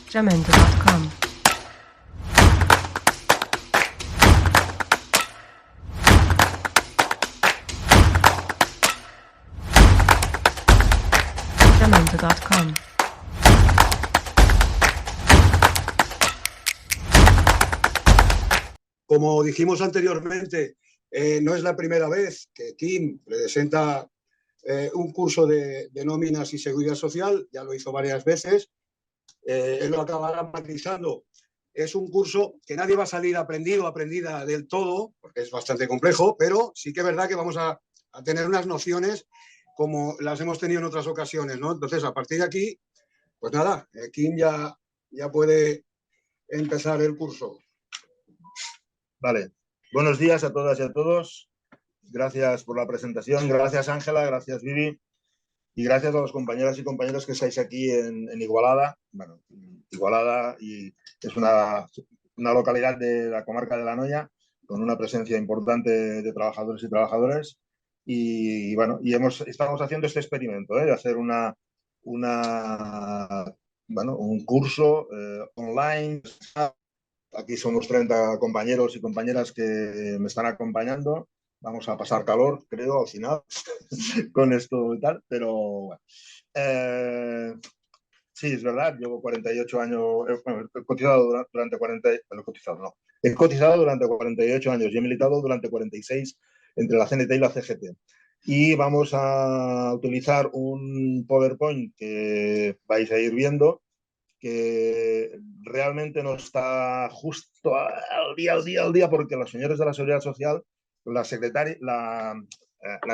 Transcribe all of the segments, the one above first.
Jamendo.com. Jamendo.com. Como dijimos anteriormente, no es la primera vez que Kim presenta un curso de nóminas y seguridad social, ya lo hizo varias veces, él lo acabará matizando. Es un curso que nadie va a salir aprendido o aprendida del todo, porque es bastante complejo, pero sí que es verdad que vamos a tener unas nociones como las hemos tenido en otras ocasiones, ¿no? Entonces, a partir de aquí, pues nada, Kim ya puede empezar el curso. Vale. Buenos días a todas y a todos. Gracias por la presentación. Gracias, Ángela. Gracias, Vivi. Y gracias a los compañeras y compañeros que estáis aquí en Igualada. Bueno, Igualada y es una localidad de la comarca de La Noya con una presencia importante de trabajadores y trabajadoras. Y bueno, estamos haciendo este experimento, de hacer un curso online. Aquí somos 30 compañeros y compañeras que me están acompañando. Vamos a pasar calor, creo, al final, con esto y tal, pero bueno. Sí, es verdad, llevo 48 años, he cotizado durante 40, he cotizado durante 48 años y he militado durante 46 entre la CNT y la CGT. Y vamos a utilizar un PowerPoint que vais a ir viendo, que realmente no está justo al día, porque los señores de la Seguridad Social, la secretaria, la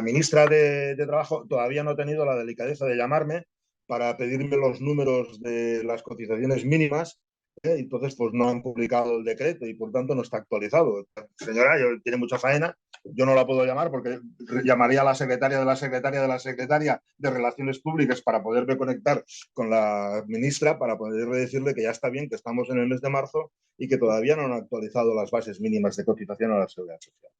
ministra de Trabajo todavía no ha tenido la delicadeza de llamarme para pedirme los números de las cotizaciones mínimas. Entonces, pues no han publicado el decreto y por tanto no está actualizado. Señora, tiene mucha faena, yo no la puedo llamar porque llamaría a la secretaria de Relaciones Públicas para poderme conectar con la ministra para poderle decirle que ya está bien, que estamos en el mes de marzo y que todavía no han actualizado las bases mínimas de cotización a la Seguridad Social.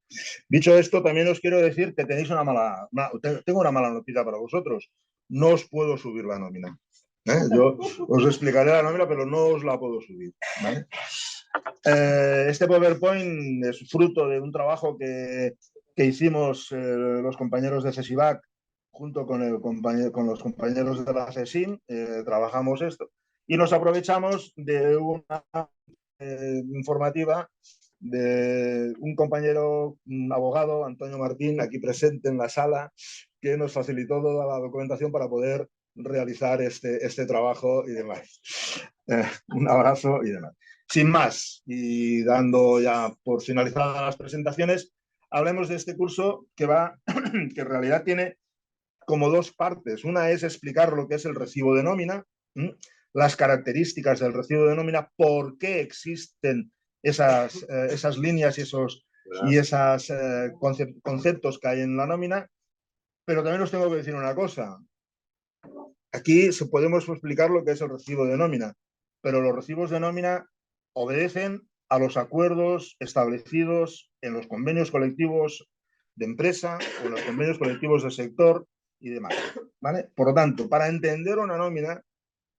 Dicho esto, también os quiero decir que tenéis tengo una mala noticia para vosotros. No os puedo subir la nómina. Yo os explicaré la nómina, pero no os la puedo subir, ¿vale? Este PowerPoint es fruto de un trabajo que hicimos los compañeros de CESIVAC junto con los compañeros de la CESIM. Trabajamos esto y nos aprovechamos de una informativa de un compañero, un abogado, Antonio Martín, aquí presente en la sala, que nos facilitó toda la documentación para poder realizar este trabajo y demás. Un abrazo y demás. Sin más, y dando ya por finalizadas las presentaciones, hablemos de este curso que en realidad tiene como dos partes. Una es explicar lo que es el recibo de nómina, las características del recibo de nómina, por qué existen esas líneas y esos conceptos que hay en la nómina. Pero también os tengo que decir una cosa. Aquí podemos explicar lo que es el recibo de nómina, pero los recibos de nómina obedecen a los acuerdos establecidos en los convenios colectivos de empresa o en los convenios colectivos de sector y demás, ¿vale? Por lo tanto, para entender una nómina,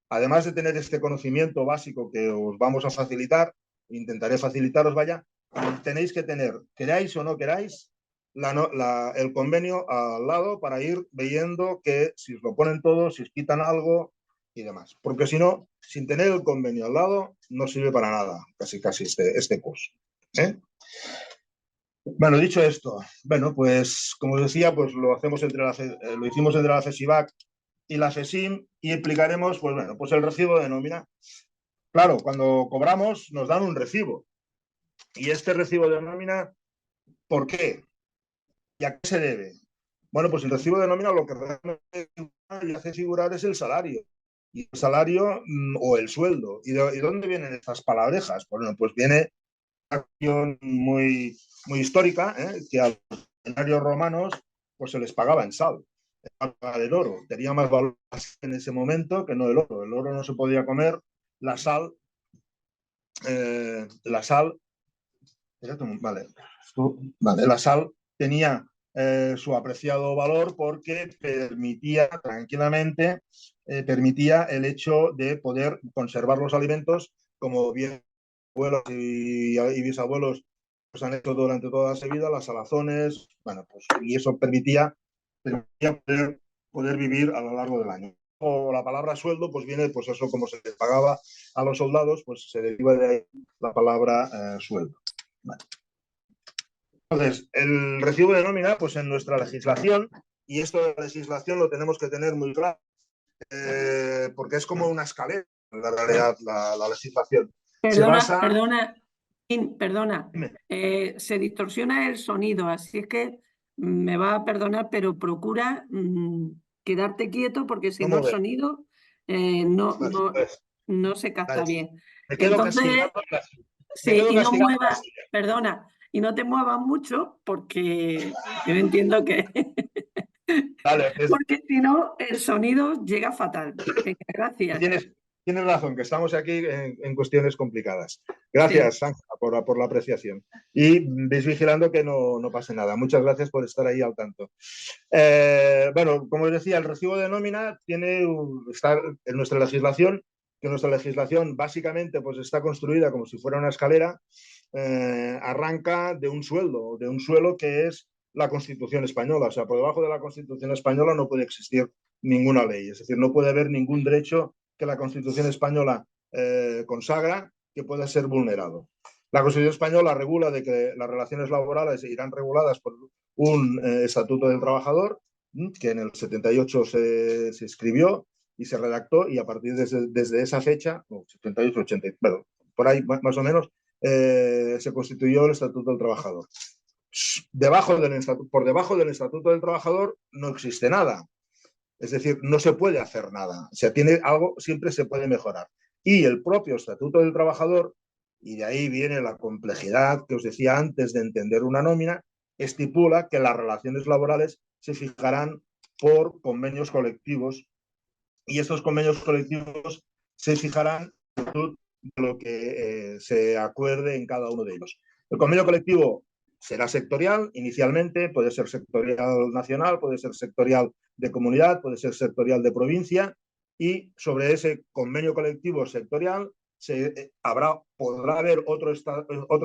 además de tener este conocimiento básico que os vamos a facilitar, intentaré facilitaros, tenéis que tener, queráis o no queráis, el convenio al lado para ir viendo que si os lo ponen todo, si os quitan algo y demás. Porque si no, sin tener el convenio al lado, no sirve para nada casi este curso. Bueno, dicho esto, bueno, pues como os decía, pues lo hicimos entre la CESIVAC y la CESIM y explicaremos, pues bueno, pues el recibo de nómina. Claro, cuando cobramos nos dan un recibo. Y este recibo de nómina, ¿por qué? ¿Y a qué se debe? Bueno, pues el recibo de nómina lo que realmente hace figurar es el salario. Y el salario o el sueldo. ¿Y dónde vienen estas palabrejas? Bueno, pues viene una acción muy, muy histórica, que a los funcionarios romanos pues se les pagaba en sal. El oro tenía más valor en ese momento que no el oro. El oro no se podía comer, la sal, la sal tenía su apreciado valor porque permitía tranquilamente permitía el hecho de poder conservar los alimentos, como bien abuelos y bisabuelos pues, han hecho durante toda su vida, las salazones, bueno, pues, y eso permitía poder vivir a lo largo del año. O la palabra sueldo, pues viene, pues eso, como se les pagaba a los soldados, pues se deriva de ahí la palabra sueldo. Vale. Entonces, el recibo de nómina, pues en nuestra legislación, y esto de la legislación lo tenemos que tener muy claro, porque es como una escalera, en la realidad, la legislación. Se basa... Perdona, se distorsiona el sonido, así es que me va a perdonar, pero procura quedarte quieto porque si no el sonido no se capta bien. Me quedo Entonces, castigado. sí, y no muevas, perdona, y no te muevas mucho porque yo entiendo que... Vale, porque si no, el sonido llega fatal. Venga, gracias. Tienes razón, que estamos aquí en cuestiones complicadas. Gracias, sí, Ángela, por la apreciación. Y veis vigilando que no pase nada. Muchas gracias por estar ahí al tanto. Bueno, como os decía, el recibo de nómina está en nuestra legislación, que nuestra legislación básicamente pues, está construida como si fuera una escalera, arranca de un suelo que es la Constitución española. O sea, por debajo de la Constitución española no puede existir ninguna ley. Es decir, no puede haber ningún derecho que la Constitución española consagra que pueda ser vulnerado. La Constitución española regula de que las relaciones laborales irán reguladas por un Estatuto del Trabajador, que en el 78 se escribió y se redactó, y a partir desde esa fecha, 78, 80, bueno, por ahí más o menos, se constituyó el Estatuto del Trabajador. Por debajo del Estatuto del Trabajador no existe nada. Es decir, no se puede hacer nada. O sea, tiene algo, siempre se puede mejorar. Y el propio Estatuto del Trabajador, y de ahí viene la complejidad que os decía antes de entender una nómina, estipula que las relaciones laborales se fijarán por convenios colectivos, y estos convenios colectivos se fijarán en lo que se acuerde en cada uno de ellos. El convenio colectivo será sectorial inicialmente, puede ser sectorial nacional, puede ser sectorial de comunidad, puede ser sectorial de provincia, y sobre ese convenio colectivo sectorial podrá haber otro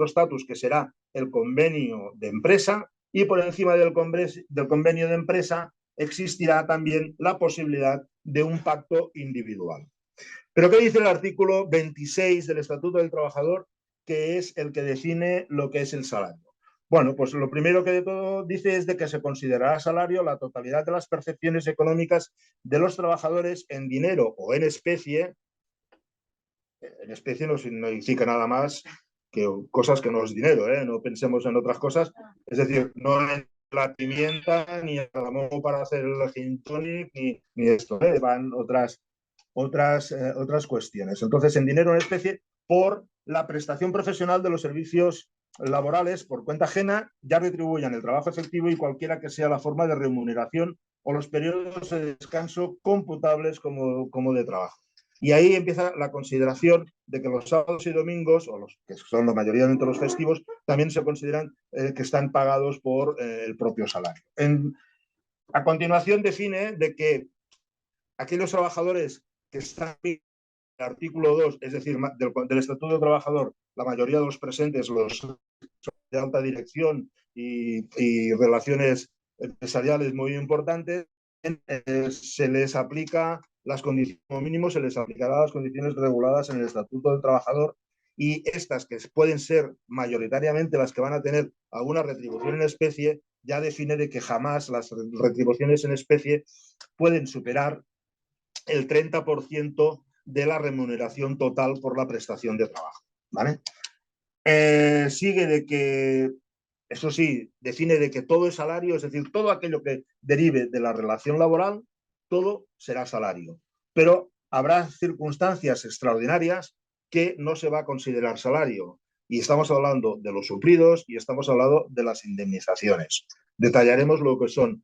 estatus que será el convenio de empresa, y por encima del convenio de empresa existirá también la posibilidad de un pacto individual. ¿Pero qué dice el artículo 26 del Estatuto del Trabajador, que es el que define lo que es el salario? Bueno, pues lo primero que de todo dice es de que se considerará salario la totalidad de las percepciones económicas de los trabajadores en dinero o en especie. En especie no significa nada más que cosas que no es dinero, ¿eh? No pensemos en otras cosas. Es decir, no en la pimienta, ni el jamón para hacer el gin tonic, ni esto, ¿eh? Van otras cuestiones. Entonces, en dinero en especie, por la prestación profesional de los servicios laborales por cuenta ajena, ya retribuyan el trabajo efectivo y cualquiera que sea la forma de remuneración o los periodos de descanso computables como de trabajo. Y ahí empieza la consideración de que los sábados y domingos, o los que son la mayoría de los festivos, también se consideran que están pagados por el propio salario. A continuación define de que aquellos trabajadores que están en el artículo 2, es decir, del Estatuto del Trabajador, la mayoría de los presentes, los de alta dirección y relaciones empresariales muy importantes, se les aplica las condiciones, como mínimo se les aplicará las condiciones reguladas en el Estatuto del Trabajador, y estas, que pueden ser mayoritariamente las que van a tener alguna retribución en especie, ya define de que jamás las retribuciones en especie pueden superar el 30% de la remuneración total por la prestación de trabajo, ¿vale? Sigue de que, eso sí, define de que todo es salario, es decir, todo aquello que derive de la relación laboral, todo será salario. Pero habrá circunstancias extraordinarias que no se va a considerar salario. Y estamos hablando de los suplidos y estamos hablando de las indemnizaciones. Detallaremos lo que son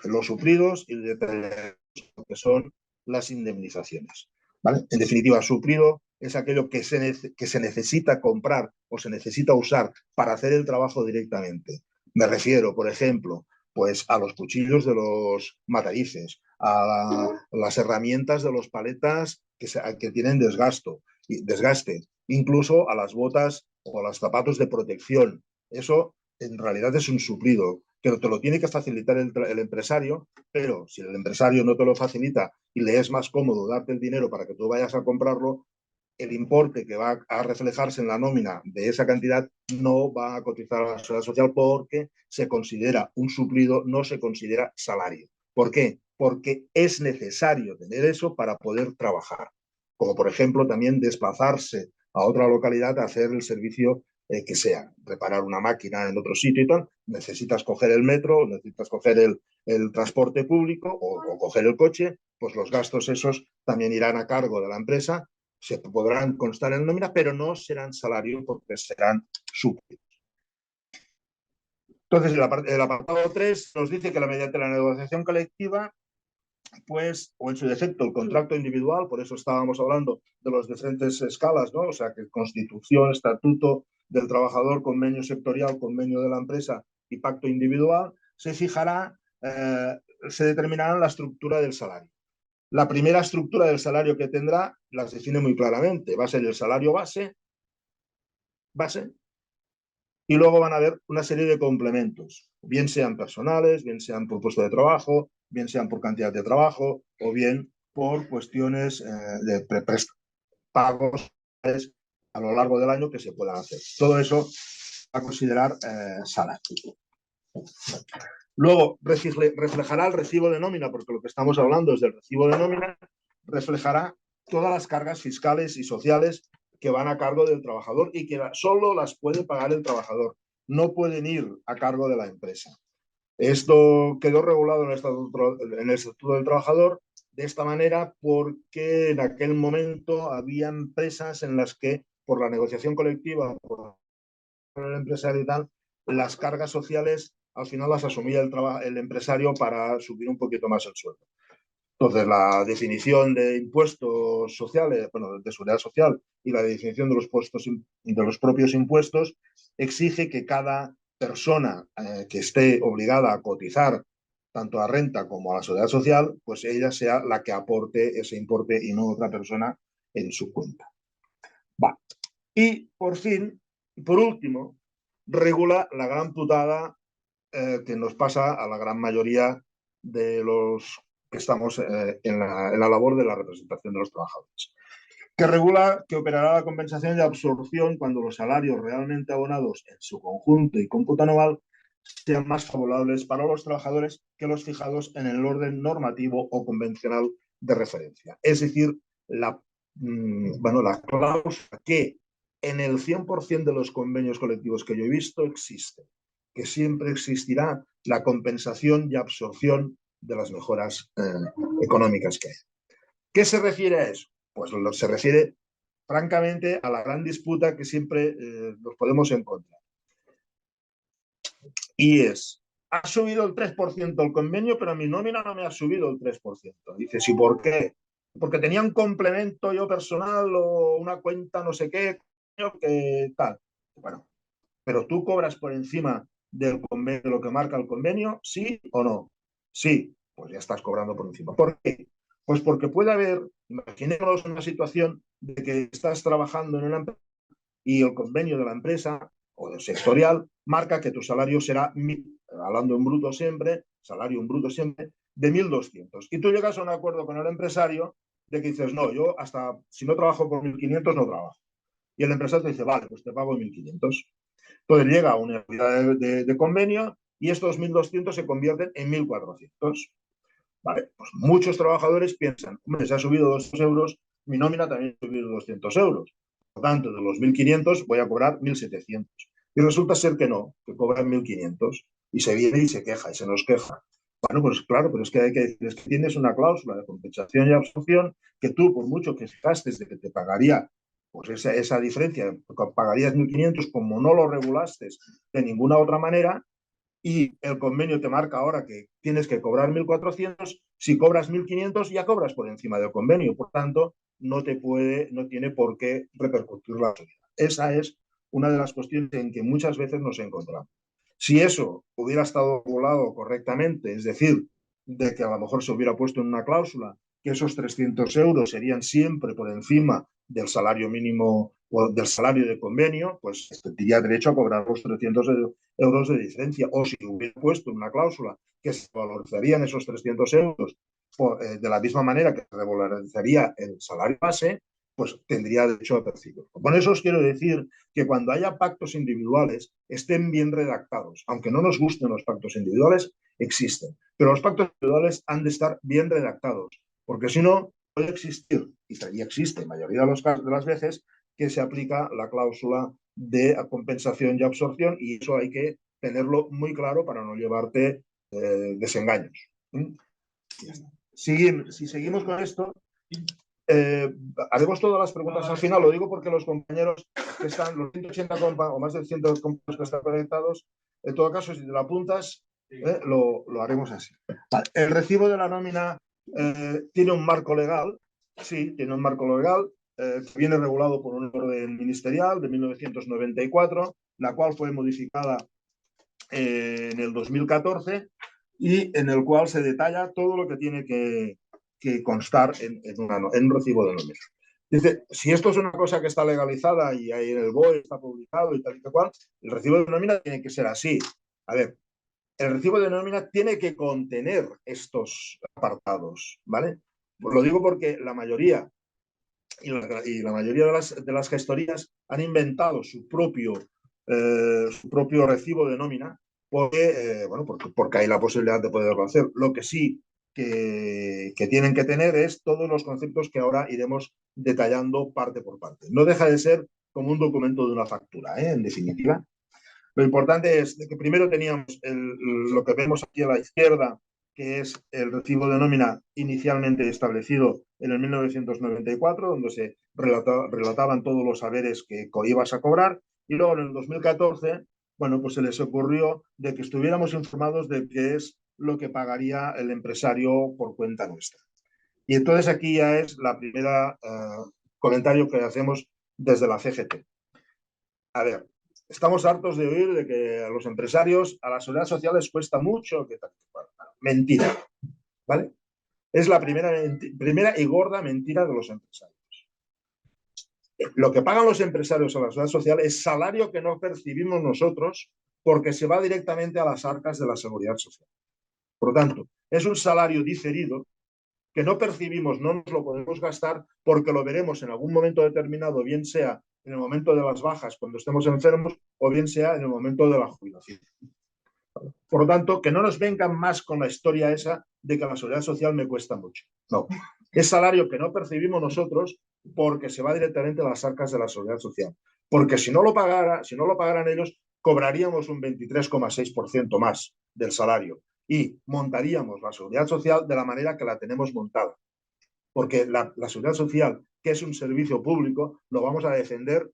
los suplidos y detallaremos lo que son las indemnizaciones, ¿vale? En definitiva, suplido es aquello que se necesita comprar o se necesita usar para hacer el trabajo directamente. Me refiero, por ejemplo, pues a los cuchillos de los matarices, a las herramientas de los paletas que tienen desgaste, incluso a las botas o a los zapatos de protección. Eso en realidad es un suplido, que te lo tiene que facilitar el empresario, pero si el empresario no te lo facilita y le es más cómodo darte el dinero para que tú vayas a comprarlo, el importe que va a reflejarse en la nómina de esa cantidad no va a cotizar a la seguridad social porque se considera un suplido, no se considera salario. ¿Por qué? Porque es necesario tener eso para poder trabajar. Como por ejemplo también desplazarse a otra localidad a hacer el servicio que sea, reparar una máquina en otro sitio y tal, necesitas coger el metro, necesitas coger el transporte público o coger el coche, pues los gastos esos también irán a cargo de la empresa, se podrán constar en nómina, pero no serán salario porque serán suplidos. Entonces, el apartado 3 nos dice que mediante la negociación colectiva, pues, o en su defecto, el contrato individual, por eso estábamos hablando de las diferentes escalas, ¿no? O sea, que constitución, estatuto del trabajador, convenio sectorial, convenio de la empresa y pacto individual, se fijará, se determinará la estructura del salario. La primera estructura del salario que tendrá las define muy claramente. Va a ser el salario base, y luego van a haber una serie de complementos, bien sean personales, bien sean por puesto de trabajo, bien sean por cantidad de trabajo o bien por cuestiones de pagos a lo largo del año que se puedan hacer. Todo eso va a considerar salario. Luego reflejará el recibo de nómina, porque lo que estamos hablando es del recibo de nómina, reflejará todas las cargas fiscales y sociales que van a cargo del trabajador y que solo las puede pagar el trabajador, no pueden ir a cargo de la empresa. Esto quedó regulado en el Estatuto del Trabajador de esta manera porque en aquel momento había empresas en las que por la negociación colectiva, por el empresario y tal, las cargas sociales al final las asumía el empresario para subir un poquito más el sueldo. Entonces, la definición de impuestos sociales, bueno, de seguridad social y la definición de los propios impuestos exige que cada persona que esté obligada a cotizar tanto a renta como a la seguridad social, pues ella sea la que aporte ese importe y no otra persona en su cuenta. Va. Y por fin, por último, regula la gran putada que nos pasa a la gran mayoría de los que estamos en la labor de la representación de los trabajadores, que regula que operará la compensación de absorción cuando los salarios realmente abonados en su conjunto y cómputo anual sean más favorables para los trabajadores que los fijados en el orden normativo o convencional de referencia. Es decir, la cláusula que en el 100% de los convenios colectivos que yo he visto existe, que siempre existirá la compensación y absorción de las mejoras económicas que hay. ¿Qué se refiere a eso? Pues se refiere, francamente, a la gran disputa que siempre nos podemos encontrar. Y es, ha subido el 3% el convenio, pero mi nómina no me ha subido el 3%. Dices, ¿y por qué? Porque tenía un complemento yo personal o una cuenta no sé qué, que tal. Bueno, pero tú cobras por encima del convenio, de lo que marca el convenio, ¿sí o no? Sí, pues ya estás cobrando por encima. ¿Por qué? Pues porque puede haber, imaginémonos una situación de que estás trabajando en una empresa y el convenio de la empresa o del sectorial marca que tu salario será, hablando en bruto siempre, salario en bruto siempre, de 1.200. Y tú llegas a un acuerdo con el empresario de que dices, no, yo hasta si no trabajo por 1.500 no trabajo. Y el empresario te dice, vale, pues te pago 1.500. Entonces llega a una unidad de convenio y estos 1.200 se convierten en 1.400. Vale, pues muchos trabajadores piensan, hombre, se ha subido 200 euros, mi nómina también ha subido 200 euros. Por tanto, de los 1.500 voy a cobrar 1.700. Y resulta ser que no, que cobran 1.500 y se viene y se queja y se nos queja. Bueno, pues claro, pero es que hay que decir, es que tienes una cláusula de compensación y absorción que tú, por mucho que gastes de que te pagaría pues esa diferencia, pagarías 1.500, como no lo regulaste de ninguna otra manera, y el convenio te marca ahora que tienes que cobrar 1.400, si cobras 1.500 ya cobras por encima del convenio, por tanto no tiene por qué repercutir la subida. Esa es una de las cuestiones en que muchas veces nos encontramos. Si eso hubiera estado regulado correctamente, es decir, de que a lo mejor se hubiera puesto en una cláusula que esos 300 euros serían siempre por encima del salario mínimo o del salario de convenio, pues tendría derecho a cobrar los 300 euros de diferencia. O si hubiera puesto una cláusula que se valorizarían esos 300 euros de la misma manera que se revalorizaría el salario base, pues tendría derecho a percibirlo. Con eso os quiero decir que cuando haya pactos individuales estén bien redactados. Aunque no nos gusten los pactos individuales, existen. Pero los pactos individuales han de estar bien redactados, porque si no, puede existir, y existe en mayoría de las veces, que se aplica la cláusula de compensación y absorción, y eso hay que tenerlo muy claro para no llevarte desengaños. Si seguimos con esto, haremos todas las preguntas al final. Lo digo porque los compañeros que están, los 180 o más de 100 compañeros que están conectados, en todo caso, si te lo apuntas, lo haremos así. Vale. El recibo de la nómina tiene un marco legal. Sí, tiene un marco legal que viene regulado por una orden ministerial de 1994, la cual fue modificada en el 2014 y en el cual se detalla todo lo que tiene que constar en un recibo de nómina. Dice, si esto es una cosa que está legalizada y ahí en el BOE está publicado y tal y cual, el recibo de nómina tiene que ser así. A ver, el recibo de nómina tiene que contener estos apartados, ¿vale? Pues lo digo porque la mayoría la mayoría de las gestorías han inventado su propio recibo de nómina porque, bueno, porque hay la posibilidad de poderlo hacer. Lo que sí que tienen que tener es todos los conceptos que ahora iremos detallando parte por parte. No deja de ser como un documento de una factura, en definitiva. Lo importante es que primero teníamos lo que vemos aquí a la izquierda, que es el recibo de nómina inicialmente establecido en el 1994, donde se relataban todos los haberes que ibas a cobrar, y luego en el 2014, bueno, pues se les ocurrió de que estuviéramos informados de qué es lo que pagaría el empresario por cuenta nuestra. Y entonces aquí ya es la primera comentario que hacemos desde la CGT. A ver, estamos hartos de oír de que a los empresarios, a la seguridad social les cuesta mucho. Mentira, ¿vale? Es la primera y gorda mentira de los empresarios. Lo que pagan los empresarios a la seguridad social es salario que no percibimos nosotros porque se va directamente a las arcas de la seguridad social. Por lo tanto, es un salario diferido que no percibimos, no nos lo podemos gastar porque lo veremos en algún momento determinado, bien sea en el momento de las bajas cuando estemos enfermos o bien sea en el momento de la jubilación. Por lo tanto, que no nos vengan más con la historia esa de que la seguridad social me cuesta mucho. No, es salario que no percibimos nosotros porque se va directamente a las arcas de la seguridad social. Porque si no lo pagaran ellos, cobraríamos un 23,6% más del salario y montaríamos la seguridad social de la manera que la tenemos montada. Porque la seguridad social, que es un servicio público, lo vamos a defender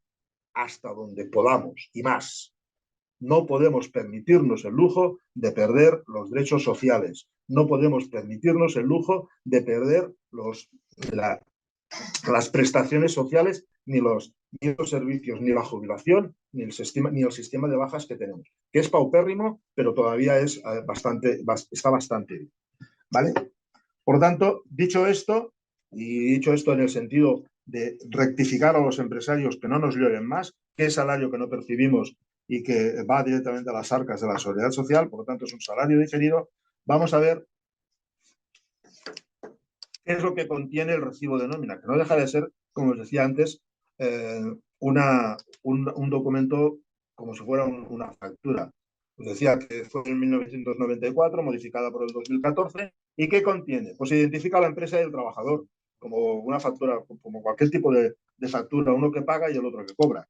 hasta donde podamos y más. No podemos permitirnos el lujo de perder los derechos sociales. No podemos permitirnos el lujo de perder las prestaciones sociales, ni los servicios, ni la jubilación, ni el sistema de bajas que tenemos, que es paupérrimo, pero todavía está bastante bien. ¿Vale? Por lo tanto, dicho esto, y dicho esto en el sentido de rectificar a los empresarios que no nos llueven más, que es salario que no percibimos y que va directamente a las arcas de la seguridad social, por lo tanto es un salario diferido, vamos a ver qué es lo que contiene el recibo de nómina, que no deja de ser, como os decía antes, un documento como si fuera una factura. Os decía que fue en 1994, modificada por el 2014, ¿y qué contiene? Pues identifica a la empresa y el trabajador como una factura, como cualquier tipo de factura, uno que paga y el otro que cobra.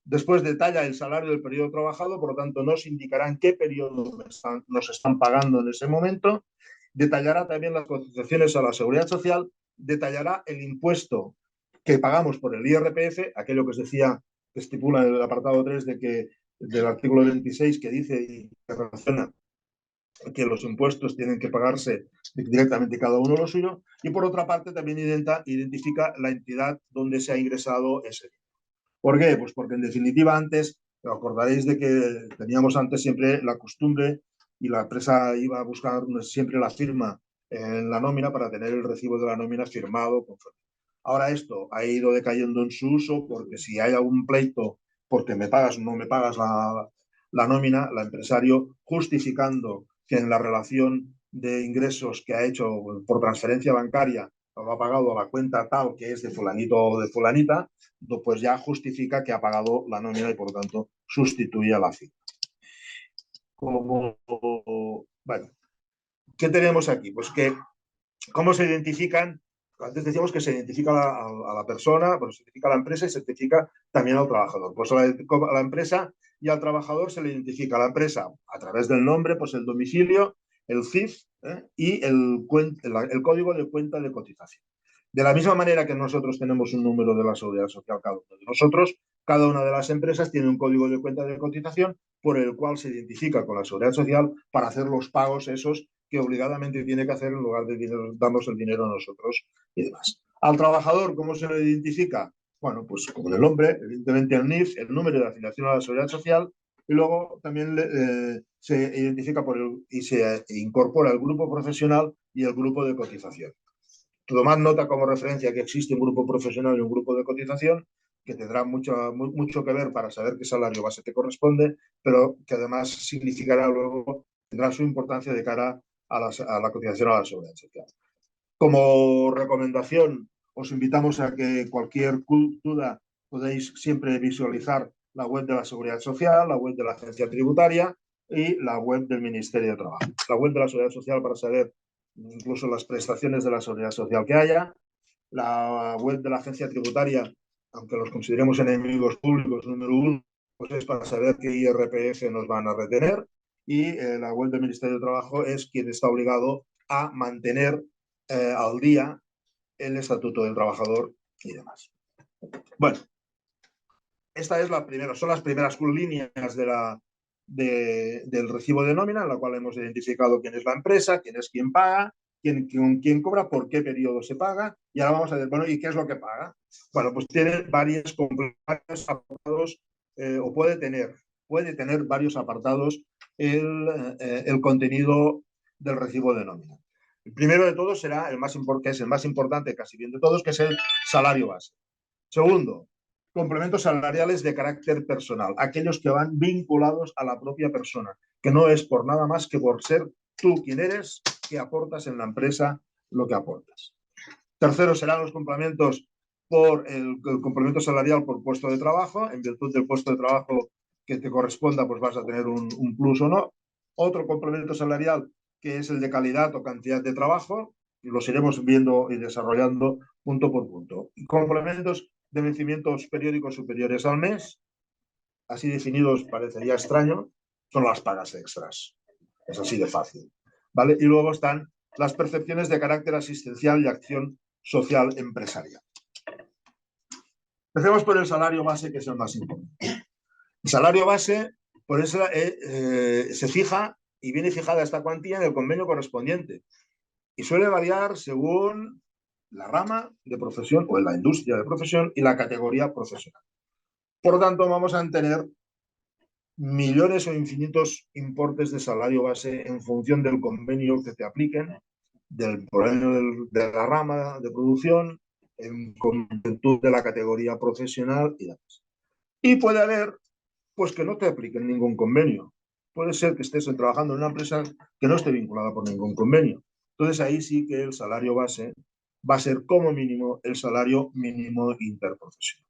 Después detalla el salario del periodo trabajado, por lo tanto nos indicarán qué periodo nos están pagando en ese momento. Detallará también las cotizaciones a la seguridad social, detallará el impuesto que pagamos por el IRPF, aquello que os decía, que estipula en el apartado 3 del artículo 26, que dice y que relaciona que los impuestos tienen que pagarse directamente cada uno lo suyo, y por otra parte también identifica la entidad donde se ha ingresado ese dinero. ¿Por qué? Pues porque en definitiva antes, os acordaréis de que teníamos antes siempre la costumbre y la empresa iba a buscar siempre la firma en la nómina para tener el recibo de la nómina firmado. Ahora esto ha ido decayendo en su uso porque si hay algún pleito porque me pagas o no me pagas la nómina, el empresario justificando que en la relación de ingresos que ha hecho por transferencia bancaria lo ha pagado a la cuenta tal que es de fulanito o de fulanita, pues ya justifica que ha pagado la nómina y por lo tanto sustituye a la firma. Bueno, ¿qué tenemos aquí? Pues que cómo se identifican. Antes decíamos que se identifica a la persona, pues se identifica a la empresa y se identifica también al trabajador. Pues a la empresa y al trabajador se le identifica a la empresa a través del nombre, pues el domicilio, el CIF y el código de cuenta de cotización. De la misma manera que nosotros tenemos un número de la Seguridad Social cada uno de nosotros, cada una de las empresas tiene un código de cuenta de cotización por el cual se identifica con la Seguridad Social para hacer los pagos esos que obligadamente tiene que hacer en lugar de darnos el dinero a nosotros y demás. Al trabajador, ¿cómo se le identifica? Bueno, pues con el nombre, evidentemente el NIF, el número de afiliación a la Seguridad Social, y luego también se identifica y se incorpora el grupo profesional y el grupo de cotización. Tomad nota como referencia que existe un grupo profesional y un grupo de cotización que tendrá mucho que ver para saber qué salario base te corresponde, pero que además significará luego, tendrá su importancia de cara a la cotización a la Seguridad Social. Como recomendación, os invitamos a que cualquier duda podéis siempre visualizar la web de la Seguridad Social, la web de la Agencia Tributaria y la web del Ministerio de Trabajo. La web de la Seguridad Social para saber incluso las prestaciones de la Seguridad Social que haya, la web de la Agencia Tributaria, aunque los consideremos enemigos públicos número uno, pues es para saber qué IRPF nos van a retener, y la web del Ministerio de Trabajo es quien está obligado a mantener al día el Estatuto del Trabajador y demás. Bueno, esta es son las primeras líneas del recibo de nómina, en la cual hemos identificado quién es la empresa, quién es quien paga, quién cobra, por qué periodo se paga, y ahora vamos a ver, bueno, ¿y qué es lo que paga? Bueno, pues tiene varios apartados, o puede tener varios apartados el contenido del recibo de nómina. El primero de todos será el más importante casi bien de todos, que es el salario base. Segundo, complementos salariales de carácter personal, aquellos que van vinculados a la propia persona, que no es por nada más que por ser tú quien eres, que aportas en la empresa lo que aportas. Tercero serán los complementos por el complemento salarial por puesto de trabajo. En virtud del puesto de trabajo que te corresponda, pues vas a tener un plus o no. Otro complemento salarial que es el de calidad o cantidad de trabajo, y los iremos viendo y desarrollando punto por punto. Complementos de vencimientos periódicos superiores al mes, así definidos parecería extraño, son las pagas extras. Es así de fácil, ¿vale? Y luego están las percepciones de carácter asistencial y acción social empresarial. Empecemos por el salario base, que es el más importante. El salario base, por eso se fija y viene fijada esta cuantía en el convenio correspondiente y suele variar según la rama de profesión o en la industria de profesión y la categoría profesional. Por lo tanto, vamos a tener millones o infinitos importes de salario base en función del convenio que te apliquen, de la rama de producción, en virtud de la categoría profesional y demás. Y puede haber, pues, que no te apliquen ningún convenio. Puede ser que estés trabajando en una empresa que no esté vinculada por ningún convenio. Entonces ahí sí que el salario base va a ser como mínimo el salario mínimo interprofesional.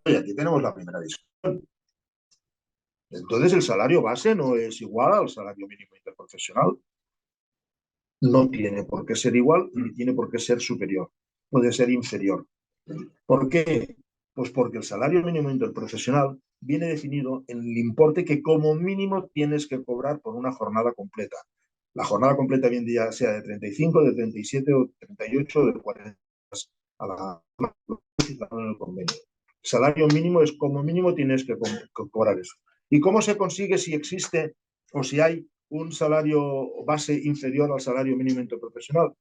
Y aquí tenemos la primera discusión. Entonces el salario base no es igual al salario mínimo interprofesional. No tiene por qué ser igual ni tiene por qué ser superior. Puede ser inferior. ¿Por qué? Pues porque el salario mínimo interprofesional viene definido en el importe que como mínimo tienes que cobrar por una jornada completa. La jornada completa bien día sea de 35, de 37 o 38 o de 40 a la en el convenio. El salario mínimo es como mínimo tienes que cobrar eso. ¿Y cómo se consigue si existe o si hay un salario base inferior al salario mínimo interprofesional?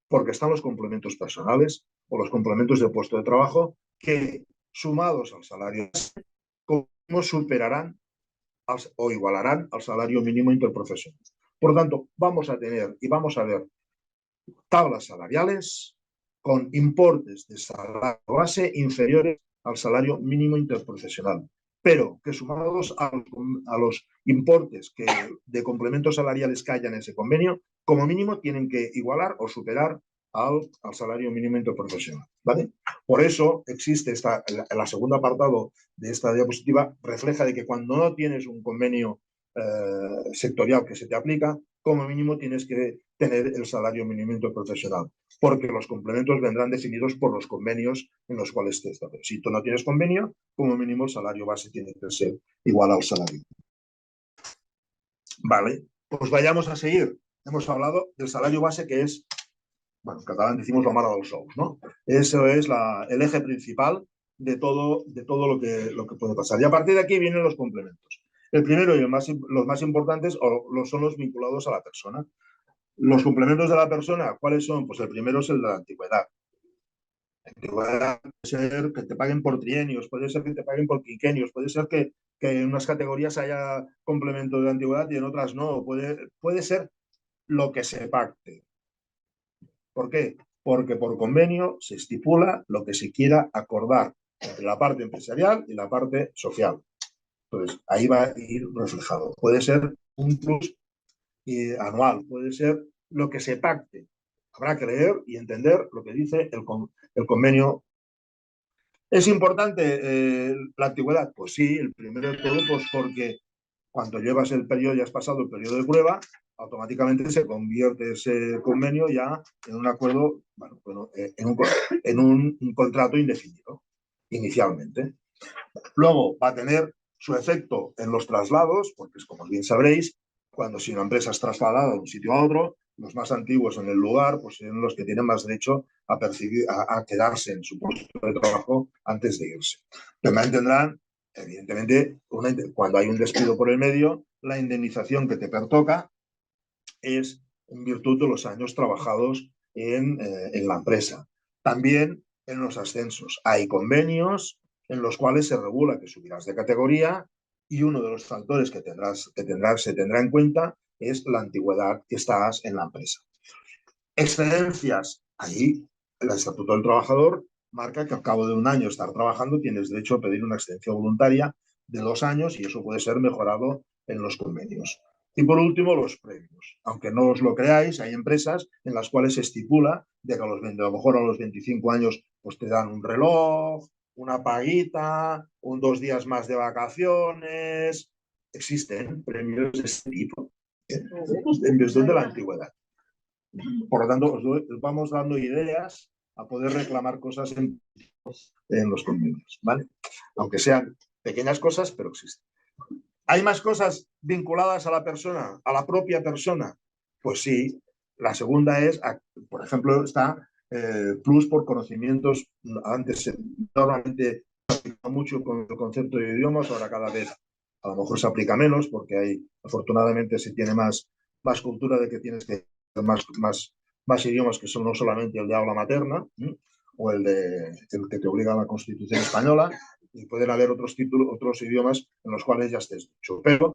Porque están los complementos personales o los complementos de puesto de trabajo que, sumados al salario base, ¿cómo superarán o igualarán al salario mínimo interprofesional. Por lo tanto, vamos a tener y vamos a ver tablas salariales con importes de salario base inferiores al salario mínimo interprofesional, pero que sumados a los importes de complementos salariales que haya en ese convenio, como mínimo tienen que igualar o superar al salario mínimo interprofesional, ¿vale? Por eso existe el segundo apartado de esta diapositiva, refleja de que cuando no tienes un convenio sectorial que se te aplica, como mínimo tienes que tener el salario mínimo interprofesional, porque los complementos vendrán definidos por los convenios en los cuales te estableces. Si tú no tienes convenio, como mínimo el salario base tiene que ser igual al salario. Vale, pues vayamos a seguir. Hemos hablado del salario base, que es, bueno, en catalán decimos la mare dels ous, ¿no? Eso es el eje principal de todo lo que puede pasar. Y a partir de aquí vienen los complementos. El primero y los más importantes son los vinculados a la persona. Los complementos de la persona, ¿cuáles son? Pues el primero es el de la antigüedad. La antigüedad puede ser que te paguen por trienios, puede ser que te paguen por quinquenios, puede ser que en unas categorías haya complementos de antigüedad y en otras no. Puede ser lo que se pacte. ¿Por qué? Porque por convenio se estipula lo que se quiera acordar entre la parte empresarial y la parte social. Entonces, ahí va a ir reflejado. Puede ser un plus anual, puede ser lo que se pacte. Habrá que leer y entender lo que dice el convenio. ¿Es importante la antigüedad? Pues sí, el primero de todo, pues porque cuando llevas el periodo, ya has pasado el periodo de prueba, automáticamente se convierte ese convenio ya en un acuerdo, en un contrato indefinido, inicialmente. Luego va a tener su efecto en los traslados, porque como bien sabréis, si una empresa es trasladada de un sitio a otro, los más antiguos en el lugar pues son los que tienen más derecho a quedarse en su puesto de trabajo antes de irse. También tendrán, evidentemente, cuando hay un despido por el medio, la indemnización que te pertoca es en virtud de los años trabajados en la empresa. También en los ascensos hay convenios en los cuales se regula que subirás de categoría y uno de los factores que se tendrá en cuenta es la antigüedad que estás en la empresa. Excedencias. Ahí el Estatuto del Trabajador marca que al cabo de un año estar trabajando tienes derecho a pedir una excedencia voluntaria de 2 años y eso puede ser mejorado en los convenios. Y por último, los premios. Aunque no os lo creáis, hay empresas en las cuales se estipula de que a lo mejor a los 25 años pues te dan un reloj, una paguita, 2 días más de vacaciones. Existen premios de este tipo en virtud de la antigüedad. Por lo tanto, os vamos dando ideas a poder reclamar cosas en los convenios, ¿vale? Aunque sean pequeñas cosas, pero existen. ¿Hay más cosas vinculadas a la persona, a la propia persona? Pues sí. La segunda es, por ejemplo, está plus por conocimientos. Antes normalmente se aplica mucho con el concepto de idiomas, ahora cada vez a lo mejor se aplica menos porque afortunadamente se tiene más cultura de que tienes que más idiomas que son no solamente el de habla materna o el que te obliga a la Constitución española, y pueden haber otros idiomas en los cuales ya estés dicho. Pero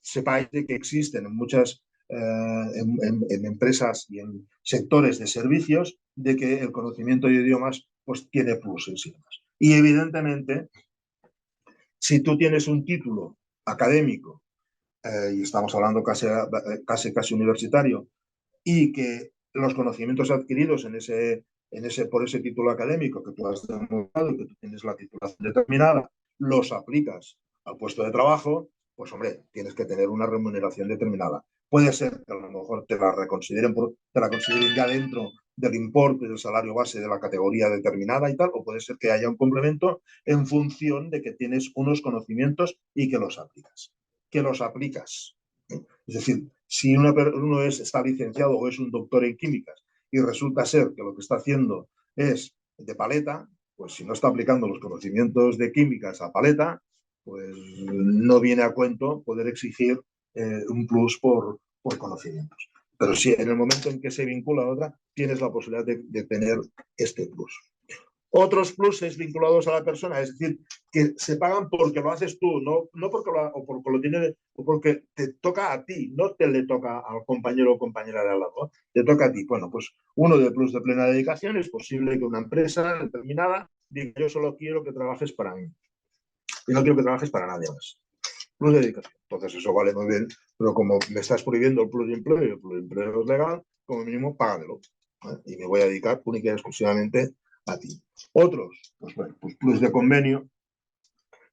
sepáis que existen en muchas en empresas y en sectores de servicios de que el conocimiento de idiomas pues tiene pluses y demás. Y evidentemente, si tú tienes un título académico y estamos hablando casi universitario, y que los conocimientos adquiridos por ese título académico que tú has demostrado y que tú tienes la titulación determinada, los aplicas al puesto de trabajo, pues hombre, tienes que tener una remuneración determinada. Puede ser que a lo mejor te la consideren ya dentro del importe del salario base de la categoría determinada y tal, o puede ser que haya un complemento en función de que tienes unos conocimientos y que los aplicas. Es decir, si uno está licenciado o es un doctor en químicas y resulta ser que lo que está haciendo es de paleta, pues si no está aplicando los conocimientos de químicas a paleta, pues no viene a cuento poder exigir un plus por conocimientos. Pero si en el momento en que se vincula a otra, tienes la posibilidad de tener este plus. Otros pluses vinculados a la persona, es decir, que se pagan porque lo haces tú, no porque porque lo tiene, o porque te toca a ti, no te le toca al compañero o compañera de al lado, ¿no? Te toca a ti. Bueno, pues uno de plus de plena dedicación es posible que una empresa determinada diga: yo solo quiero que trabajes para mí y no quiero que trabajes para nadie más. Plus de dedicación. Entonces eso vale muy bien, pero como me estás prohibiendo el plus de empleo y el plus de empleo es legal, como mínimo págamelo, ¿eh? Y me voy a dedicar única y exclusivamente a ti. Otros, pues bueno, pues plus de convenio,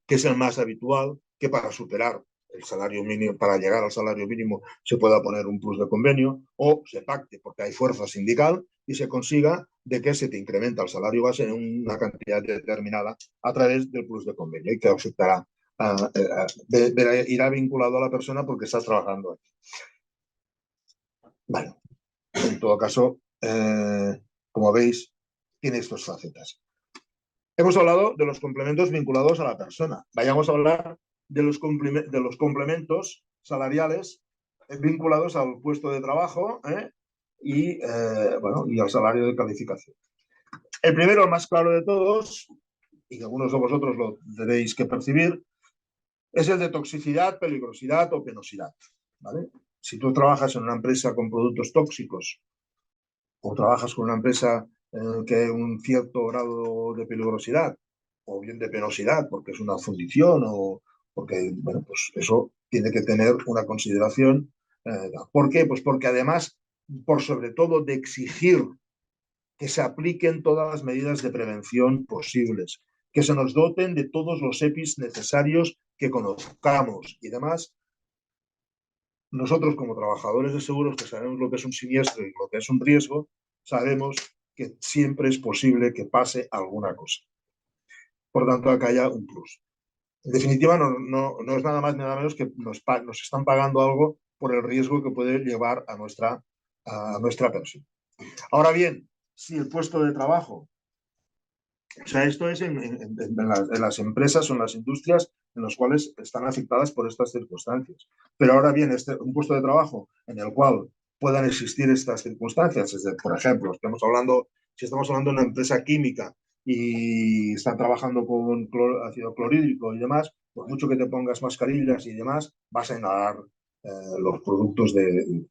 que es el más habitual, que para superar el salario mínimo, para llegar al salario mínimo, se pueda poner un plus de convenio, o se pacte porque hay fuerza sindical y se consiga de que se te incrementa el salario base en una cantidad determinada a través del plus de convenio, y que afectará, irá vinculado a la persona porque estás trabajando aquí. Bueno, en todo caso, como veis, tiene estas facetas. Hemos hablado de los complementos vinculados a la persona. Vayamos a hablar de los complementos salariales vinculados al puesto de trabajo, y al salario de calificación. El primero, el más claro de todos, y algunos de vosotros lo tenéis que percibir, es el de toxicidad, peligrosidad o penosidad, ¿vale? Si tú trabajas en una empresa con productos tóxicos, o trabajas con una empresa que hay un cierto grado de peligrosidad, o bien de penosidad, porque es una fundición, o porque, bueno, pues eso tiene que tener una consideración. ¿Por qué? Pues porque además, por sobre todo, de exigir que se apliquen todas las medidas de prevención posibles, que se nos doten de todos los EPIs necesarios que conozcamos y demás. Nosotros, como trabajadores de seguros, que sabemos lo que es un siniestro y lo que es un riesgo, sabemos que siempre es posible que pase alguna cosa. Por tanto, acá haya un plus. En definitiva, no es nada más ni nada menos que nos están pagando algo por el riesgo que puede llevar a nuestra persona. Ahora bien, si el puesto de trabajo, o sea, esto es en las empresas o en las industrias en las cuales están afectadas por estas circunstancias. Pero ahora bien, un puesto de trabajo en el cual puedan existir estas circunstancias, por ejemplo, si estamos hablando de una empresa química y están trabajando con ácido clorhídrico y demás, por mucho que te pongas mascarillas y demás, vas a inhalar los productos de...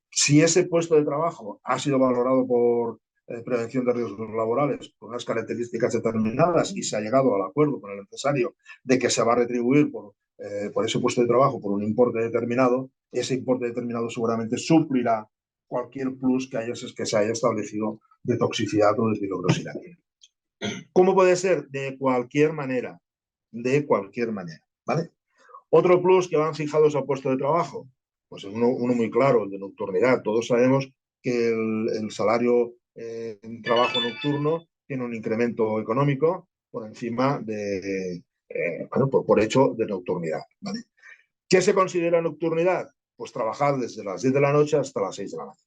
Si ese puesto de trabajo ha sido valorado por prevención de riesgos laborales con unas características determinadas y se ha llegado al acuerdo con el empresario de que se va a retribuir por ese puesto de trabajo por un importe determinado, ese importe determinado seguramente suplirá cualquier plus que se haya establecido de toxicidad o de peligrosidad. ¿Cómo puede ser? De cualquier manera, ¿vale? Otro plus que van fijados al puesto de trabajo, pues uno muy claro, el de nocturnidad. Todos sabemos que el salario en trabajo nocturno tiene un incremento económico por encima por hecho de nocturnidad, ¿vale? ¿Qué se considera nocturnidad? Pues trabajar desde las 10 de la noche hasta las 6 de la mañana.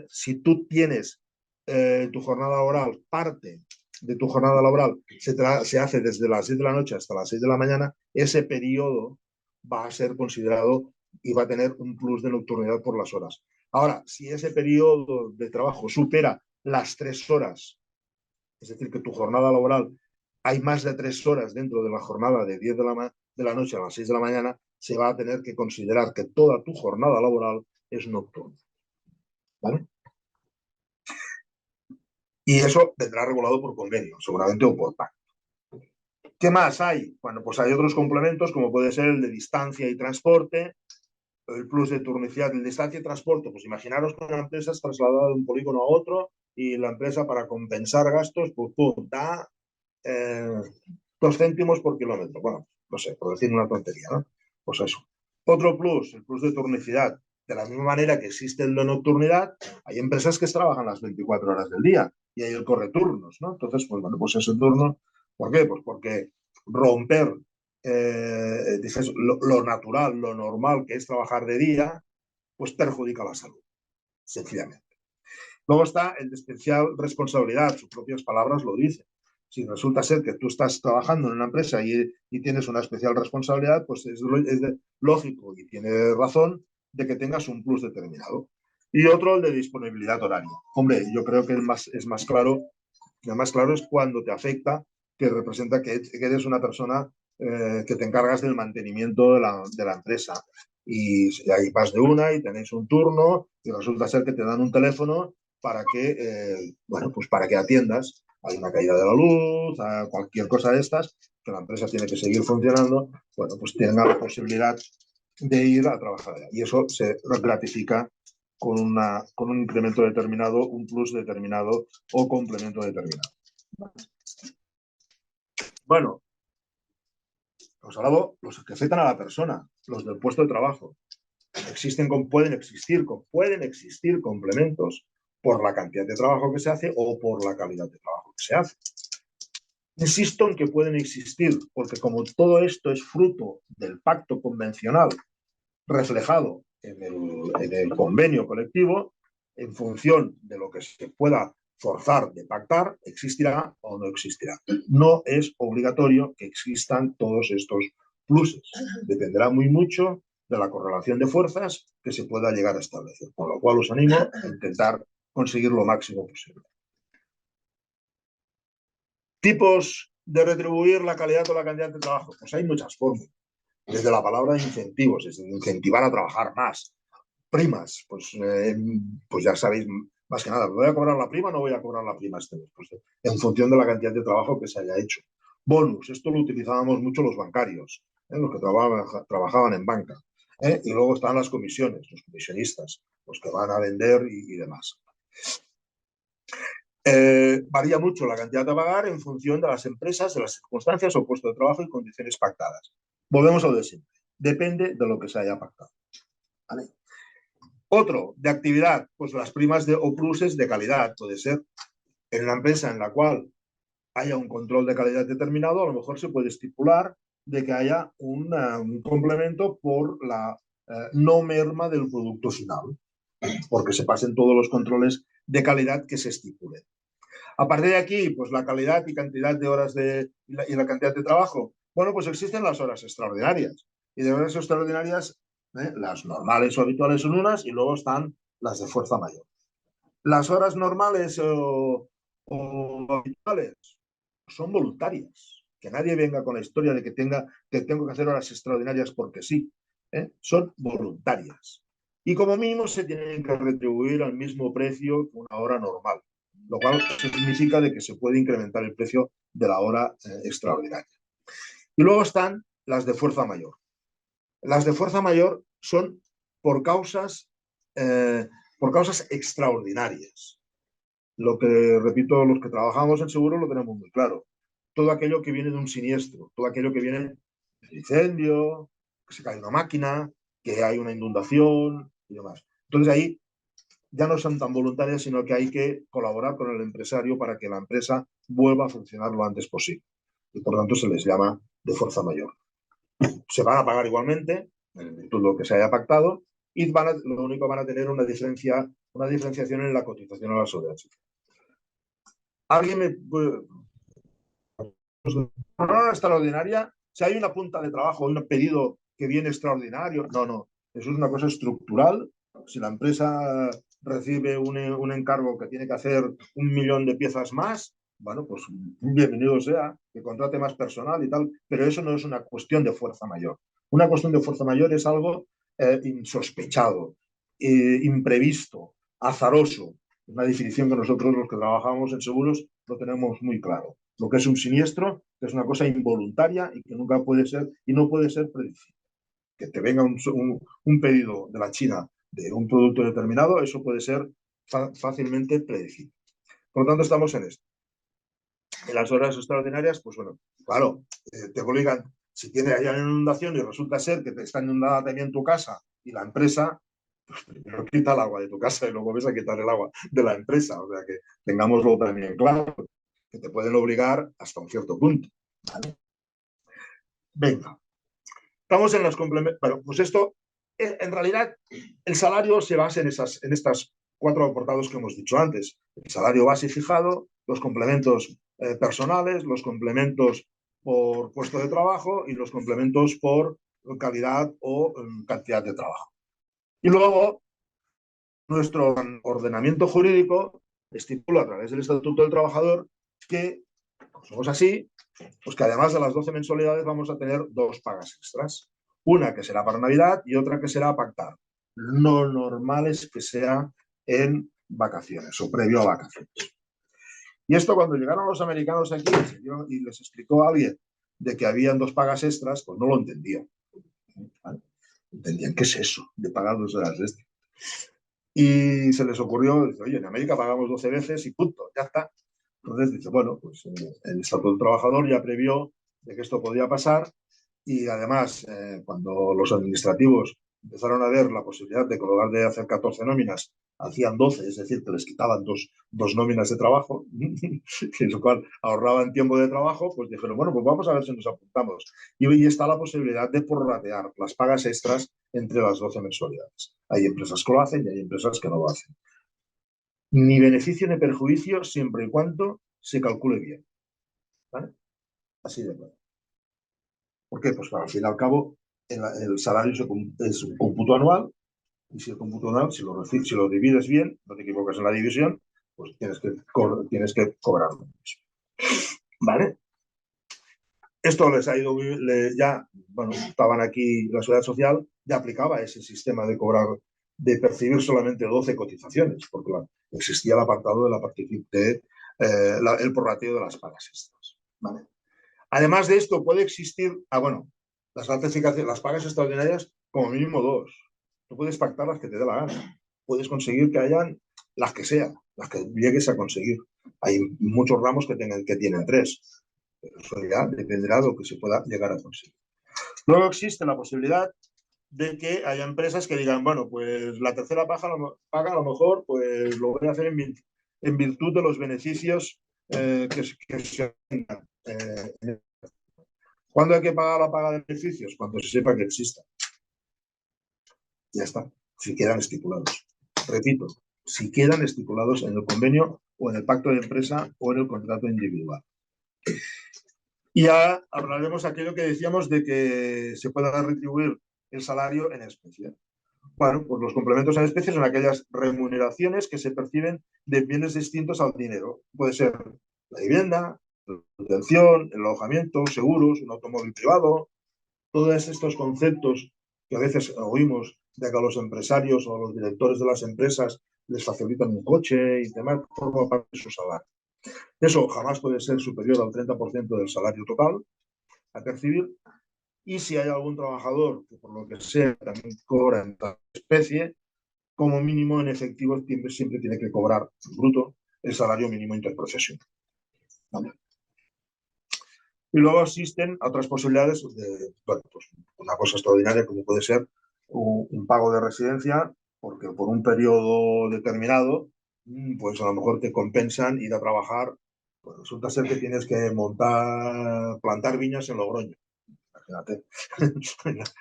Si tú tienes tu jornada laboral, parte de tu jornada laboral se hace desde las 10 de la noche hasta las 6 de la mañana, ese periodo va a ser considerado y va a tener un plus de nocturnidad por las horas. Ahora, si ese periodo de trabajo supera las 3 horas, es decir, que tu jornada laboral hay más de 3 horas dentro de la jornada de 10 de la noche a las 6 de la mañana, se va a tener que considerar que toda tu jornada laboral es nocturna, ¿vale? Y eso vendrá regulado por convenio, seguramente, o por pacto. ¿Qué más hay? Bueno, pues hay otros complementos, como puede ser el de distancia y transporte, el plus de turnicidad. El de distancia y transporte, pues imaginaros que una empresa es trasladada de un polígono a otro y la empresa, para compensar gastos, pues da 2 céntimos por kilómetro. Bueno, no sé, por decir una tontería, ¿no? Pues eso. Otro plus, el plus de turnicidad. De la misma manera que existe el de nocturnidad, hay empresas que trabajan las 24 horas del día y hay el correturnos, ¿no? Entonces, pues bueno, pues ese turno, ¿por qué? Pues porque romper lo natural, lo normal que es trabajar de día, pues perjudica la salud, sencillamente. Luego está el de especial responsabilidad, sus propias palabras lo dicen. Si resulta ser que tú estás trabajando en una empresa y tienes una especial responsabilidad, pues es lógico y tiene razón de que tengas un plus determinado. Y otro, el de disponibilidad horaria. Hombre, yo creo que es más claro. Lo más claro es cuando te afecta, que representa que eres una persona que te encargas del mantenimiento de la empresa. Y hay más de una y tenéis un turno y resulta ser que te dan un teléfono para que, bueno, pues para que atiendas. Hay una caída de la luz, cualquier cosa de estas, que la empresa tiene que seguir funcionando, bueno, pues tenga la posibilidad de ir a trabajar allá. Y eso se gratifica con un incremento determinado, un plus determinado o complemento determinado. Bueno, os hablo los que afectan a la persona, los del puesto de trabajo. Pueden existir complementos por la cantidad de trabajo que se hace o por la calidad de trabajo que se hace. Insisto en que pueden existir, porque como todo esto es fruto del pacto convencional reflejado en el convenio colectivo, en función de lo que se pueda forzar de pactar, existirá o no existirá. No es obligatorio que existan todos estos pluses. Dependerá muy mucho de la correlación de fuerzas que se pueda llegar a establecer, con lo cual os animo a intentar conseguir lo máximo posible. Tipos de retribuir la calidad o la cantidad de trabajo. Pues hay muchas formas. Desde la palabra incentivos, es decir, incentivar a trabajar más. Primas, pues ya sabéis, más que nada, ¿voy a cobrar la prima o no voy a cobrar la prima este mes? Pues en función de la cantidad de trabajo que se haya hecho. Bonus, esto lo utilizábamos mucho los bancarios, los que trabajaban en banca. Y luego están las comisiones, los comisionistas, los que van a vender y demás. Varía mucho la cantidad a pagar en función de las empresas, de las circunstancias o puesto de trabajo y condiciones pactadas. Volvemos a lo de siempre. Depende de lo que se haya pactado. ¿Vale? Otro, de actividad, pues las primas o pluses de calidad. Puede ser en una empresa en la cual haya un control de calidad determinado, a lo mejor se puede estipular de que haya un complemento por la no merma del producto final, porque se pasen todos los controles de calidad que se estipulen. A partir de aquí, pues la calidad y cantidad de horas y la cantidad de trabajo. Bueno, pues existen las horas extraordinarias. Y de horas extraordinarias, las normales o habituales son unas y luego están las de fuerza mayor. Las horas normales o habituales son voluntarias. Que nadie venga con la historia de que tengo que hacer horas extraordinarias porque sí. Son voluntarias. Y como mínimo se tienen que retribuir al mismo precio que una hora normal, lo cual significa de que se puede incrementar el precio de la hora extraordinaria. Y luego están las de fuerza mayor. Las de fuerza mayor son por causas extraordinarias. Lo que, repito, los que trabajamos en seguro lo tenemos muy claro. Todo aquello que viene de un siniestro, todo aquello que viene de incendio, que se cae una máquina, que hay una inundación y demás. Entonces ahí ya no son tan voluntarias, sino que hay que colaborar con el empresario para que la empresa vuelva a funcionar lo antes posible. Y por tanto se les llama de fuerza mayor. Se van a pagar igualmente, en virtud de lo que se haya pactado, y lo único que van a tener una diferenciación en la cotización a la seguridad social. ¿Alguien me puede...? ¿No extraordinaria? Si hay una punta de trabajo, un pedido que viene extraordinario, no. Eso es una cosa estructural. Si la empresa recibe un encargo que tiene que hacer 1 millón de piezas más, bueno, pues bienvenido sea, que contrate más personal y tal, pero eso no es una cuestión de fuerza mayor. Una cuestión de fuerza mayor es algo insospechado, imprevisto, azaroso. Una definición que nosotros, los que trabajamos en seguros, lo tenemos muy claro. Lo que es un siniestro, que es una cosa involuntaria y que nunca puede ser, y no puede ser predecible. Que te venga un pedido de la China de un producto determinado, eso puede ser fácilmente predecible. Por lo tanto, estamos en esto. En las horas extraordinarias, pues bueno, claro, te obligan, si hay una inundación y resulta ser que te está inundada también tu casa y la empresa, pues primero quita el agua de tu casa y luego ves a quitar el agua de la empresa. O sea que tengámoslo también claro, que te pueden obligar hasta un cierto punto. ¿Vale? Venga. Estamos en los complementos. Bueno, pues esto, en realidad, el salario se basa en estas 4 apartados que hemos dicho antes. El salario base fijado, los complementos personales, los complementos por puesto de trabajo y los complementos por calidad o cantidad de trabajo. Y luego nuestro ordenamiento jurídico estipula a través del Estatuto del Trabajador que, como somos así, pues que además de las 12 mensualidades vamos a tener 2 pagas extras. Una que será para Navidad y otra que será a pactar. Lo normal es que sea en vacaciones o previo a vacaciones. Y esto cuando llegaron los americanos aquí y les explicó a alguien de que habían 2 pagas extras, pues no lo entendían. ¿Vale? Entendían, ¿qué es eso de pagar 2 horas extras? Y se les ocurrió, dice, oye, en América pagamos 12 veces y punto, ya está. Entonces dice, bueno, pues el Estatuto del Trabajador ya previó de que esto podía pasar y además cuando los administrativos empezaron a ver la posibilidad de, en lugar de hacer 14 nóminas, hacían 12, es decir, que les quitaban dos nóminas de trabajo, en lo cual ahorraban tiempo de trabajo, pues dijeron, bueno, pues vamos a ver si nos apuntamos. Y está la posibilidad de prorratear las pagas extras entre las 12 mensualidades. Hay empresas que lo hacen y hay empresas que no lo hacen. Ni beneficio ni perjuicio siempre y cuando se calcule bien. ¿Vale? Así de claro. ¿Por qué? Pues al fin y al cabo el salario es un cómputo anual y si el cómputo anual, si lo divides bien, no te equivocas en la división, pues tienes que cobrar lo mismo. ¿Vale? Esto les ha ido ya, bueno, estaban aquí la Seguridad Social, ya aplicaba ese sistema de cobrar, de percibir solamente 12 cotizaciones, porque existía el apartado de el prorrateo de las pagas extras. ¿Vale? Además de esto, puede existir, las pagas extraordinarias, como mínimo 2. Tú puedes pactar las que te dé la gana. Puedes conseguir que hayan las que sean, las que llegues a conseguir. Hay muchos ramos que tienen 3. Pero eso ya dependerá de lo que se pueda llegar a conseguir. Luego existe la posibilidad de que haya empresas que digan, bueno, pues la tercera paga a lo mejor pues lo voy a hacer en virtud de los beneficios que se tengan. ¿Cuándo hay que pagar la paga de beneficios? Cuando se sepa que exista. Ya está, si quedan estipulados. Repito, si quedan estipulados en el convenio o en el pacto de empresa o en el contrato individual. Y ya hablaremos de aquello que decíamos de que se pueda retribuir el salario en especie. Bueno, pues los complementos en especie son aquellas remuneraciones que se perciben de bienes distintos al dinero. Puede ser la vivienda, la manutención, el alojamiento, seguros, un automóvil privado. Todos estos conceptos que a veces oímos de que a los empresarios o a los directores de las empresas les facilitan un coche y demás, forma parte de su salario. Eso jamás puede ser superior al 30% del salario total a percibir. Y si hay algún trabajador que por lo que sea también cobra en tal especie, como mínimo en efectivo siempre tiene que cobrar bruto el salario mínimo interprofesional. ¿Vale? Y luego existen otras posibilidades de, bueno, pues una cosa extraordinaria como puede ser un pago de residencia, porque por un periodo determinado, pues a lo mejor te compensan ir a trabajar. Pues resulta ser que tienes que plantar viñas en Logroño. Imagínate,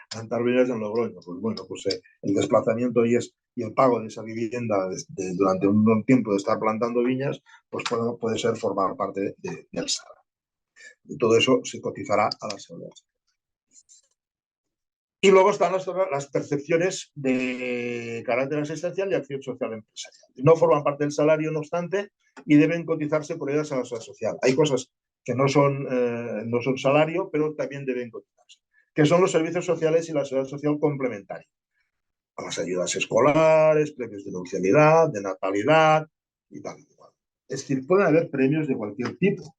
plantar viñas en Logroño. Pues bueno, pues el desplazamiento y el pago de esa vivienda durante un tiempo de estar plantando viñas, pues puede ser formar parte del salario. Y todo eso se cotizará a la seguridad. Y luego están las percepciones de carácter asistencial y acción social empresarial. No forman parte del salario, no obstante, y deben cotizarse por ellas a la seguridad social. Hay cosas que no son salario, pero también deben cotizarse, que son los servicios sociales y la seguridad social complementaria. A las ayudas escolares, premios de nupcialidad, de natalidad y tal. Es decir, pueden haber premios de cualquier tipo.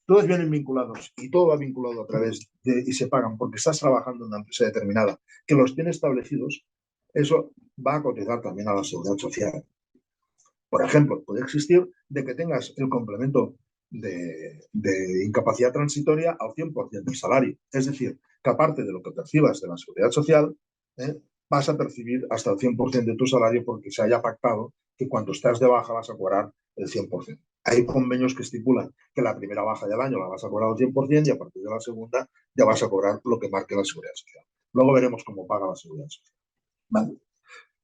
Todos vienen vinculados y todo va vinculado a través y se pagan porque estás trabajando en una empresa determinada que los tiene establecidos, eso va a cotizar también a la seguridad social. Por ejemplo, puede existir de que tengas el complemento de incapacidad transitoria al 100% del salario. Es decir, que aparte de lo que percibas de la seguridad social, vas a percibir hasta el 100% de tu salario porque se haya pactado que cuando estás de baja vas a cobrar el 100%. Hay convenios que estipulan que la primera baja del año la vas a cobrar al 100% y a partir de la segunda ya vas a cobrar lo que marque la seguridad social. Luego veremos cómo paga la seguridad social. ¿Vale?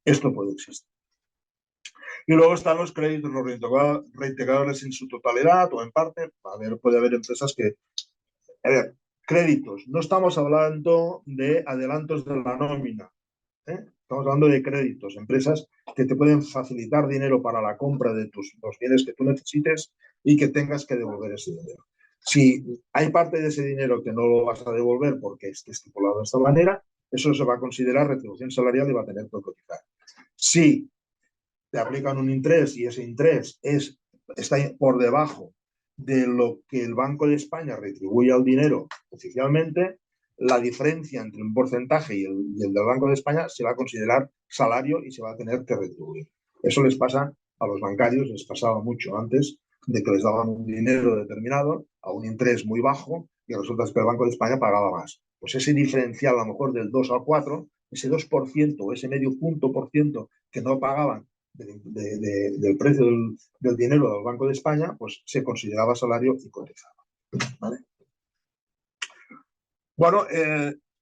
Esto puede existir. Y luego están los créditos, los reintegrables en su totalidad o en parte. Puede haber empresas que... A ver, créditos. No estamos hablando de adelantos de la nómina. Estamos hablando de créditos, empresas que te pueden facilitar dinero para la compra de los bienes que tú necesites y que tengas que devolver ese dinero. Si hay parte de ese dinero que no lo vas a devolver porque esté estipulado de esta manera, eso se va a considerar retribución salarial y va a tener que cotizar. Si te aplican un interés y ese interés está por debajo de lo que el Banco de España retribuye al dinero oficialmente, la diferencia entre un porcentaje y el del Banco de España se va a considerar salario y se va a tener que retribuir. Eso les pasa a los bancarios, les pasaba mucho antes de que les daban un dinero determinado a un interés muy bajo y resulta que el Banco de España pagaba más. Pues ese diferencial a lo mejor del 2 al 4, ese 2% o ese medio punto por ciento que no pagaban del precio del dinero del Banco de España, pues se consideraba salario y cotizaba. ¿Vale? Bueno,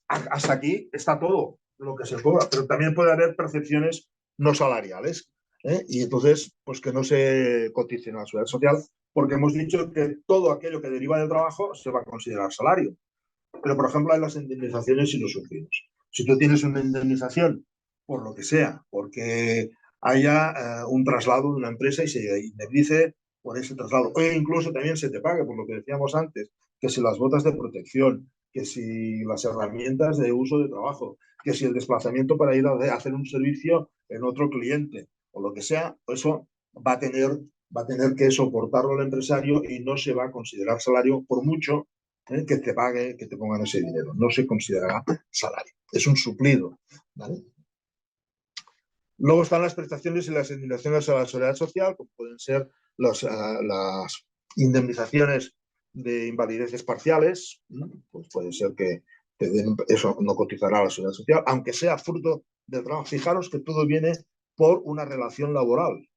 hasta aquí está todo lo que se cobra, pero también puede haber percepciones no salariales, y entonces, pues que no se coticen a la seguridad social, porque hemos dicho que todo aquello que deriva del trabajo se va a considerar salario. Pero, por ejemplo, hay las indemnizaciones y los subsidios. Si tú tienes una indemnización, por lo que sea, porque haya un traslado de una empresa y se indemnice por ese traslado, o incluso también se te pague, por lo que decíamos antes, que si las botas de protección, que si las herramientas de uso de trabajo, que si el desplazamiento para ir a hacer un servicio en otro cliente, o lo que sea, eso va a tener que soportarlo el empresario y no se va a considerar salario por mucho que te pague, que te pongan ese dinero. No se considerará salario. Es un suplido. ¿Vale? Luego están las prestaciones y las indemnizaciones a la seguridad social, como pueden ser las indemnizaciones de invalideces parciales, ¿no? Pues puede ser que te den, eso no cotizará a la seguridad social, aunque sea fruto del trabajo. Fijaros que todo viene por una relación laboral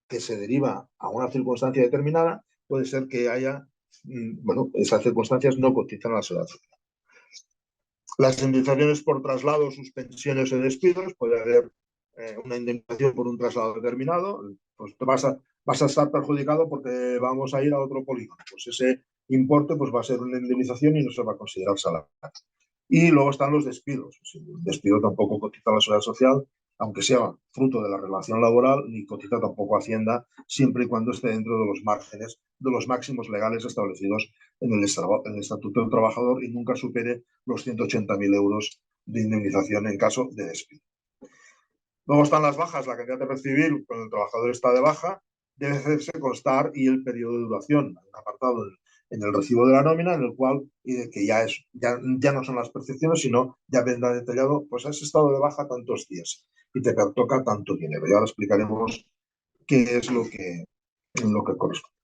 que se deriva a una circunstancia determinada, puede ser que haya, bueno, esas circunstancias no cotizan a la seguridad social. Las indemnizaciones por traslado, suspensiones o despidos, puede haber una indemnización por un traslado determinado, pues vas a estar perjudicado porque vamos a ir a otro polígono. Pues ese importe pues va a ser una indemnización y no se va a considerar salario. Y luego están los despidos. El despido tampoco cotiza a la seguridad social, aunque sea fruto de la relación laboral, ni cotiza tampoco Hacienda, siempre y cuando esté dentro de los márgenes, de los máximos legales establecidos en el Estatuto del Trabajador y nunca supere los 180.000 euros de indemnización en caso de despido. Luego están las bajas, la cantidad de percibir cuando el trabajador está de baja, debe hacerse constar y el periodo de duración, un apartado en el recibo de la nómina, en el cual, que ya no son las percepciones, sino ya vendrá detallado, pues has estado de baja tantos días y te toca tanto dinero. Y ahora explicaremos qué es lo que corresponde.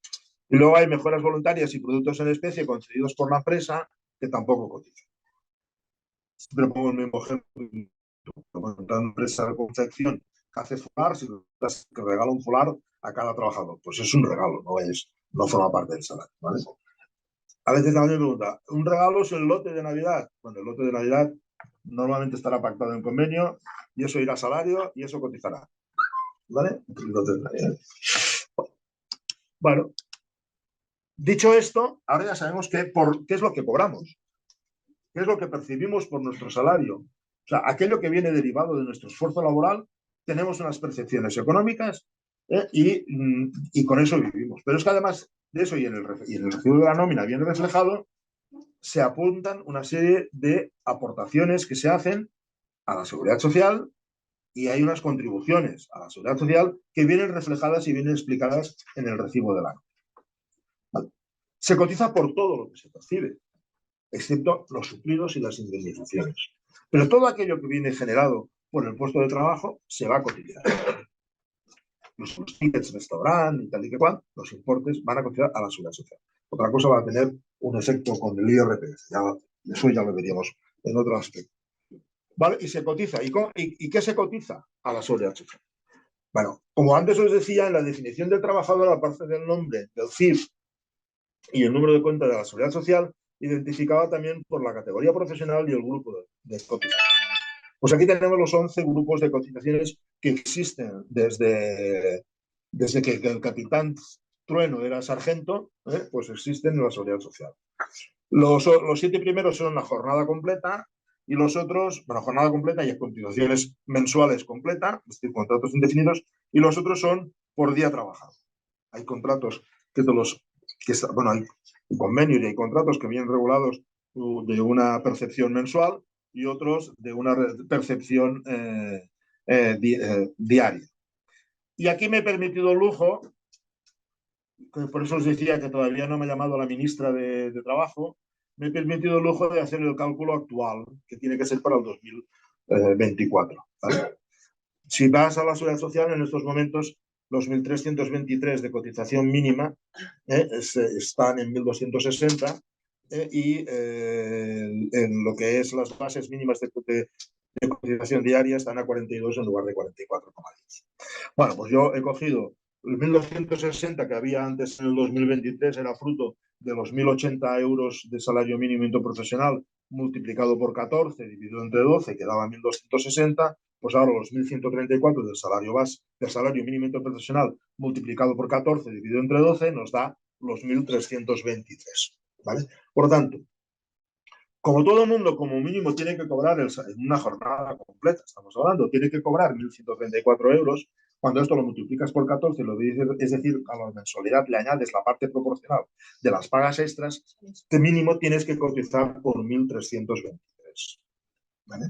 Y luego hay mejoras voluntarias y productos en especie concedidos por la empresa que tampoco cotizan. Siempre pongo el mismo ejemplo. Una empresa de confección que hace fular, si que regala un fular a cada trabajador, pues es un regalo, no forma parte del salario. ¿Vale? A veces también me pregunta, ¿un regalo es el lote de Navidad? Bueno, el lote de Navidad normalmente estará pactado en convenio y eso irá a salario y eso cotizará. ¿Vale? El lote de Navidad. Bueno, dicho esto, ahora ya sabemos qué es lo que cobramos, qué es lo que percibimos por nuestro salario. O sea, aquello que viene derivado de nuestro esfuerzo laboral, tenemos unas percepciones económicas y con eso vivimos. Pero es que además de eso y en el recibo de la nómina bien reflejado, se apuntan una serie de aportaciones que se hacen a la seguridad social y hay unas contribuciones a la seguridad social que vienen reflejadas y vienen explicadas en el recibo de la nómina. ¿Vale? Se cotiza por todo lo que se percibe, excepto los suplidos y las indemnizaciones. Pero todo aquello que viene generado por el puesto de trabajo se va a cotizar. Los tickets, restaurante y tal y que cual, los importes van a cotizar a la seguridad social. Otra cosa va a tener un efecto con el IRPF. Eso ya lo veríamos en otro aspecto. ¿Vale? Y se cotiza. ¿Y qué se cotiza? A la seguridad social. Bueno, como antes os decía, en la definición del trabajador, aparte del nombre, del CIF y el número de cuenta de la seguridad social, identificaba también por la categoría profesional y el grupo de cotización. Pues aquí tenemos los 11 grupos de cotizaciones que existen desde que el capitán Trueno era sargento, pues existen en la seguridad social. Los 7 primeros son la jornada completa, y los otros, bueno, jornada completa y cotizaciones mensuales completa, es decir, contratos indefinidos, y los otros son por día trabajado. Hay contratos bueno, hay convenios y hay contratos que vienen regulados de una percepción mensual y otros de una percepción diaria. Y aquí me he permitido el lujo, por eso os decía que todavía no me ha llamado la ministra de Trabajo, me he permitido el lujo de hacer el cálculo actual, que tiene que ser para el 2024. ¿Vale? Si vas a la Seguridad Social, en estos momentos los 1.323 de cotización mínima están en 1.260 y en lo que es las bases mínimas de cotización diaria están a 42 en lugar de 44,10. Bueno, pues yo he cogido el 1.260 que había antes en el 2023, era fruto de los 1.080 euros de salario mínimo interprofesional multiplicado por 14 dividido entre 12, que daba 1.260, pues ahora los 1.134 del salario mínimo interprofesional multiplicado por 14 dividido entre 12 nos da los 1.323. ¿Vale? Por lo tanto, como todo el mundo como mínimo tiene que cobrar en una jornada completa, estamos hablando, tiene que cobrar 1.134 euros, cuando esto lo multiplicas por 14, es decir, a la mensualidad le añades la parte proporcional de las pagas extras, de mínimo tienes que cotizar por 1.323. ¿Vale?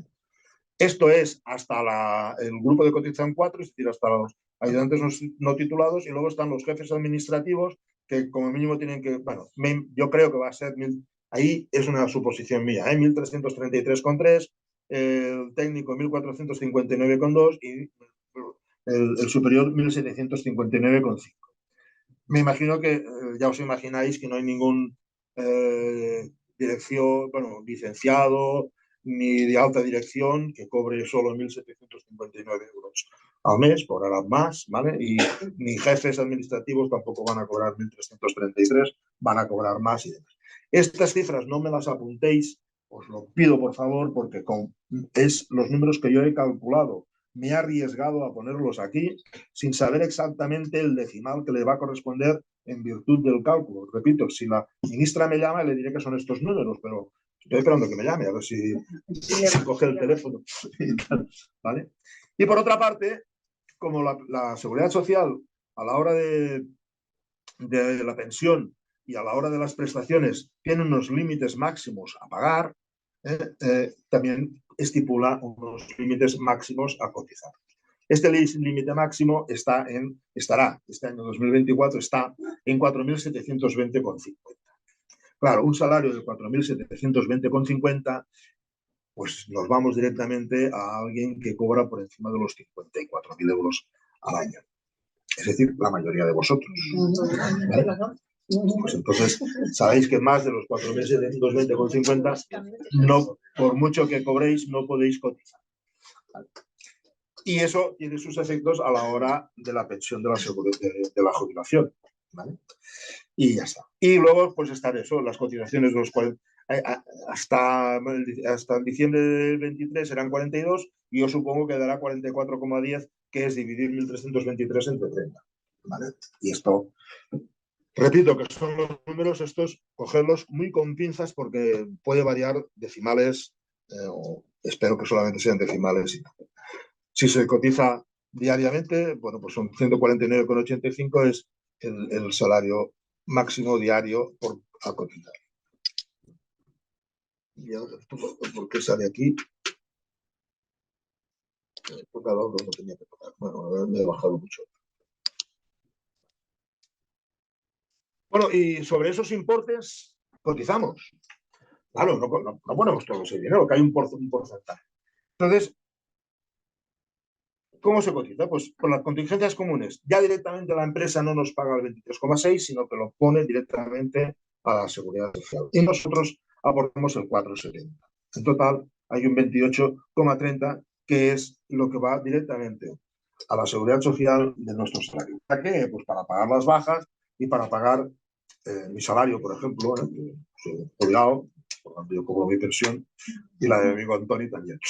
Esto es hasta el grupo de cotización 4, es decir, hasta los ayudantes no titulados, y luego están los jefes administrativos que como mínimo tienen que, bueno, yo creo que va a ser, ahí es una suposición mía, 1.333,3, el técnico 1.459,2 y el superior 1.759,5. Me imagino que ya os imagináis que no hay ningún dirección, bueno, licenciado ni de alta dirección que cobre solo 1.759 euros al mes, cobrarán más, ¿vale? Y ni jefes administrativos tampoco van a cobrar 1.333, van a cobrar más y demás. Estas cifras no me las apuntéis, os lo pido por favor, porque es los números que yo he calculado. Me he arriesgado a ponerlos aquí sin saber exactamente el decimal que le va a corresponder en virtud del cálculo. Repito, si la ministra me llama, le diré que son estos números, pero estoy esperando que me llame, a ver si coge el teléfono. ¿Vale? Y por otra parte, como la Seguridad Social, a la hora de la pensión y a la hora de las prestaciones, tiene unos límites máximos a pagar, también estipula unos límites máximos a cotizar. Este límite máximo estará, este año 2024, está en 4.720,50. Claro, un salario de 4.720,50, pues nos vamos directamente a alguien que cobra por encima de los 54.000 euros al año. Es decir, la mayoría de vosotros. ¿Vale? Pues entonces, sabéis que más de los 4.720,50, no, por mucho que cobréis, no podéis cotizar. ¿Vale? Y eso tiene sus efectos a la hora de la pensión de la jubilación. ¿Vale? Y ya está. Y luego, pues están eso, las cotizaciones de los 40, hasta el diciembre del 23 eran 42, y yo supongo que dará 44,10, que es dividir 1.323 entre 30. ¿Vale? Y esto, repito, que son los números estos, cogerlos muy con pinzas porque puede variar decimales, o espero que solamente sean decimales. Si se cotiza diariamente, bueno, pues son 149,85, es el salario máximo diario a cotizar. Y ahora, ¿por qué sale aquí? Por cada uno no tenía que tocar. Bueno, me he bajado mucho. Bueno, y sobre esos importes cotizamos. Claro, no ponemos todo ese dinero, que hay un porcentaje. Entonces, ¿cómo se cotiza? Pues con las contingencias comunes. Ya directamente la empresa no nos paga el 23,6, sino que lo pone directamente a la Seguridad Social. Y nosotros aportamos el 4,70. En total, hay un 28,30, que es lo que va directamente a la Seguridad Social de nuestro salario. ¿Para qué? Pues para pagar las bajas y para pagar mi salario, por ejemplo, soy jubilado, por lo tanto yo cobro mi pensión, y la de mi amigo Antoni también.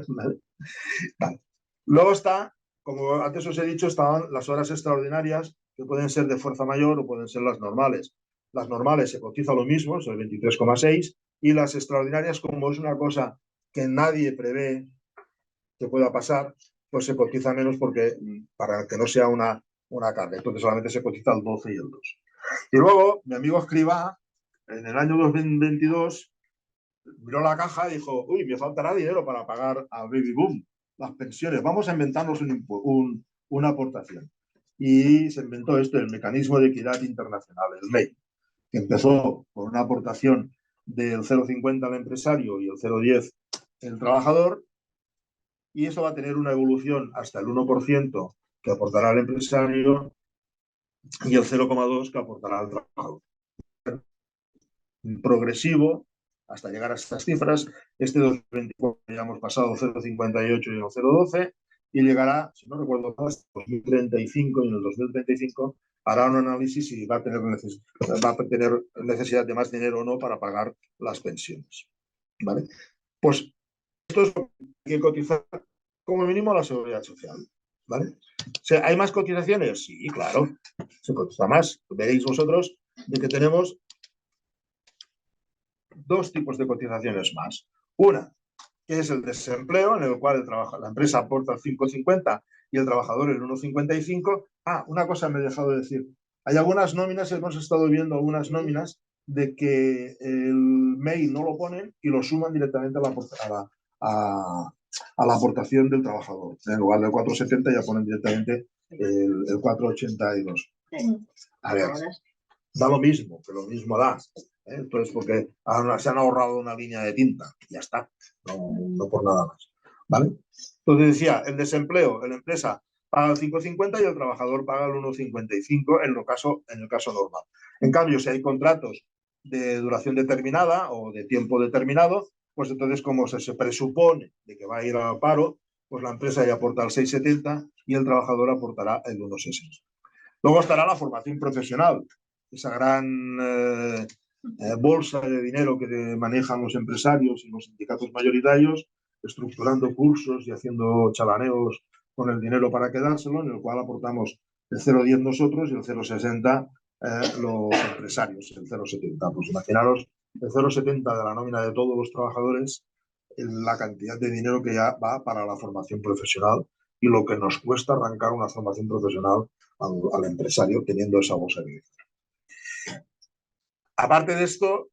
¿Vale? Vale. Luego está, como antes os he dicho, estaban las horas extraordinarias, que pueden ser de fuerza mayor o pueden ser las normales. Las normales se cotiza lo mismo, es el 23,6, y las extraordinarias, como es una cosa que nadie prevé que pueda pasar, pues se cotiza menos porque para que no sea una carga. Entonces solamente se cotiza el 12 y el 2. Y luego mi amigo Escribá, en el año 2022, miró la caja y dijo, uy, me faltará dinero para pagar a Baby Boom las pensiones. Vamos a inventarnos una aportación. Y se inventó esto, el Mecanismo de Equidad Internacional, el MEI, que empezó con una aportación del 0,50 al empresario y el 0,10 el trabajador, y eso va a tener una evolución hasta el 1% que aportará el empresario y el 0,2 que aportará el trabajador. Progresivo hasta llegar a estas cifras. Este 2024 ya hemos pasado 0,58 y el 0,12 y llegará, si no recuerdo mal, hasta 2035, y en el 2035 hará un análisis y va a tener necesidad de más dinero o no para pagar las pensiones. ¿Vale? Pues esto es lo que hay que cotizar como mínimo a la seguridad social. ¿Vale? O sea, ¿hay más cotizaciones? Sí, claro, se cotiza más. Veréis vosotros de que tenemos dos tipos de cotizaciones más. Una, que es el desempleo, en el cual la empresa aporta el 5,50 y el trabajador el 1,55. Una cosa me he dejado de decir. Hay algunas nóminas, hemos estado viendo algunas nóminas de que el MEI no lo ponen y lo suman directamente a la aportación del trabajador. En lugar del 4,70 ya ponen directamente el 4,82. A ver, da lo mismo, que lo mismo da. Entonces, porque se han ahorrado una línea de tinta, ya está, no por nada más. ¿Vale? Entonces decía, el desempleo, la empresa paga el 5,50 y el trabajador paga el 1,55 en el caso normal. En cambio, si hay contratos de duración determinada o de tiempo determinado, pues entonces como se presupone de que va a ir al paro, pues la empresa ya aporta el 6,70 y el trabajador aportará el 1,60. Luego estará la formación profesional, esa gran bolsa de dinero que manejan los empresarios y los sindicatos mayoritarios, estructurando cursos y haciendo chalaneos con el dinero para quedárselo, en el cual aportamos el 0,10 nosotros y el 0,60 los empresarios, el 0,70. Pues imaginaros el 0,70 de la nómina de todos los trabajadores, la cantidad de dinero que ya va para la formación profesional y lo que nos cuesta arrancar una formación profesional al empresario teniendo esa bolsa de dinero. Aparte de esto,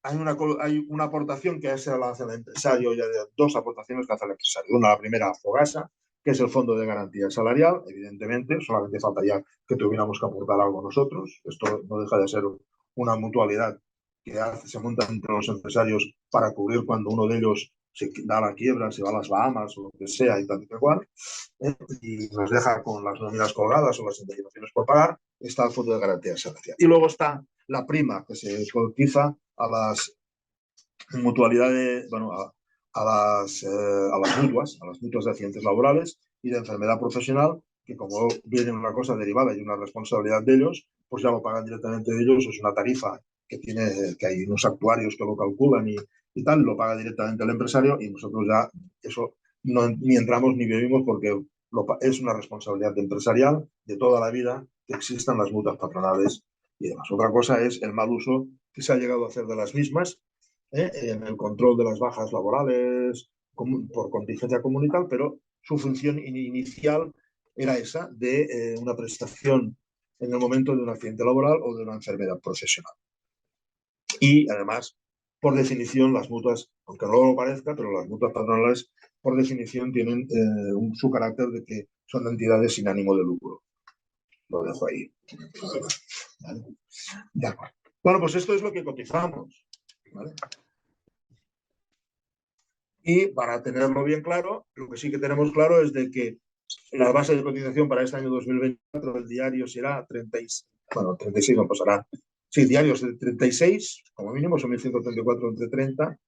hay una aportación que se la hace el empresario, ya de dos aportaciones que hace el empresario. Una, la primera, Fogasa, que es el Fondo de Garantía Salarial, evidentemente, solamente faltaría que tuviéramos que aportar algo nosotros. Esto no deja de ser una mutualidad que se monta entre los empresarios para cubrir cuando uno de ellos se da la quiebra, se va a las Bahamas o lo que sea y tal y cual, y nos deja con las nóminas colgadas o las indemnizaciones por pagar. Está el Fondo de Garantía Salarial. Y luego está la prima que se cotiza a las mutualidades, bueno, a las mutuas de accidentes laborales y de enfermedad profesional, que como viene una cosa derivada y una responsabilidad de ellos, pues ya lo pagan directamente ellos. Es una tarifa que hay unos actuarios que lo calculan y tal, lo paga directamente el empresario, y nosotros ya eso ni entramos ni vivimos porque es una responsabilidad empresarial de toda la vida que existan las mutuas patronales y demás. Otra cosa es el mal uso que se ha llegado a hacer de las mismas en el control de las bajas laborales por contingencia comunitaria, pero su función inicial era esa de una prestación en el momento de un accidente laboral o de una enfermedad profesional. Y además, por definición, las mutuas, aunque no lo parezca, pero las mutuas patronales, por definición, tienen su carácter de que son entidades sin ánimo de lucro. Lo dejo ahí. ¿Vale? De acuerdo. Bueno, pues esto es lo que cotizamos. ¿Vale? Y para tenerlo bien claro, lo que sí que tenemos claro es de que la base de cotización para este año 2024, el diario será 36, bueno, 36 no pasará. Sí, diarios de 36, como mínimo, son 1.134 entre 30,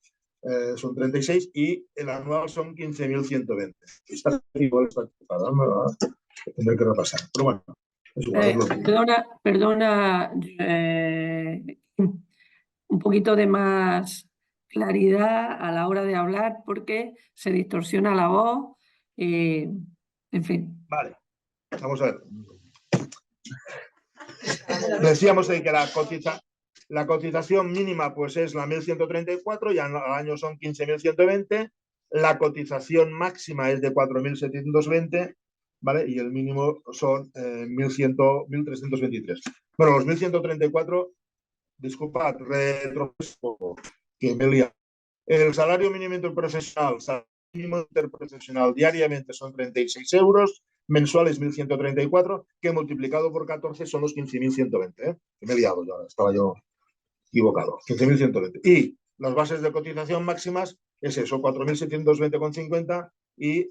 son 36, y el anual son 15.120. Está igual, está equipada, tendré que repasar. Pero bueno, es igual. Perdona, un poquito de más claridad a la hora de hablar porque se distorsiona la voz, en fin. Vale, vamos a ver. Decíamos que la cotización mínima pues es la 1.134 y al año son 15.120, La cotización máxima es de 4.720, ¿vale? Y el mínimo son 1.323. Bueno, los 1.134, disculpad, retroceso, que me he liado. El salario mínimo interprofesional, diariamente son 36 euros, mensuales 1.134, que multiplicado por 14 son los 15.120. Que me he liado yo, estaba yo equivocado. 15.120. Y las bases de cotización máximas es eso, 4.720,50 y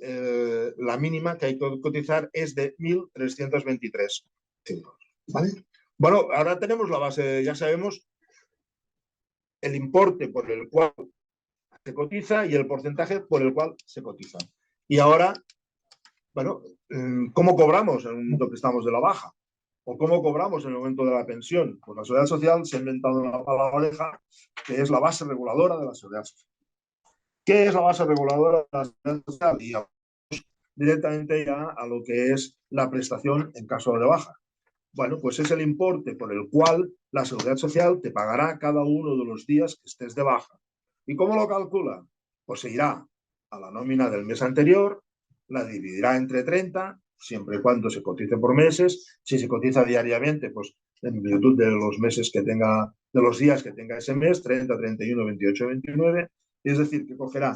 la mínima que hay que cotizar es de 1.323 euros. ¿Vale? Bueno, ahora tenemos la base, ya sabemos el importe por el cual se cotiza y el porcentaje por el cual se cotiza. Y ahora, bueno, ¿cómo cobramos en el momento que estamos de la baja? ¿O cómo cobramos en el momento de la pensión? Pues la Seguridad Social se ha inventado una palabra que es la base reguladora de la Seguridad Social. ¿Qué es la base reguladora de la Seguridad Social? Y vamos directamente ya a lo que es la prestación en caso de baja. Bueno, pues es el importe por el cual la Seguridad Social te pagará cada uno de los días que estés de baja. ¿Y cómo lo calcula? Pues se irá a la nómina del mes anterior, la dividirá entre 30, siempre y cuando se cotice por meses. Si se cotiza diariamente, pues en virtud de los meses que tenga, de los días que tenga ese mes, 30, 31, 28, 29, es decir, que cogerá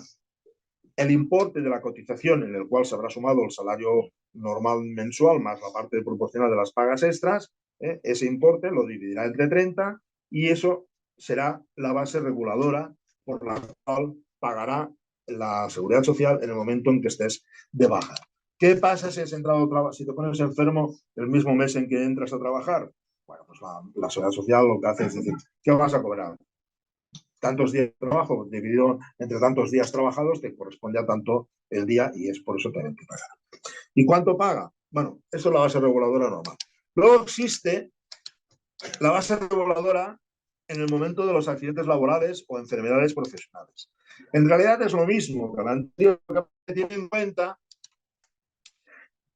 el importe de la cotización en el cual se habrá sumado el salario normal mensual más la parte proporcional de las pagas extras, ese importe lo dividirá entre 30 y eso será la base reguladora por la cual pagará la Seguridad Social en el momento en que estés de baja. ¿Qué pasa si has entrado a trabajar, si te pones enfermo el mismo mes en que entras a trabajar? Bueno, pues la Seguridad Social lo que hace es decir, ¿qué vas a cobrar? Tantos días de trabajo dividido entre tantos días trabajados te corresponde a tanto el día y es por eso que hay que pagar. ¿Y cuánto paga? Bueno, eso es la base reguladora normal. Luego existe la base reguladora en el momento de los accidentes laborales o enfermedades profesionales. En realidad es lo mismo que la anterior, que tiene en cuenta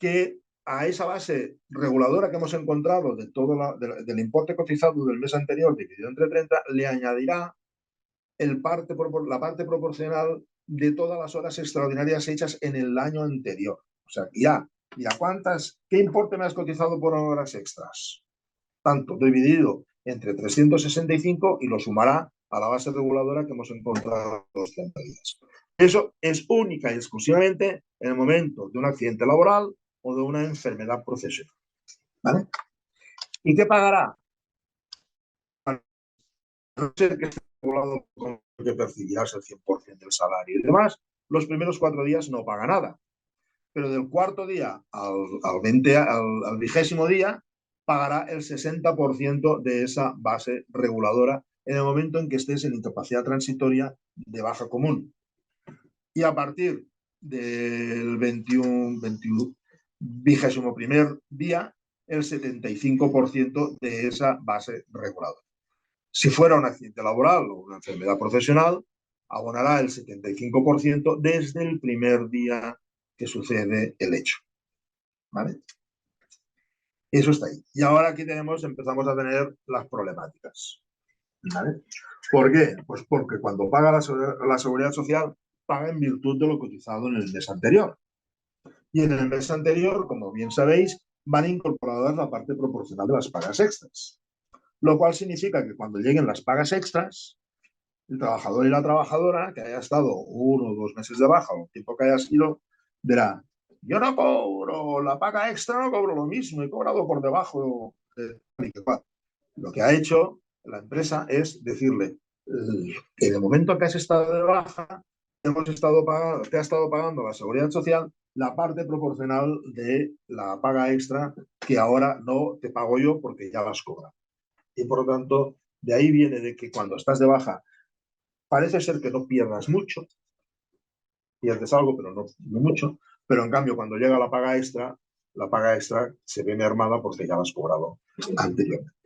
que a esa base reguladora que hemos encontrado de todo del importe cotizado del mes anterior dividido entre 30, le añadirá la parte proporcional de todas las horas extraordinarias hechas en el año anterior. O sea, ya, ¿qué importe me has cotizado por horas extras? Tanto, dividido entre 365 y lo sumará a la base reguladora que hemos encontrado los 30 días. Eso es única y exclusivamente en el momento de un accidente laboral o de una enfermedad profesional. ¿Vale? ¿Y qué pagará? A no ser que esté regulado con que percibirás el 100% del salario y demás, los primeros 4 días no paga nada. Pero del cuarto día al 20º día pagará el 60% de esa base reguladora en el momento en que estés en incapacidad transitoria de baja común. Y a partir del 21º día, el 75% de esa base reguladora. Si fuera un accidente laboral o una enfermedad profesional, abonará el 75% desde el primer día que sucede el hecho. ¿Vale? Eso está ahí. Y ahora aquí empezamos a tener las problemáticas. ¿Vale? ¿Por qué? Pues porque cuando paga la Seguridad Social, paga en virtud de lo cotizado en el mes anterior. Y en el mes anterior, como bien sabéis, van incorporadas la parte proporcional de las pagas extras. Lo cual significa que cuando lleguen las pagas extras, el trabajador y la trabajadora que haya estado 1 o 2 meses de baja o el tiempo que haya sido, dirá, yo no cobro la paga extra, no cobro lo mismo, he cobrado por debajo de... Lo que ha hecho la empresa es decirle, en el momento que has estado de baja, te ha estado pagando la Seguridad Social la parte proporcional de la paga extra que ahora no te pago yo porque ya las cobra. Y por lo tanto, de ahí viene de que cuando estás de baja, parece ser que no pierdas mucho, pierdes algo, pero no mucho, pero en cambio cuando llega la paga extra se ve mermada porque ya la has cobrado anteriormente.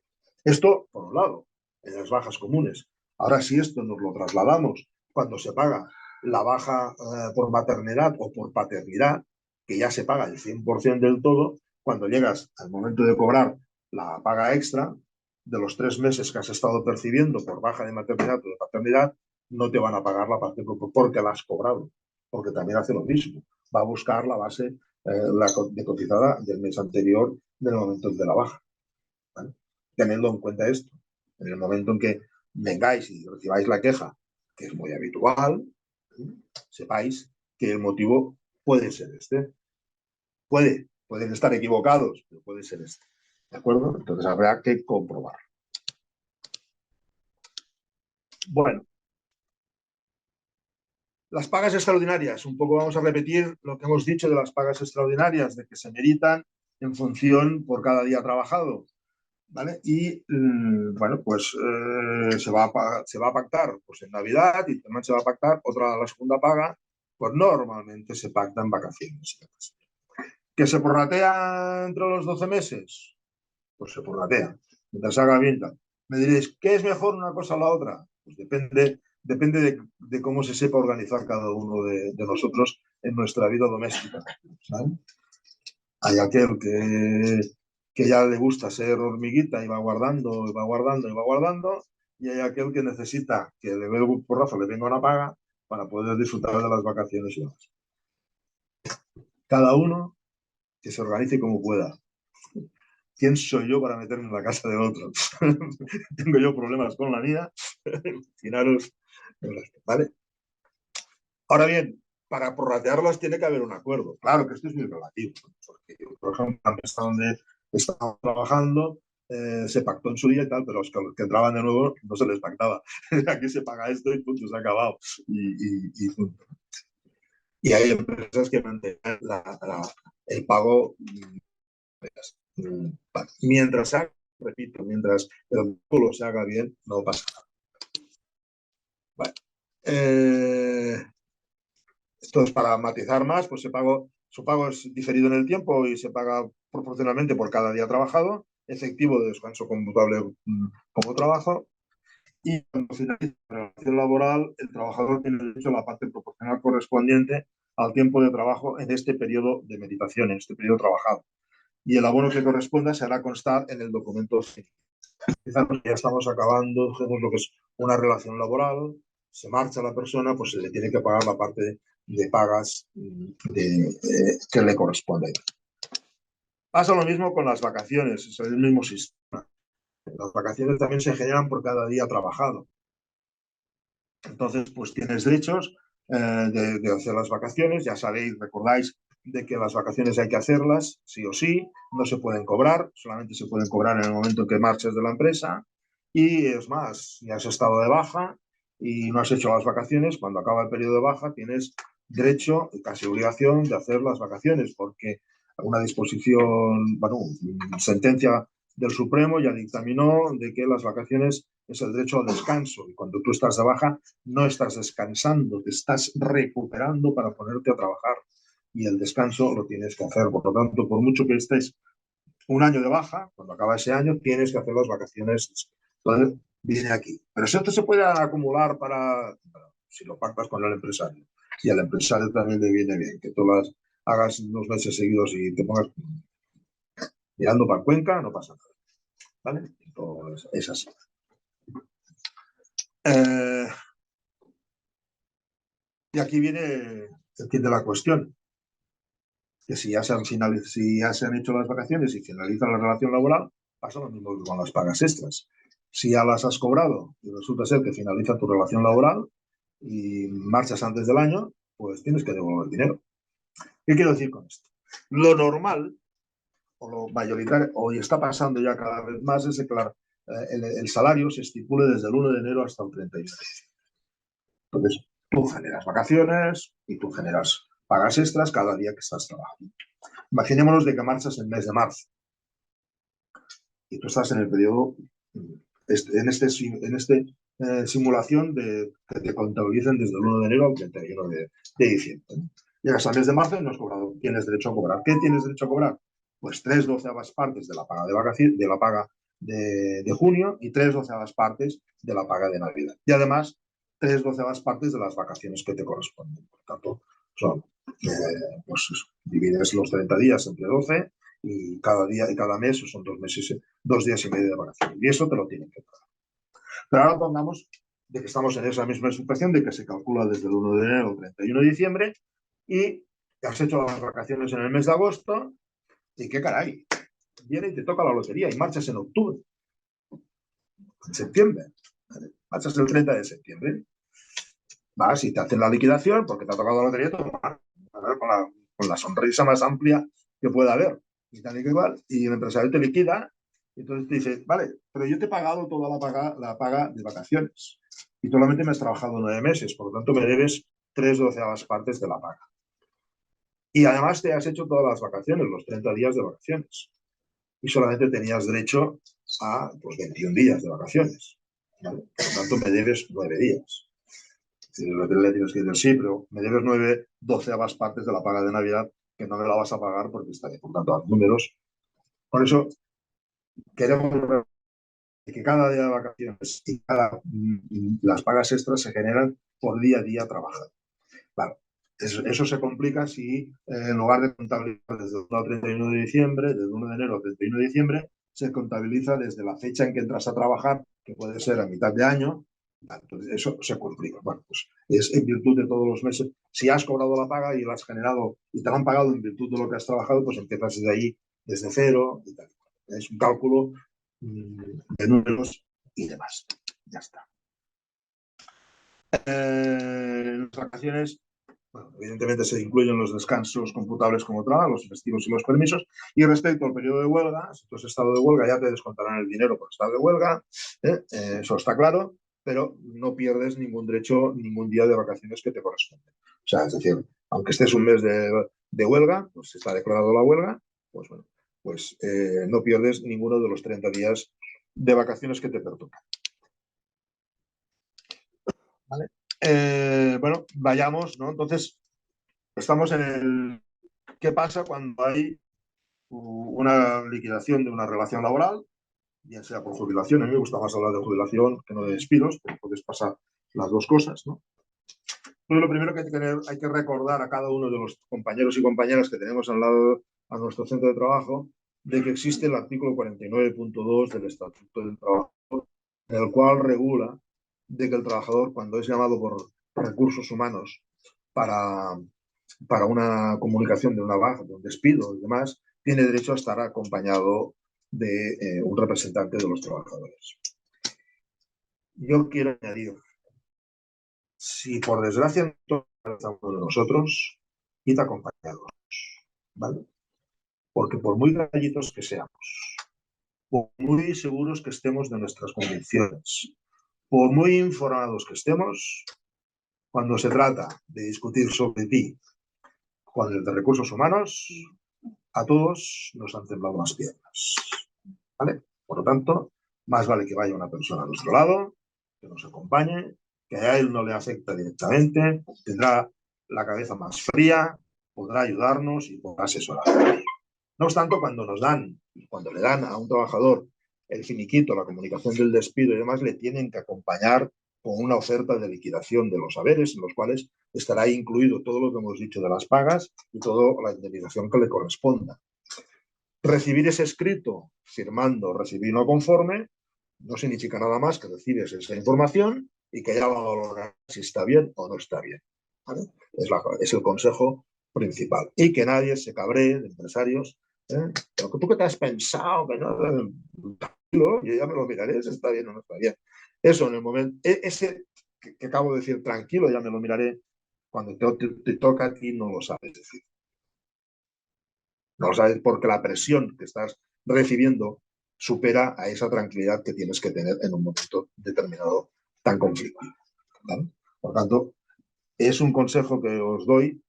Esto, por un lado, en las bajas comunes. Ahora, si esto nos lo trasladamos cuando se paga la baja por maternidad o por paternidad, que ya se paga el 100% del todo, cuando llegas al momento de cobrar la paga extra, de los 3 meses que has estado percibiendo por baja de maternidad o de paternidad, no te van a pagar la parte porque la has cobrado. porque también hace lo mismo. Va a buscar la base de cotizada del mes anterior del momento de la baja. ¿Vale? Tenedlo en cuenta esto. En el momento en que vengáis y recibáis la queja, que es muy habitual, sepáis que el motivo puede ser este. Pueden estar equivocados, pero puede ser este. ¿De acuerdo? Entonces habrá que comprobar. Bueno. Las pagas extraordinarias. Un poco vamos a repetir lo que hemos dicho de las pagas extraordinarias, de que se meritan en función por cada día trabajado. ¿Vale? Y bueno, pues se va a pactar pues, en Navidad y también se va a pactar la segunda paga, pues normalmente se pacta en vacaciones. ¿Que se prorratea entre los 12 meses? Pues se prorratea, mientras haga bien. Me diréis, ¿qué es mejor una cosa o la otra? Pues depende de cómo se sepa organizar cada uno de nosotros en nuestra vida doméstica. ¿Sabes? Hay aquel que ya le gusta ser hormiguita y va guardando, y va guardando, y va guardando, y hay aquel que necesita que le dé un porrazo, le venga una paga para poder disfrutar de las vacaciones y demás. Cada uno que se organice como pueda. ¿Quién soy yo para meterme en la casa de otros? Tengo yo problemas con la mía. Imaginaros, ¿vale? Ahora bien, para prorratearlas tiene que haber un acuerdo. Claro que esto es muy relativo, porque, por ejemplo, la empresa donde estaba trabajando se pactó en su día y tal, pero los que entraban de nuevo no se les pactaba. Aquí se paga esto y punto, se ha acabado. Y punto. Y hay empresas que mantienen el pago mientras haga, repito, mientras el pueblo se haga bien, no pasa nada. Bueno. Esto es para matizar más, pues su pago es diferido en el tiempo y se paga proporcionalmente por cada día trabajado, efectivo de descanso computable como trabajo, y cuando finaliza la relación laboral, el trabajador tiene derecho a la parte proporcional correspondiente al tiempo de trabajo en este periodo de meditación, en este periodo trabajado. Y el abono que corresponda se hará constar en el documento final. Ya estamos acabando, tenemos lo que es una relación laboral, se marcha la persona, pues se le tiene que pagar la parte de pagas que le corresponde. Pasa lo mismo con las vacaciones, es el mismo sistema. Las vacaciones también se generan por cada día trabajado. Entonces, pues tienes derechos de hacer las vacaciones, ya sabéis, recordáis de que las vacaciones hay que hacerlas, sí o sí, no se pueden cobrar, solamente se pueden cobrar en el momento en que marches de la empresa, y es más, si has estado de baja y no has hecho las vacaciones, cuando acaba el periodo de baja tienes derecho y casi obligación de hacer las vacaciones, porque una disposición, bueno, sentencia del Supremo ya dictaminó de que las vacaciones es el derecho al descanso, y cuando tú estás de baja no estás descansando, te estás recuperando para ponerte a trabajar, y el descanso lo tienes que hacer. Por lo tanto, por mucho que estés un año de baja, cuando acaba ese año tienes que hacer las vacaciones. Entonces viene aquí, pero esto se puede acumular si lo pactas con el empresario, y al empresario también le viene bien que tú las hagas 2 meses seguidos y te pongas mirando para Cuenca, no pasa nada, ¿vale? Entonces, es así. Y aquí viene la cuestión, que si ya se han hecho las vacaciones y finaliza la relación laboral, pasa lo mismo que con las pagas extras. Si ya las has cobrado y resulta ser que finaliza tu relación laboral y marchas antes del año, pues tienes que devolver dinero. ¿Qué quiero decir con esto? Lo normal, o lo mayoritario, hoy está pasando ya cada vez más, es que el salario se estipule desde el 1 de enero hasta el 31 de diciembre. Entonces, tú generas vacaciones y tú generas pagas extras cada día que estás trabajando. Imaginémonos de que marchas el mes de marzo y tú estás en el periodo, en esta simulación de que te contabilicen desde el 1 de enero al 31 de diciembre. Llegas al mes de marzo y no has cobrado. Tienes derecho a cobrar. ¿Qué tienes derecho a cobrar? Pues 3/12 partes de la paga de vacaciones, de la paga de junio, y 3/12 partes de la paga de Navidad. Y además, 3/12 partes de las vacaciones que te corresponden. Por tanto, son, pues divides los 30 días entre 12 y cada día y cada mes son 2 días y medio de vacaciones. Y eso te lo tienen que pagar. Pero ahora pongamos de que estamos en esa misma situación, de que se calcula desde el 1 de enero al 31 de diciembre y has hecho las vacaciones en el mes de agosto y qué caray, viene y te toca la lotería y marchas en octubre, en septiembre, ¿vale? Marchas el 30 de septiembre, vas y te hacen la liquidación porque te ha tocado la lotería, con la sonrisa más amplia que pueda haber y tal y que igual, y el empresario te liquida y entonces te dice, vale, pero yo te he pagado toda la paga de vacaciones y solamente me has trabajado 9 meses, por lo tanto me debes 3/12 partes de la paga. Y además te has hecho todas las vacaciones, los 30 días de vacaciones. Y solamente tenías derecho a pues, 21 días de vacaciones. ¿Vale? Por lo tanto, me debes 9 días. Si le tienes que decir, sí, pero me debes 9/12 partes de la paga de Navidad, que no me la vas a pagar porque está ahí. Por tanto, los números. Por eso, queremos que cada día de vacaciones y las pagas extras se generan por día a día trabajado. Claro, eso se complica si en lugar de contabilizar desde el 1 al 31 de diciembre, desde el 1 de enero al 31 de diciembre, se contabiliza desde la fecha en que entras a trabajar, que puede ser a mitad de año. Entonces, eso se complica. Bueno, pues es en virtud de todos los meses. Si has cobrado la paga y la has generado y te la han pagado en virtud de lo que has trabajado, pues empiezas desde ahí, desde cero y tal. Es un cálculo de números y demás. Ya está. Las vacaciones, bueno, evidentemente se incluyen los descansos computables como trabajo, los festivos y los permisos. Y respecto al periodo de huelga, si tú has estado de huelga ya te descontarán el dinero por estar de huelga, eso está claro, pero no pierdes ningún derecho, ningún día de vacaciones que te corresponde. O sea, es decir, aunque estés un mes de huelga, pues está declarado la huelga, pues bueno, pues no pierdes ninguno de los 30 días de vacaciones que te pertocan. ¿Vale? Bueno, vayamos, ¿no? Entonces, estamos en el qué pasa cuando hay una liquidación de una relación laboral, ya sea por jubilación. A mí me gusta más hablar de jubilación que no de despidos, pero puedes pasar las dos cosas, ¿no? Entonces, lo primero que hay que recordar a cada uno de los compañeros y compañeras que tenemos al lado a nuestro centro de trabajo, de que existe el artículo 49.2 del Estatuto del Trabajo, en el cual regula de que el trabajador, cuando es llamado por recursos humanos para una comunicación de una baja, de un despido y demás, tiene derecho a estar acompañado de un representante de los trabajadores. Yo quiero añadir, si por desgracia no estamos de nosotros, id acompañados, ¿vale? Porque por muy gallitos que seamos, por muy seguros que estemos de nuestras convicciones, por muy informados que estemos, cuando se trata de discutir sobre ti con el de recursos humanos, a todos nos han temblado las piernas, ¿vale? Por lo tanto, más vale que vaya una persona a nuestro lado, que nos acompañe, que a él no le afecta directamente, tendrá la cabeza más fría, podrá ayudarnos y podrá asesorar. No obstante, cuando le dan a un trabajador el finiquito, la comunicación del despido y demás, le tienen que acompañar con una oferta de liquidación de los haberes, en los cuales estará incluido todo lo que hemos dicho de las pagas y toda la indemnización que le corresponda. Recibir ese escrito firmando recibir no conforme no significa nada más que recibes esa información y que ya va a valorar si está bien o no está bien. ¿Vale? Es el consejo principal. Y que nadie se cabree de empresarios. Pero tú qué te has pensado, que no, tranquilo, yo ya me lo miraré si está bien o no está bien. Eso en el momento, ese que acabo de decir, tranquilo, ya me lo miraré, cuando te toca a ti no lo sabes decir. No lo sabes porque la presión que estás recibiendo supera a esa tranquilidad que tienes que tener en un momento determinado tan conflictivo, ¿vale? Por tanto, es un consejo que os doy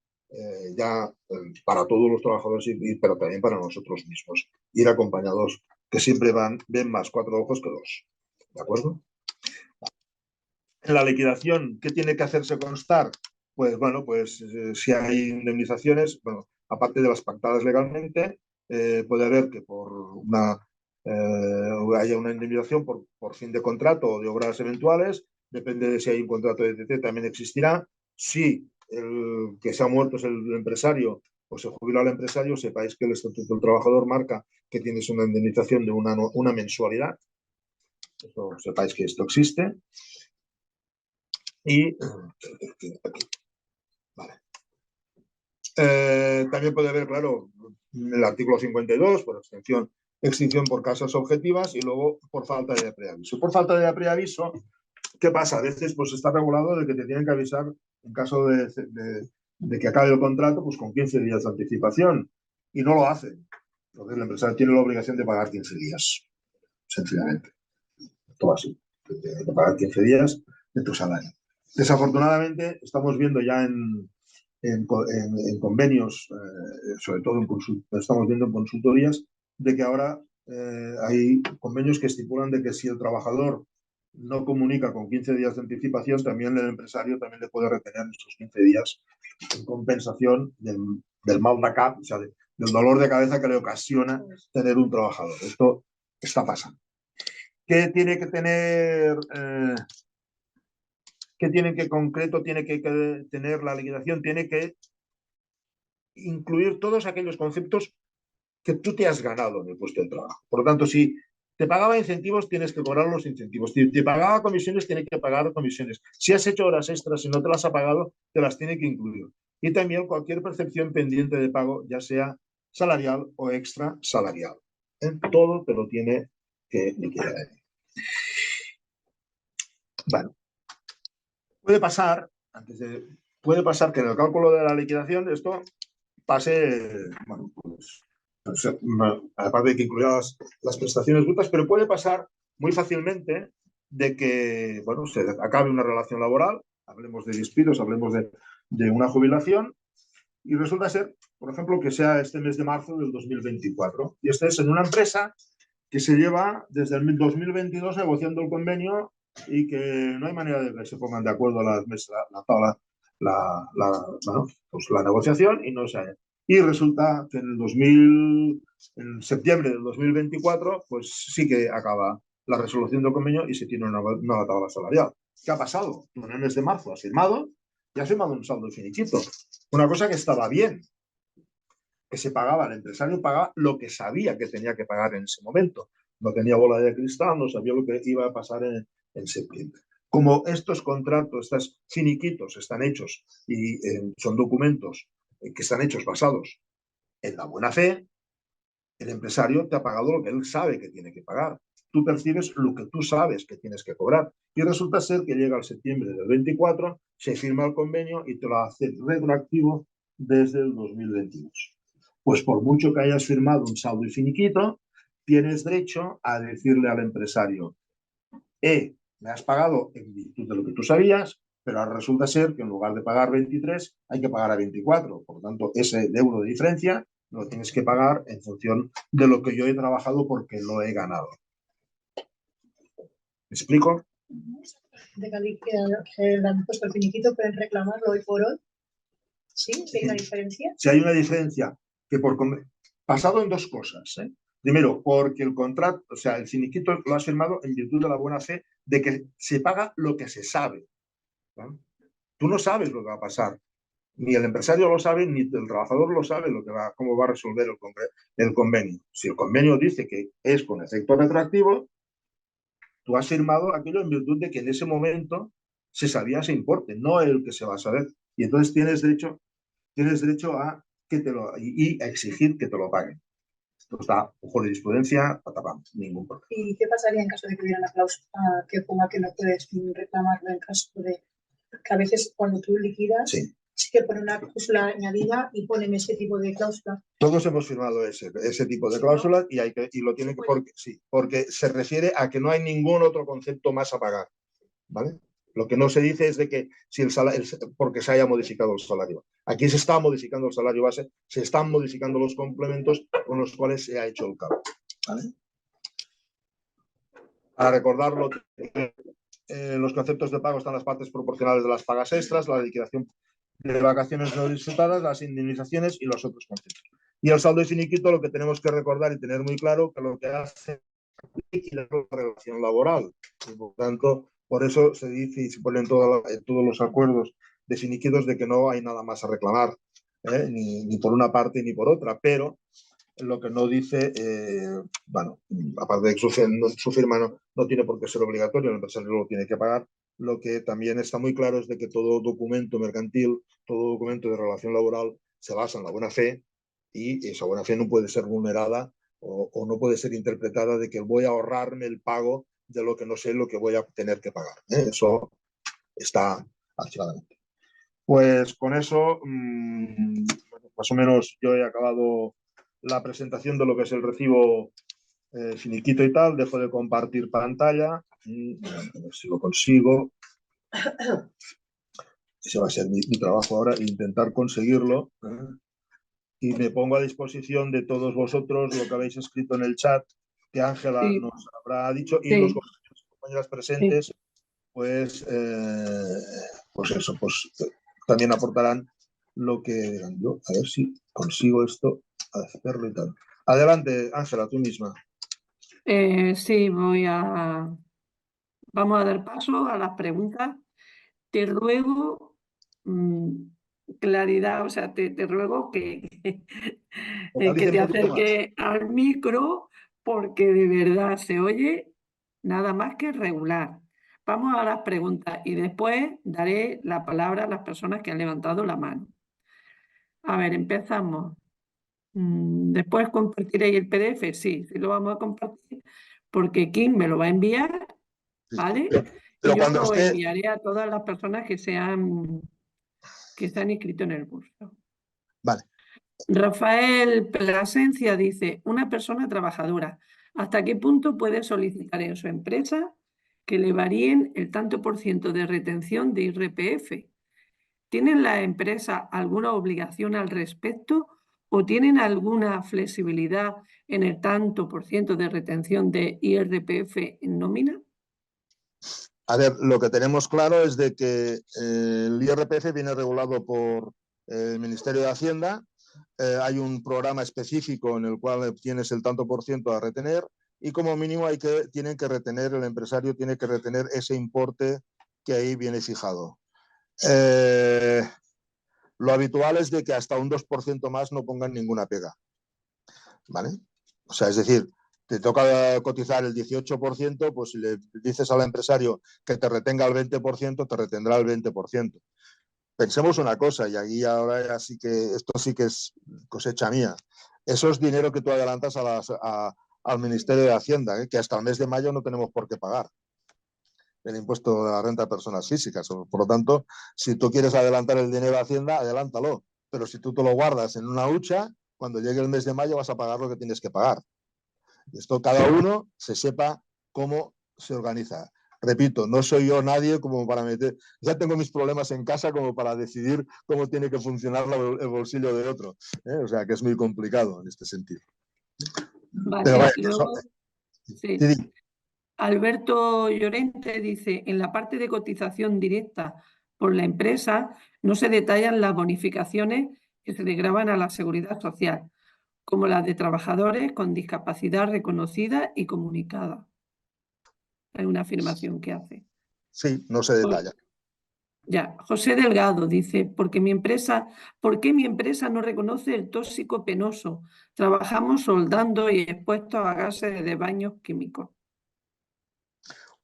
para todos los trabajadores, pero también para nosotros mismos. Ir acompañados, que siempre ven más 4 ojos que 2. ¿De acuerdo? En la liquidación, ¿qué tiene que hacerse constar? Pues bueno, pues si hay indemnizaciones, bueno, aparte de las pactadas legalmente, puede haber que haya una indemnización por fin de contrato o de obras eventuales, depende de si hay un contrato de ETT, también existirá. Si el que se ha muerto es el empresario o se jubila el empresario, sepáis que el Estatuto del Trabajador marca que tienes una indemnización de una mensualidad. Sepáis que esto existe. Y vale. También puede haber, claro, el artículo 52, por extinción por causas objetivas y luego por falta de preaviso. Por falta de preaviso, ¿qué pasa? A veces pues está regulado de que te tienen que avisar en caso de que acabe el contrato pues con 15 días de anticipación y no lo hacen. Entonces el empresario tiene la obligación de pagar 15 días, sencillamente. Todo así. Tienes que pagar 15 días de tu salario. Desafortunadamente estamos viendo ya en convenios, sobre todo estamos viendo en consultorías, de que ahora hay convenios que estipulan de que si el trabajador no comunica con 15 días de anticipación, también el empresario también le puede retener esos 15 días en compensación del mal de cap, o sea, del dolor de cabeza que le ocasiona tener un trabajador. Esto está pasando. ¿Qué tiene que tener... ¿Qué tiene que concreto tiene que tener la liquidación? Tiene que incluir todos aquellos conceptos que tú te has ganado en el puesto de trabajo. Por lo tanto, si te pagaba incentivos, tienes que cobrar los incentivos. Si te pagaba comisiones, tienes que pagar comisiones. Si has hecho horas extras y no te las ha pagado, te las tiene que incluir. Y también cualquier percepción pendiente de pago, ya sea salarial o extra salarial. Todo te lo tiene que liquidar. Bueno. Puede pasar que en el cálculo de la liquidación esto pase, bueno, pues, aparte de que incluya las prestaciones brutas, pero puede pasar muy fácilmente de que, bueno, se acabe una relación laboral, hablemos de despidos, hablemos de una jubilación, y resulta ser, por ejemplo, que sea este mes de marzo del 2024. Y este es en una empresa que se lleva desde el 2022 negociando el convenio y que no hay manera de que se pongan de acuerdo la negociación y no se haya. Y resulta que en septiembre del 2024, pues sí que acaba la resolución del convenio y se tiene una nueva tabla salarial. ¿Qué ha pasado? En el mes de marzo has firmado y has firmado un saldo finiquito. Una cosa que estaba bien, que se pagaba, el empresario pagaba lo que sabía que tenía que pagar en ese momento. No tenía bola de cristal, no sabía lo que iba a pasar en septiembre. Como estos contratos, estos finiquitos están hechos y son documentos que están hechos basados en la buena fe, el empresario te ha pagado lo que él sabe que tiene que pagar. Tú percibes lo que tú sabes que tienes que cobrar. Y resulta ser que llega el septiembre del 24, se firma el convenio y te lo hace retroactivo desde el 2022. Pues por mucho que hayas firmado un saldo y finiquito, tienes derecho a decirle al empresario, me has pagado en virtud de lo que tú sabías, pero ahora resulta ser que en lugar de pagar 23 hay que pagar a 24. Por lo tanto, ese euro de diferencia lo tienes que pagar en función de lo que yo he trabajado porque lo he ganado. ¿Me explico? De que le han puesto el finiquito, pueden reclamarlo hoy por hoy. ¿Sí? ¿Hay una diferencia? Si hay una diferencia, que basado en dos cosas. Primero, porque el contrato, o sea, el finiquito lo has firmado en virtud de la buena fe de que se paga lo que se sabe. ¿No? Tú no sabes lo que va a pasar. Ni el empresario lo sabe, ni el trabajador lo sabe cómo va a resolver el convenio. Si el convenio dice que es con efecto retroactivo, tú has firmado aquello en virtud de que en ese momento se sabía ese importe, no el que se va a saber. Y entonces tienes derecho a a exigir que te lo paguen. Esto está por jurisprudencia, patapam, ningún problema. ¿Y qué pasaría en caso de que hubiera una cláusula que ponga que no puedes reclamarlo en caso de que a veces cuando tú liquidas sí que pone una cláusula añadida y ponen ese tipo de cláusula? Todos hemos firmado ese tipo de cláusulas y lo tienen que porque se refiere a que no hay ningún otro concepto más a pagar, ¿vale? Lo que no se dice es de que si porque se haya modificado el salario. Aquí se está modificando el salario base, se están modificando los complementos con los cuales se ha hecho el cálculo, ¿vale? Para recordarlo, los conceptos de pago están las partes proporcionales de las pagas extras, la liquidación de vacaciones no disfrutadas, las indemnizaciones y los otros conceptos. Y el saldo y finiquito, lo que tenemos que recordar y tener muy claro que lo que hace es liquidar la relación laboral. Y por tanto, por eso se dice y se pone en todos los acuerdos de finiquitos de que no hay nada más a reclamar, ni por una parte ni por otra, pero lo que no dice, bueno, aparte de que su firma no tiene por qué ser obligatorio, el empresario lo tiene que pagar, lo que también está muy claro es de que todo documento mercantil, todo documento de relación laboral se basa en la buena fe, y esa buena fe no puede ser vulnerada o no puede ser interpretada de que voy a ahorrarme el pago de lo que no sé lo que voy a tener que pagar. Eso está archivadamente. Pues con eso, más o menos yo he acabado la presentación de lo que es el recibo finiquito y tal. Dejo de compartir pantalla y a ver si lo consigo. Ese va a ser mi trabajo ahora, intentar conseguirlo. Y me pongo a disposición de todos vosotros lo que habéis escrito en el chat, que Ángela Sí. nos habrá dicho, y Sí. los compañeros y compañeras presentes, pues eso, pues también aportarán lo que digan. Yo, a ver si consigo esto, hacerlo y tal. Adelante, Ángela, tú misma. Sí, vamos a dar paso a las preguntas. Te ruego claridad, o sea, te ruego que te acerques al micro, porque de verdad se oye nada más que regular. Vamos a las preguntas y después daré la palabra a las personas que han levantado la mano. A ver, empezamos. Después compartiréis el PDF, sí lo vamos a compartir, porque Kim me lo va a enviar, ¿vale? Pero y yo cuando lo esté... enviaré a todas las personas que se han inscrito en el curso. Vale. Rafael Plasencia dice, una persona trabajadora, ¿hasta qué punto puede solicitar en su empresa que le varíen el tanto por ciento de retención de IRPF? ¿Tienen la empresa alguna obligación al respecto o tienen alguna flexibilidad en el tanto por ciento de retención de IRPF en nómina? A ver, lo que tenemos claro es de que el IRPF viene regulado por el Ministerio de Hacienda. Hay un programa específico en el cual tienes el tanto por ciento a retener, y como mínimo el empresario tiene que retener ese importe que ahí viene fijado. Lo habitual es de que hasta un 2% más no pongan ninguna pega, ¿vale? O sea, es decir, te toca cotizar el 18%, pues si le dices al empresario que te retenga el 20%, te retendrá el 20%. Pensemos una cosa, y aquí ahora ya sí que esto sí que es cosecha mía. Eso es dinero que tú adelantas al Ministerio de Hacienda, que hasta el mes de mayo no tenemos por qué pagar el impuesto de la renta de personas físicas. Por lo tanto, si tú quieres adelantar el dinero a Hacienda, adelántalo. Pero si tú te lo guardas en una hucha, cuando llegue el mes de mayo vas a pagar lo que tienes que pagar. Y esto cada uno se sepa cómo se organiza. Repito, no soy yo nadie como para meter... Ya tengo mis problemas en casa como para decidir cómo tiene que funcionar el bolsillo de otro. O sea, que es muy complicado en este sentido. Vale, pero vaya, luego, sí. Sí. Alberto Llorente dice, en la parte de cotización directa por la empresa no se detallan las bonificaciones que se le gravan a la seguridad social, como las de trabajadores con discapacidad reconocida y comunicada. Es una afirmación que hace. Sí, no se detalla. Ya, José Delgado dice, ¿por qué mi empresa no reconoce el tóxico penoso? Trabajamos soldando y expuestos a gases de baños químicos.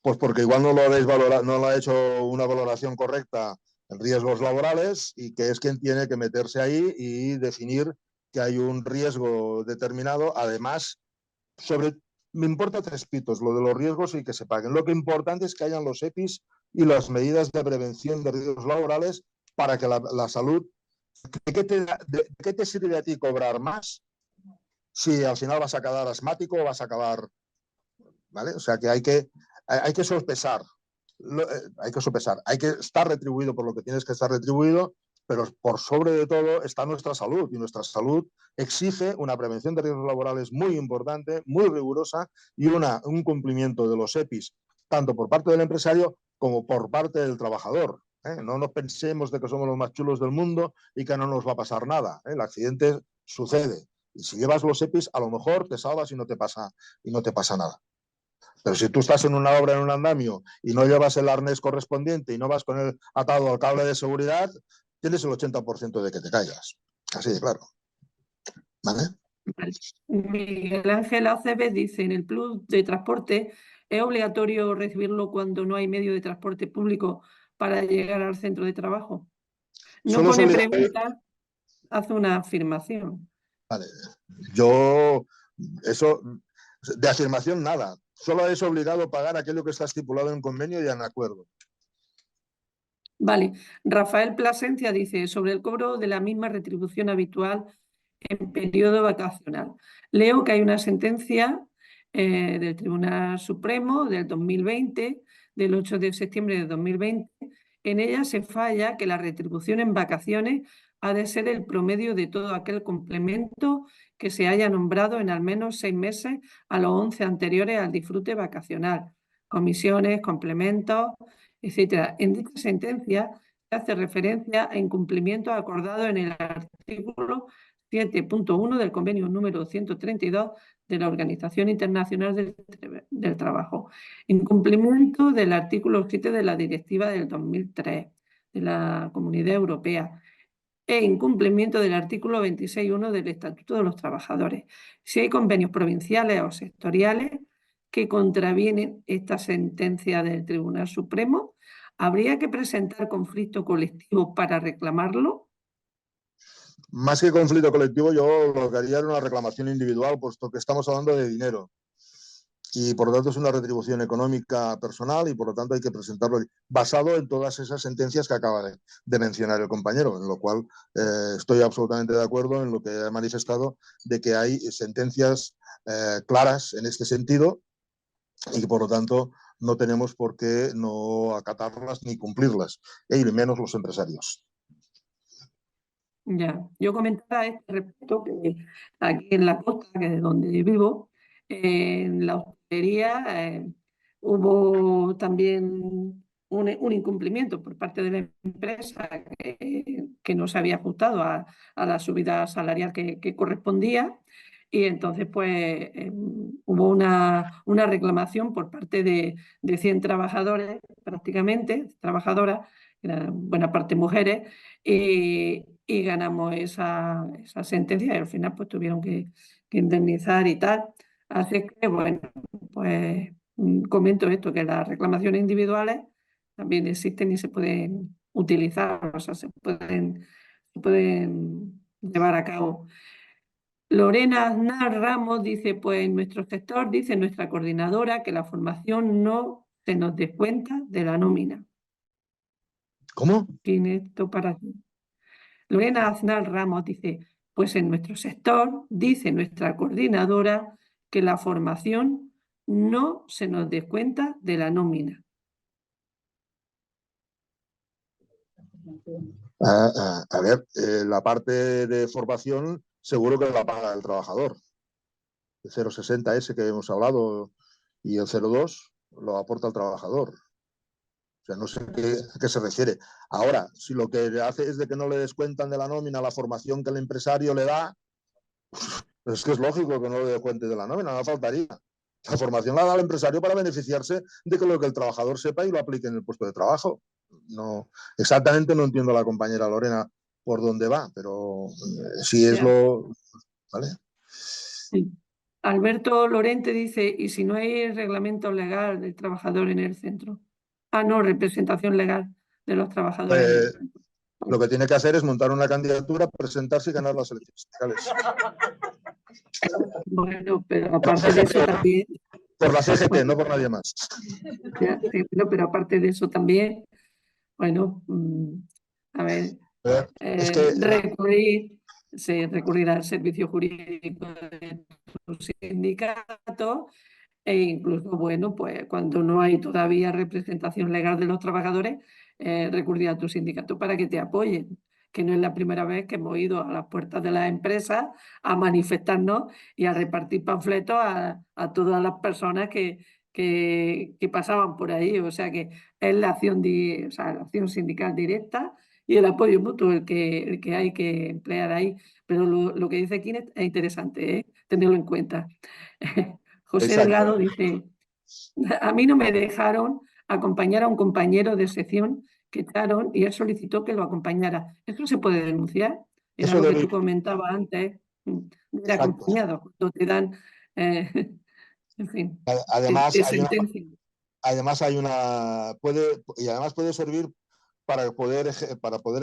Pues porque igual no lo habéis valorado, no lo ha hecho una valoración correcta en riesgos laborales, y que es quien tiene que meterse ahí y definir que hay un riesgo determinado. Además, me importa tres pitos, lo de los riesgos y que se paguen. Lo que es importante es que hayan los EPIs y las medidas de prevención de riesgos laborales para que la salud... ¿De qué te sirve a ti cobrar más si al final vas a quedar asmático o vas a acabar... ¿Vale? O sea que hay que sopesar. Hay que estar retribuido por lo que tienes que estar retribuido, pero por sobre de todo está nuestra salud, y nuestra salud exige una prevención de riesgos laborales muy importante, muy rigurosa, y un cumplimiento de los EPIs, tanto por parte del empresario como por parte del trabajador. No nos pensemos de que somos los más chulos del mundo y que no nos va a pasar nada. El accidente sucede, y si llevas los EPIs a lo mejor te salvas y no te pasa nada. Pero si tú estás en una obra, en un andamio, y no llevas el arnés correspondiente y no vas con él atado al cable de seguridad, tienes el 80% de que te caigas. Así de claro. ¿Vale? Miguel Ángel Aceves dice, en el plus de transporte ¿Es obligatorio recibirlo cuando no hay medio de transporte público para llegar al centro de trabajo? No Solo es pone obligatorio. pregunta, hace una afirmación. Vale. Yo, eso, de afirmación nada. Solo es obligado pagar aquello que está estipulado en convenio y en acuerdo. Vale. Rafael Plasencia dice sobre el cobro de la misma retribución habitual en periodo vacacional. Leo que hay una sentencia del Tribunal Supremo del 2020, del 8 de septiembre de 2020. En ella se falla que la retribución en vacaciones ha de ser el promedio de todo aquel complemento que se haya nombrado en al menos 6 meses a los 11 anteriores al disfrute vacacional. Comisiones, complementos, etc. En dicha sentencia se hace referencia a incumplimientos acordados en el artículo 7.1 del convenio número 132 de la Organización Internacional del Trabajo. Incumplimiento del artículo 7 de la Directiva del 2003 de la Comunidad Europea e incumplimiento del artículo 26.1 del Estatuto de los Trabajadores. Si hay convenios provinciales o sectoriales que contravienen esta sentencia del Tribunal Supremo, ¿habría que presentar conflicto colectivo para reclamarlo? Más que conflicto colectivo, yo lo que haría era una reclamación individual, puesto que estamos hablando de dinero. Y por lo tanto es una retribución económica personal y por lo tanto hay que presentarlo basado en todas esas sentencias que acaba de mencionar el compañero, en lo cual estoy absolutamente de acuerdo en lo que ha manifestado de que hay sentencias claras en este sentido y que por lo tanto no tenemos por qué no acatarlas ni cumplirlas, y menos los empresarios. Ya, yo comentaba a este respecto que aquí en la costa, que es donde vivo, en la hostelería hubo también un incumplimiento por parte de la empresa que no se había ajustado a la subida salarial que correspondía y entonces pues hubo una reclamación por parte de 100 trabajadores prácticamente, trabajadoras, eran buena parte mujeres, y ganamos esa sentencia y al final pues tuvieron que indemnizar y tal. Así que, bueno, pues comento esto, que las reclamaciones individuales también existen y se pueden utilizar, o sea, se pueden llevar a cabo. Lorena Aznar Ramos dice, pues en nuestro sector, dice nuestra coordinadora, que la formación no se nos descuenta de la nómina. ¿Cómo? ¿Tiene esto para ti? Lorena Aznar Ramos dice, pues en nuestro sector, dice nuestra coordinadora, que la formación no se nos descuenta de la nómina. A ver, la parte de formación seguro que la paga el trabajador. El 0,60 ese que hemos hablado y el 0,2 lo aporta el trabajador. O sea, no sé a qué se refiere. Ahora, si lo que hace es de que no le descuentan de la nómina la formación que el empresario le da, pues es que es lógico que no le descuente de la nómina, no faltaría. La formación la da el empresario para beneficiarse de que lo que el trabajador sepa y lo aplique en el puesto de trabajo. No, exactamente no entiendo a la compañera Lorena por dónde va, pero si es lo... ¿Vale? Sí. Alberto Lorente dice, ¿y si no hay reglamento legal del trabajador en el centro? Ah, no, representación legal de los trabajadores en el centro. Lo que tiene que hacer es montar una candidatura, presentarse y ganar las elecciones sindicales. Bueno, pero aparte de eso también... Por la CGT, no por nadie más. Ya, sí, pero aparte de eso también, bueno, a ver, Es que recurrir al servicio jurídico de tu sindicato e incluso, bueno, pues cuando no hay todavía representación legal de los trabajadores, recurrir a tu sindicato para que te apoyen, que no es la primera vez que hemos ido a las puertas de las empresas a manifestarnos y a repartir panfletos a todas las personas que pasaban por ahí. O sea que es la acción, o sea, la acción sindical directa y el apoyo mutuo el que hay que emplear ahí. Pero lo que dice Kine es interesante, tenerlo en cuenta. José exacto. Delgado dice, a mí no me dejaron acompañar a un compañero de sección que echaron y él solicitó que lo acompañara. ¿Esto se puede denunciar? Era Eso lo que debe... tú comentabas antes, de Exacto. acompañado, cuando te dan... En fin, Además, te hay una, sentencian. además hay una y además puede servir para poder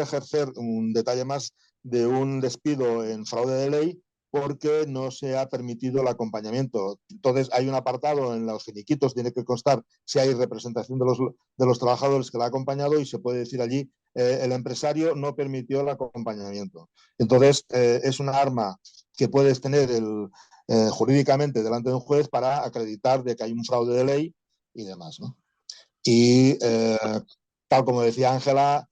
ejercer un detalle más de un despido en fraude de ley, porque no se ha permitido el acompañamiento. Entonces hay un apartado en los finiquitos, tiene que constar si hay representación de los trabajadores que la ha acompañado, y se puede decir allí el empresario no permitió el acompañamiento. Entonces es una arma que puedes tener jurídicamente delante de un juez para acreditar de que hay un fraude de ley y demás, ¿no? Y tal como decía Ángela,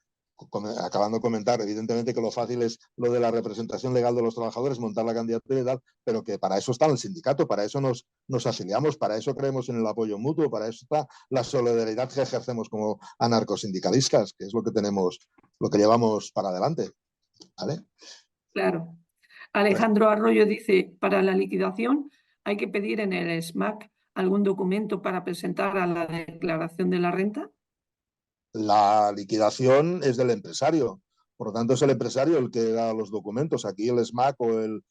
acabando de comentar, evidentemente que lo fácil es lo de la representación legal de los trabajadores, montar la candidatura y tal, pero que para eso está el sindicato, para eso nos afiliamos, para eso creemos en el apoyo mutuo, para eso está la solidaridad que ejercemos como anarcosindicalistas, que es lo que tenemos, lo que llevamos para adelante. ¿Vale? Claro. Alejandro Arroyo dice, para la liquidación hay que pedir en el SMAC algún documento para presentar a la declaración de la renta. La liquidación es del empresario, por lo tanto es el empresario el que da los documentos. Aquí el SMAC o el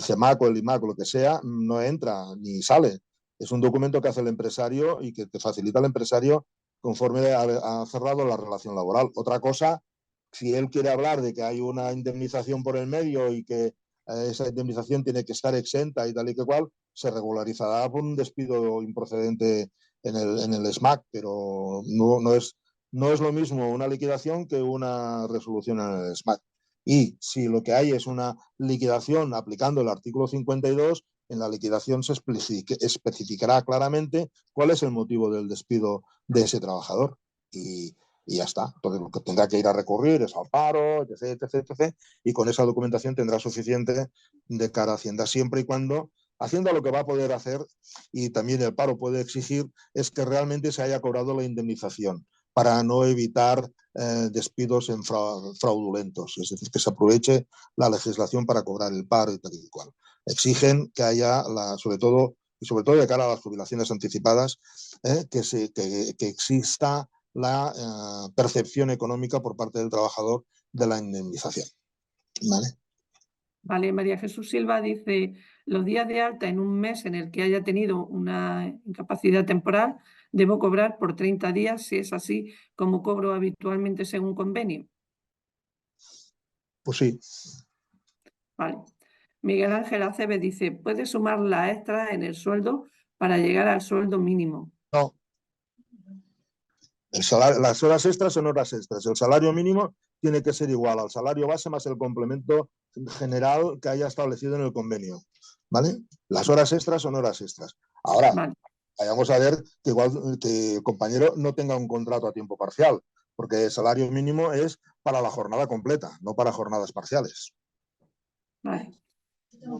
CEMAC o el IMAC o lo que sea no entra ni sale. Es un documento que hace el empresario y que te facilita el empresario conforme ha cerrado la relación laboral. Otra cosa, si él quiere hablar de que hay una indemnización por el medio y que esa indemnización tiene que estar exenta y tal y que cual, se regularizará por un despido improcedente en el SMAC, pero no es lo mismo una liquidación que una resolución en el SMAC. Y si lo que hay es una liquidación aplicando el artículo 52, en la liquidación se especificará claramente cuál es el motivo del despido de ese trabajador. Y ya está. Entonces lo que tendrá que ir a recurrir es al paro, etc, etc, etc. Y con esa documentación tendrá suficiente de cara a Hacienda, siempre y cuando Hacienda lo que va a poder hacer, y también el paro puede exigir, es que realmente se haya cobrado la indemnización, para no evitar despidos fraudulentos, es decir, que se aproveche la legislación para cobrar el paro y tal y cual. Exigen que haya, sobre todo de cara a las jubilaciones anticipadas, que exista la percepción económica por parte del trabajador de la indemnización. ¿Vale? Vale, María Jesús Silva dice, los días de alta en un mes en el que haya tenido una incapacidad temporal, debo cobrar por 30 días si es así como cobro habitualmente según convenio. Pues sí. Vale. Miguel Ángel Aceves dice, ¿puede sumar la extra en el sueldo para llegar al sueldo mínimo? No. Las horas extras son horas extras. El salario mínimo tiene que ser igual al salario base más el complemento general que haya establecido en el convenio. ¿Vale? Las horas extras son horas extras. Ahora, vale, vayamos a ver que igual que el compañero no tenga un contrato a tiempo parcial, porque el salario mínimo es para la jornada completa, no para jornadas parciales. Vale.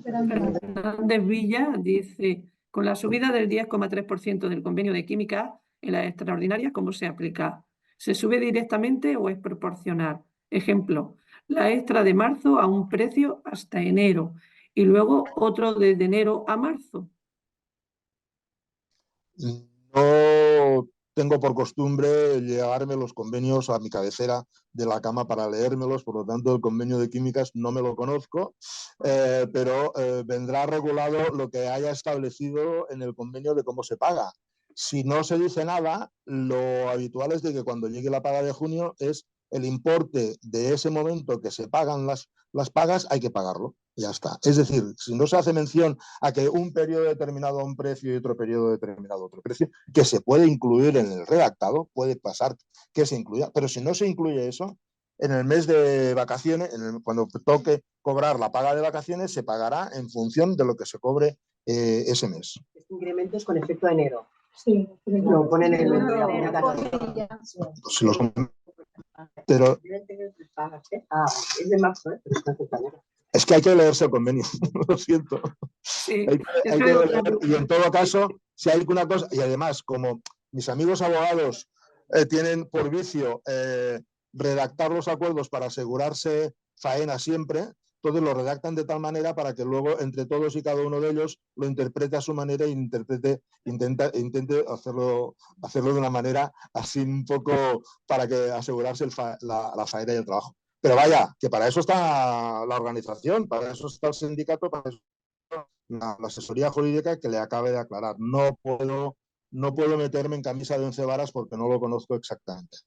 Fernández Villa dice, con la subida del 10,3% del convenio de química en las extraordinarias, ¿cómo se aplica? ¿Se sube directamente o es proporcional? Ejemplo, la extra de marzo a un precio hasta enero y luego otro desde enero a marzo. No tengo por costumbre llevarme los convenios a mi cabecera de la cama para leérmelos, por lo tanto el convenio de químicas no me lo conozco, pero vendrá regulado lo que haya establecido en el convenio de cómo se paga. Si no se dice nada, lo habitual es de que cuando llegue la paga de junio es el importe de ese momento que se pagan las pagas, hay que pagarlo. Ya está. Es decir, si no se hace mención a que un periodo determinado a un precio y otro periodo determinado a otro precio, que se puede incluir en el redactado, puede pasar que se incluya, pero si no se incluye eso, en el mes de vacaciones, cuando toque cobrar la paga de vacaciones, se pagará en función de lo que se cobre ese mes. Este incremento es con efecto de enero. Sí, Lo ponen en la comunicación. Si los, pero es de marzo, ¿eh? es que hay que leerse el convenio, lo siento. Sí, hay que leer, y en todo caso, si hay una cosa, y además, como mis amigos abogados tienen por vicio redactar los acuerdos para asegurarse faena siempre, entonces lo redactan de tal manera para que luego entre todos y cada uno de ellos lo interprete a su manera e intente hacerlo de una manera así un poco para que asegurarse la faena y el trabajo. Pero vaya, que para eso está la organización, para eso está el sindicato, para eso la asesoría jurídica que le acabe de aclarar. No puedo meterme en camisa de 11 varas porque no lo conozco exactamente.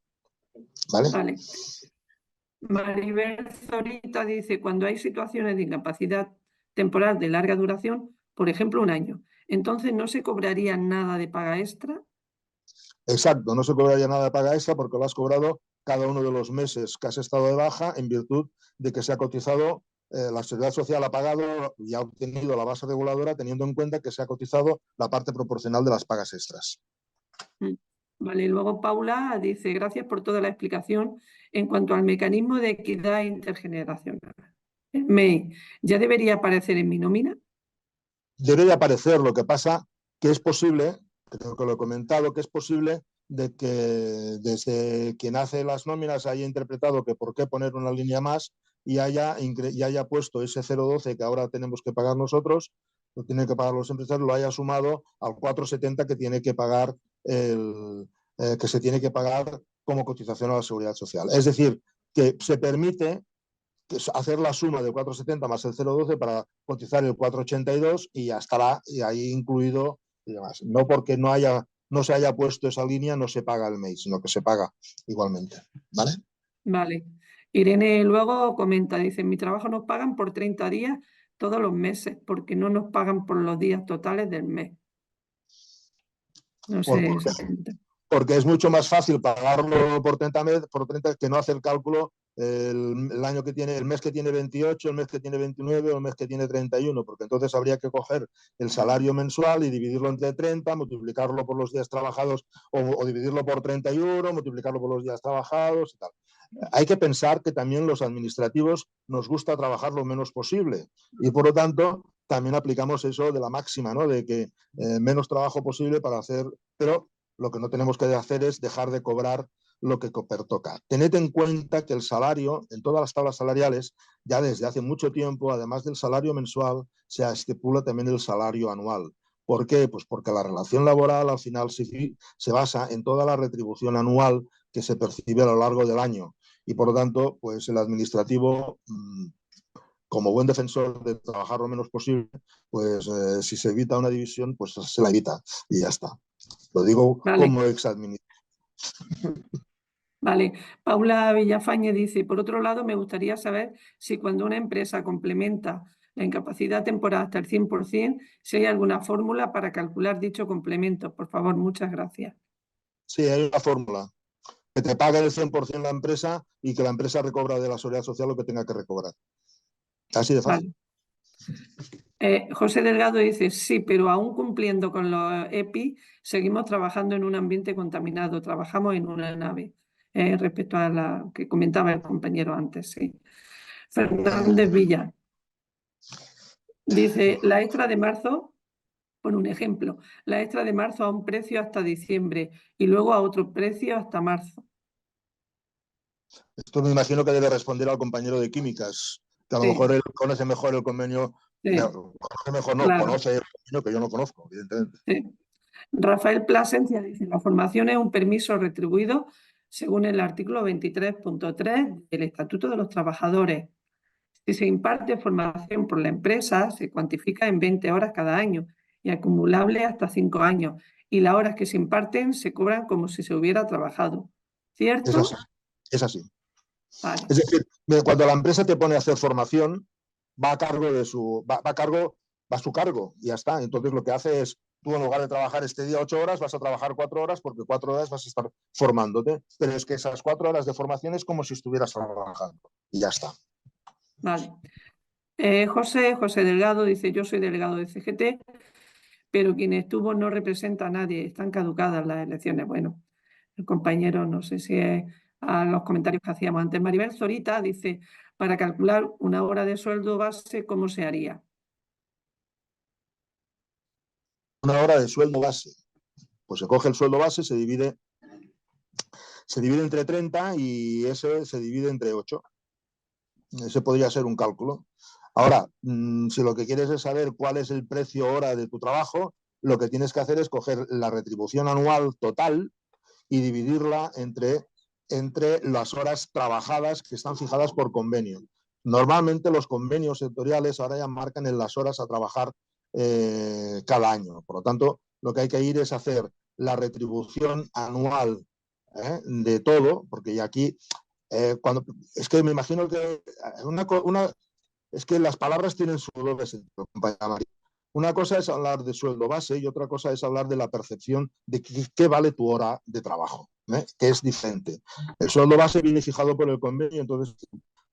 ¿Vale? Vale. Maribel Zorita dice, cuando hay situaciones de incapacidad temporal de larga duración, por ejemplo, 1 año, entonces no se cobraría nada de paga extra. Exacto, no se cobraría nada de paga extra porque lo has cobrado cada uno de los meses que has estado de baja en virtud de que se ha cotizado, la Seguridad Social ha pagado y ha obtenido la base reguladora teniendo en cuenta que se ha cotizado la parte proporcional de las pagas extras. Vale, luego Paula dice, gracias por toda la explicación en cuanto al mecanismo de equidad intergeneracional. El MEI, ¿ya debería aparecer en mi nómina? Debe de aparecer, lo que pasa que es posible, creo que lo he comentado, que es posible de que desde quien hace las nóminas haya interpretado que por qué poner una línea más y haya puesto ese 0,12 que ahora tenemos que pagar nosotros, lo tienen que pagar los empresarios, lo haya sumado al 4,70 que tiene que pagar que se tiene que pagar como cotización a la Seguridad Social. Es decir, que se permite hacer la suma del 4,70 más el 0,12 para cotizar el 4,82 y ya estará y ahí incluido y demás. No porque no se haya puesto esa línea, no se paga el MEI, sino que se paga igualmente. ¿Vale? Vale. Irene luego comenta, dice, en mi trabajo nos pagan por 30 días todos los meses, porque no nos pagan por los días totales del mes. No sé exactamente. Porque es mucho más fácil pagarlo por 30 que no hacer el cálculo el año que tiene, el mes que tiene 28, el mes que tiene 29 o el mes que tiene 31, porque entonces habría que coger el salario mensual y dividirlo entre 30, multiplicarlo por los días trabajados o dividirlo por 31, multiplicarlo por los días trabajados y tal. Hay que pensar que también los administrativos nos gusta trabajar lo menos posible y por lo tanto también aplicamos eso de la máxima, ¿no? De que menos trabajo posible para hacer, pero lo que no tenemos que hacer es dejar de cobrar lo que pertoca. Tened en cuenta que el salario, en todas las tablas salariales, ya desde hace mucho tiempo, además del salario mensual, se estipula también el salario anual. ¿Por qué? Pues porque la relación laboral al final se basa en toda la retribución anual que se percibe a lo largo del año. Y por lo tanto, pues el administrativo, como buen defensor de trabajar lo menos posible, pues si se evita una división, pues se la evita y ya está. Lo digo como exadministrador. Vale. Paula Villafañe dice, por otro lado, me gustaría saber si cuando una empresa complementa la incapacidad temporal hasta el 100%, si hay alguna fórmula para calcular dicho complemento. Por favor, muchas gracias. Sí, hay una fórmula. Que te pague el 100% la empresa y que la empresa recobra de la Seguridad Social lo que tenga que recobrar. Así de fácil. Vale. José Delgado dice, sí, pero aún cumpliendo con los EPI, seguimos trabajando en un ambiente contaminado, trabajamos en una nave, respecto a la que comentaba el compañero antes. Sí. Fernández Villa dice, la extra de marzo, por un ejemplo, la extra de marzo a un precio hasta diciembre y luego a otro precio hasta marzo. Esto me imagino que debe responder al compañero de químicas, que a lo mejor él conoce mejor el convenio. Sí. Conoce mejor, no, Claro. conoce el convenio que yo no conozco, evidentemente. Sí. Rafael Plasencia dice, la formación es un permiso retribuido según el artículo 23.3 del Estatuto de los Trabajadores. Si se imparte formación por la empresa, se cuantifica en 20 horas cada año y acumulable hasta 5 años. Y las horas que se imparten se cobran como si se hubiera trabajado. ¿Cierto? Es así. Es así. Vale. Es decir, cuando la empresa te pone a hacer formación, va a cargo de su cargo y ya está. Entonces lo que hace es, tú en lugar de trabajar este día 8 horas, vas a trabajar 4 horas porque 4 horas vas a estar formándote. Pero es que esas 4 horas de formación es como si estuvieras trabajando y ya está. Vale. José Delgado dice, yo soy delegado de CGT, pero quien estuvo no representa a nadie, están caducadas las elecciones. Bueno, el compañero, no sé si es a los comentarios que hacíamos antes. Maribel Zorita dice, para calcular una hora de sueldo base, ¿cómo se haría? Una hora de sueldo base. Pues se coge el sueldo base, se divide entre 30 y ese se divide entre 8. Ese podría ser un cálculo. Ahora, si lo que quieres es saber cuál es el precio hora de tu trabajo, lo que tienes que hacer es coger la retribución anual total y dividirla entre las horas trabajadas que están fijadas por convenio. Normalmente los convenios sectoriales ahora ya marcan en las horas a trabajar cada año. Por lo tanto, lo que hay que ir es hacer la retribución anual de todo, porque ya aquí, es que me imagino que es que las palabras tienen su doble sentido, compañera María. Una cosa es hablar de sueldo base y otra cosa es hablar de la percepción de qué vale tu hora de trabajo, que es diferente. El sueldo base viene fijado por el convenio, entonces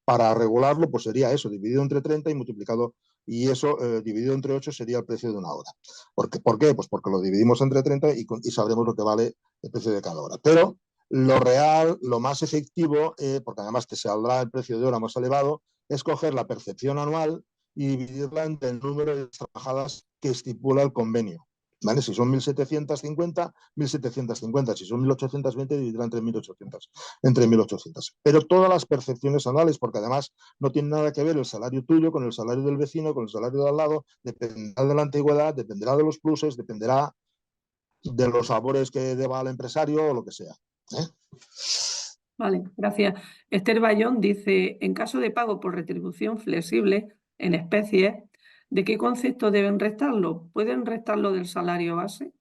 para regularlo pues sería eso, dividido entre 30 y multiplicado, y eso dividido entre 8 sería el precio de una hora. ¿Por qué? Pues porque lo dividimos entre 30 y sabremos lo que vale el precio de cada hora. Pero lo real, lo más efectivo, porque además te saldrá el precio de hora más elevado, es coger la percepción anual y dividirla entre el número de trabajadas que estipula el convenio. ¿Vale? Si son 1.750, 1.750. Si son 1.820, dividirá entre 1.800. Pero todas las percepciones anuales, porque además no tiene nada que ver el salario tuyo con el salario del vecino, con el salario de al lado, dependerá de la antigüedad, dependerá de los pluses, dependerá de los favores que deba al empresario o lo que sea. Vale, gracias. Esther Bayón dice, en caso de pago por retribución flexible en especies, ¿de qué concepto deben restarlo? ¿Pueden restarlo del salario base?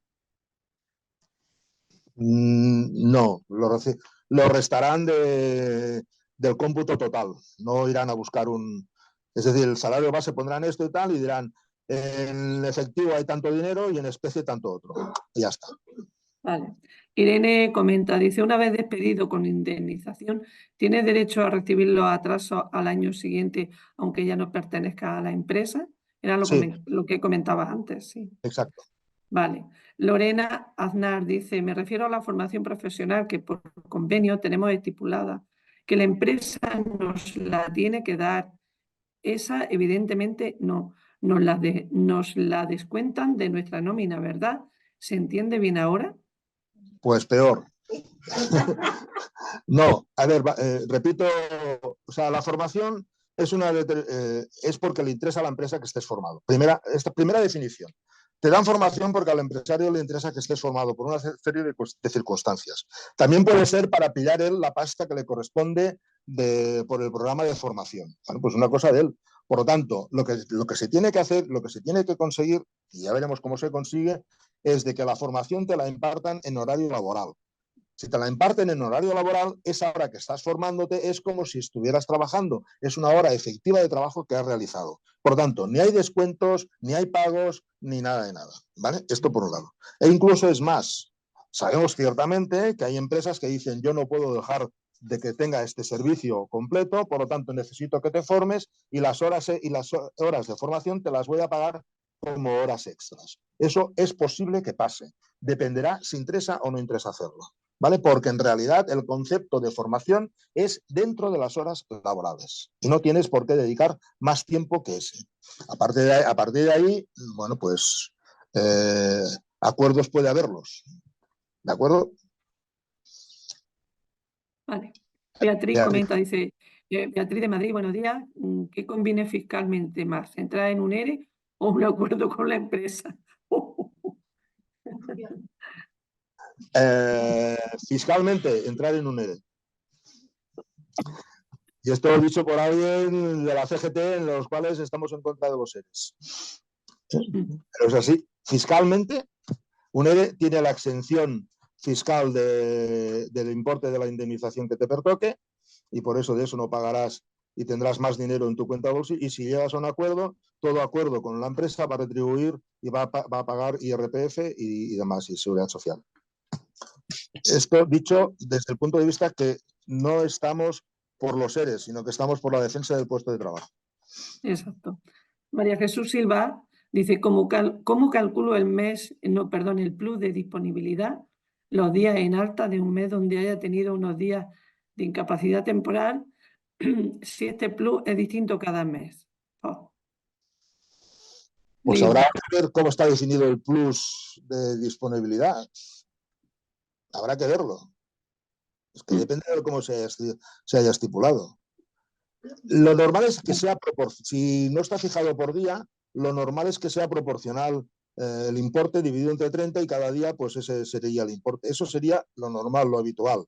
No, lo restarán del cómputo total. No irán a buscar un... Es decir, el salario base pondrán esto y tal y dirán, en efectivo hay tanto dinero y en especie tanto otro. Y ya está. Vale. Irene comenta, dice, una vez despedido con indemnización, ¿tiene derecho a recibir los atrasos al año siguiente, aunque ya no pertenezca a la empresa? Era Sí, lo que comentabas antes, sí. exacto. Vale. Lorena Aznar dice, me refiero a la formación profesional que por convenio tenemos estipulada, que la empresa nos la tiene que dar. Esa evidentemente no, nos la descuentan de nuestra nómina, ¿verdad? ¿Se entiende bien ahora? Pues peor. No, a ver, repito, o sea, la formación es porque le interesa a la empresa que estés formado. Primera definición. Te dan formación porque al empresario le interesa que estés formado por una serie de circunstancias. También puede ser para pillar él la pasta que le corresponde por el programa de formación. Bueno, pues una cosa de él. Por lo tanto, lo que se tiene que hacer, lo que se tiene que conseguir, y ya veremos cómo se consigue, es de que la formación te la impartan en horario laboral. Si te la imparten en horario laboral, esa hora que estás formándote es como si estuvieras trabajando. Es una hora efectiva de trabajo que has realizado. Por tanto, ni hay descuentos, ni hay pagos, ni nada de nada. ¿Vale? Esto por un lado. E incluso es más, sabemos ciertamente que hay empresas que dicen yo no puedo dejar de que tenga este servicio completo, por lo tanto necesito que te formes y las horas de formación te las voy a pagar como horas extras. Eso es posible que pase. Dependerá si interesa o no interesa hacerlo. ¿Vale? Porque en realidad el concepto de formación es dentro de las horas laborales y no tienes por qué dedicar más tiempo que ese. A partir de ahí, bueno, pues acuerdos puede haberlos. ¿De acuerdo? Vale. Beatriz comenta, dice, Beatriz de Madrid, buenos días, ¿qué conviene fiscalmente más? ¿Entrar en un ERE o un acuerdo con la empresa? Fiscalmente, entrar en un ERE. Y esto lo dicho por alguien de la CGT, en los cuales estamos en contra de los EREs. Pero es así, fiscalmente, un ERE tiene la exención fiscal del importe de la indemnización que te pertoque y por eso de eso no pagarás y tendrás más dinero en tu cuenta bolsillo. Y si llegas a un acuerdo, todo acuerdo con la empresa va a retribuir y va a pagar IRPF y demás, y seguridad social. Esto dicho desde el punto de vista que no estamos por los EREs, sino que estamos por la defensa del puesto de trabajo. Exacto. María Jesús Silva dice, ¿cómo calculo el plus de disponibilidad, los días en alta de un mes donde haya tenido unos días de incapacidad temporal, si este plus es distinto cada mes? Oh. Pues habrá que ver cómo está definido el plus de disponibilidad. Habrá que verlo. Es que depende de cómo se haya estipulado. Lo normal es que sea proporcional. Si no está fijado por día, lo normal es que sea proporcional el importe dividido entre 30 y cada día pues ese sería el importe. Eso sería lo normal, lo habitual.